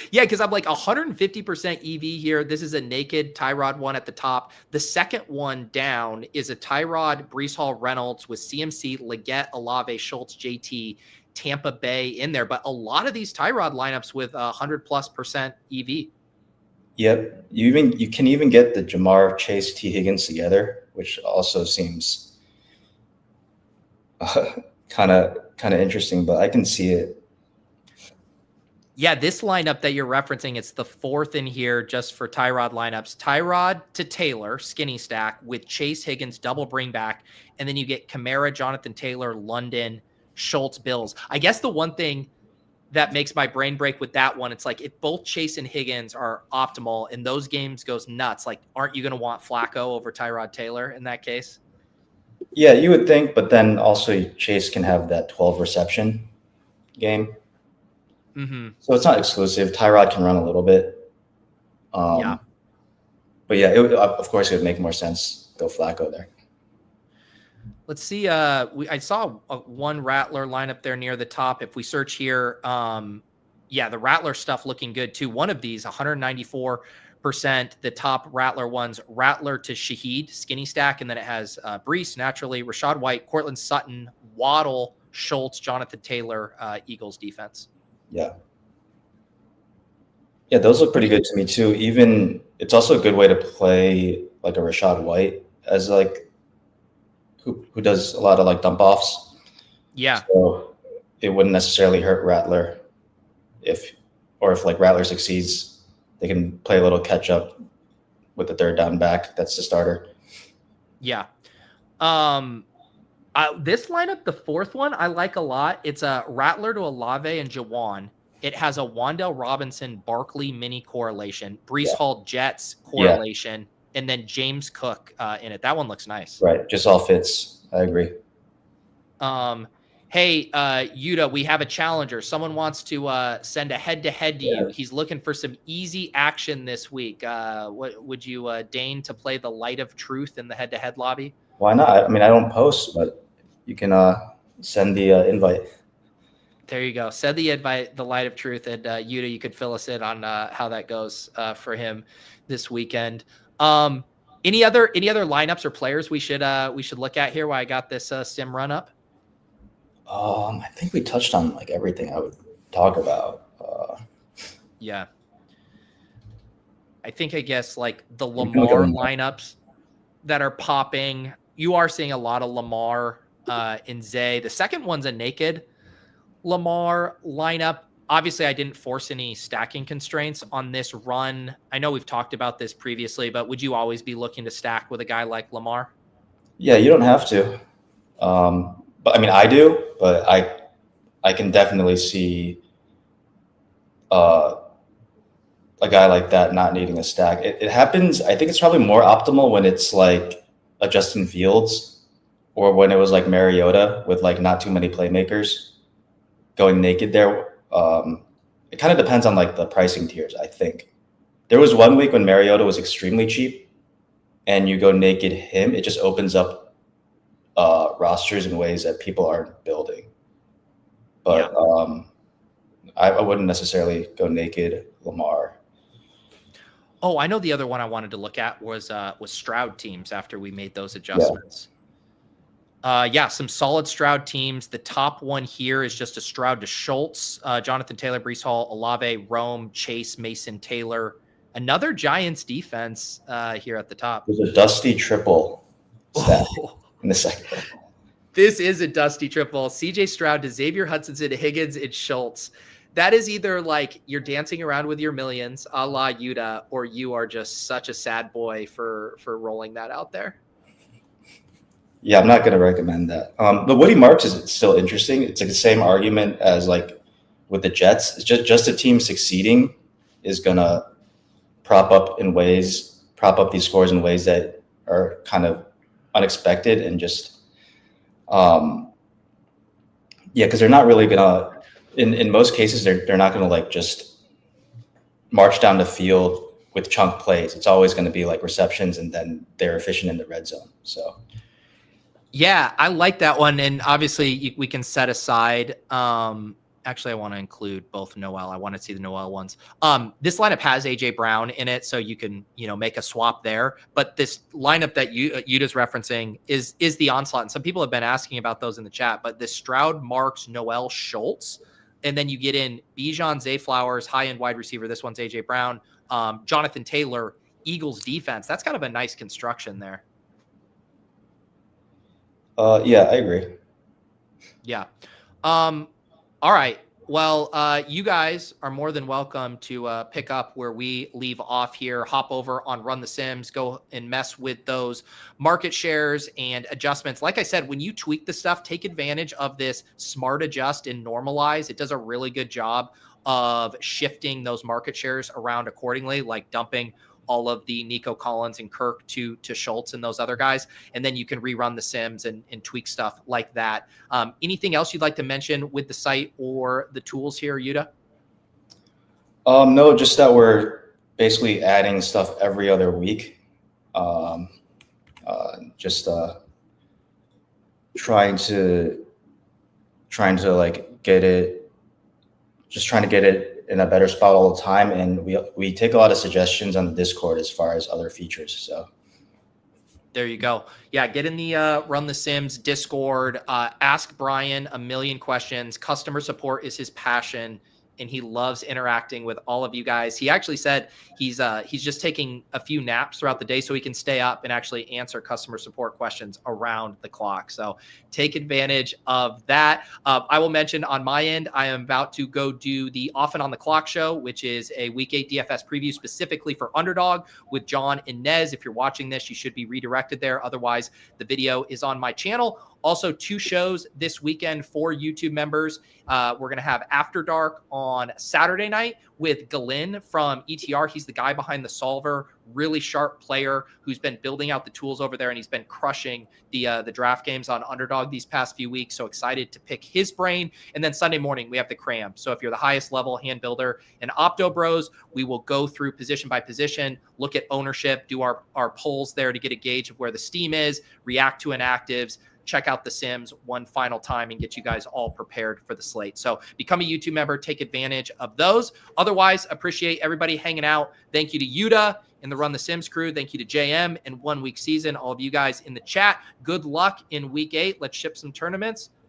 Yeah, because I'm like 150% EV here. This is a naked Tyrod one at the top. The second one down is a Tyrod, Breece Hall, Reynolds with CMC, Leggett, Olave, Schultz, JT, Tampa Bay in there. But a lot of these Tyrod lineups with 100+% EV. Yep. You can even get the Jamar Chase T Higgins together, which also seems kind of interesting, but I can see it. Yeah, this lineup that you're referencing, it's the fourth in here just for Tyrod lineups. Tyrod to Taylor, skinny stack with Chase Higgins, double bring back. And then you get Kamara, Jonathan Taylor, London, Schultz, Bills. I guess the one thing that makes my brain break with that one, it's like if both Chase and Higgins are optimal and those games goes nuts, like aren't you going to want Flacco over Tyrod Taylor in that case? Yeah, you would think, but then also Chase can have that 12 reception game. Mm-hmm. So it's not exclusive. Tyrod can run a little bit. Yeah. But yeah, of course, it would make more sense to go Flacco there. Let's see. I saw one Rattler lineup there near the top. If we search here, yeah, the Rattler stuff looking good too. One of these, 194%. The top Rattler ones, Rattler to Shaheed, skinny stack, and then it has Brees, naturally, Rashad White, Cortland Sutton, Waddle, Schultz, Jonathan Taylor, Eagles defense. Yeah. Yeah, those look pretty good to me too. Even it's also a good way to play like a Rashad White as like who does a lot of like dump offs. Yeah. So it wouldn't necessarily hurt Rattler if like Rattler succeeds, they can play a little catch up with the third down back. That's the starter. Yeah. This lineup, the fourth one, I like a lot. It's a Rattler to Olave and Jawan. It has a Wan'Dale Robinson Barkley mini correlation, Brees Hall Jets correlation, and then James Cook in it. That one looks nice. Right. Just all fits. I agree. Hey, Yuda, we have a challenger. Someone wants to send a head-to-head to you. He's looking for some easy action this week. What would you deign to play the light of truth in the head-to-head lobby? Why not? I mean, I don't post, but you can send the invite. There you go. Send the invite, the light of truth, and Yuda, you could fill us in on how that goes for him this weekend. Any other lineups or players we should look at here while I got this sim run up? I think we touched on like everything I would talk about. Yeah. I guess like the Lamar lineups that are popping. You are seeing a lot of Lamar in Zay. The second one's a naked Lamar lineup. Obviously, I didn't force any stacking constraints on this run. I know we've talked about this previously, but would you always be looking to stack with a guy like Lamar? Yeah, you don't have to. But I mean, I do, but I can definitely see a guy like that not needing a stack. It happens. I think it's probably more optimal when it's like a Justin Fields or when it was like Mariota with like not too many playmakers going naked there. It kind of depends on like the pricing tiers, I think. There was one week when Mariota was extremely cheap and you go naked him, it just opens up rosters in ways that people aren't building. But I wouldn't necessarily go naked Lamar. Oh, I know the other one I wanted to look at was Stroud teams after we made those adjustments. Some solid Stroud teams. The top one here is just a Stroud to Schultz, Jonathan Taylor, Brees Hall, Olave, Rome, Chase, Mason, Taylor. Another Giants defense here at the top. There's a dusty triple stack in the second. This is a dusty triple. CJ Stroud to Xavier Hudson to Higgins and Schultz. That is either like you're dancing around with your millions, a la Yuda, or you are just such a sad boy for rolling that out there. Yeah, I'm not going to recommend that. The Woody Marks is still interesting. It's like the same argument as like with the Jets. It's just a team succeeding is going to prop up these scores in ways that are kind of unexpected and just because they're not really gonna in most cases they're not gonna like just march down the field with chunk plays. It's always going to be like receptions and then they're efficient in the red zone. So yeah, I like that one. And obviously we can set aside actually I want to include both Noel. I want to see the Noel ones. This lineup has AJ Brown in it, so you can, make a swap there. But this lineup that Yuda's referencing is the onslaught. And some people have been asking about those in the chat, but this Stroud, Marks, Noel, Schultz, and then you get in Bijan, Zay Flowers, high-end wide receiver. This one's AJ Brown, Jonathan Taylor, Eagles defense. That's kind of a nice construction there. Yeah, I agree. Yeah. All right. Well, you guys are more than welcome to pick up where we leave off here. Hop over on Run the Sims, go and mess with those market shares and adjustments. Like I said, when you tweak the stuff, take advantage of this smart adjust and normalize. It does a really good job of shifting those market shares around accordingly, like dumping all of the Nico Collins and Kirk to Schultz and those other guys. And then you can rerun the Sims and tweak stuff like that. Anything else you'd like to mention with the site or the tools here, Yuda? No, just that we're basically adding stuff every other week. Just trying to like get it, just trying to get it in a better spot all the time, and we take a lot of suggestions on the Discord as far as other features. So there you go. Yeah, get in the Run the Sims Discord. Ask Brian a million questions. Customer support is his passion, and he loves interacting with all of you guys. He actually said he's just taking a few naps throughout the day so he can stay up and actually answer customer support questions around the clock. So take advantage of that. I will mention on my end, I am about to go do the Often on the Clock show, which is a Week 8 DFS preview specifically for Underdog with John and Nez. If you're watching this, you should be redirected there. Otherwise, the video is on my channel. Also, 2 shows this weekend for YouTube members. We're going to have After Dark on Saturday night with Galen from ETR. He's the guy behind the solver, really sharp player who's been building out the tools over there, and he's been crushing the draft games on Underdog these past few weeks. So excited to pick his brain. And then Sunday morning, we have the Cram. So if you're the highest level hand builder and Opto Bros, we will go through position by position, look at ownership, do our polls there to get a gauge of where the steam is, react to inactives, check out the Sims one final time and get you guys all prepared for the slate. So become a YouTube member, take advantage of those. Otherwise, appreciate everybody hanging out. Thank you to Yuda and the Run the Sims crew. Thank you to JM and 1 Week Season, all of you guys in the chat. Good luck in Week 8. Let's ship some tournaments.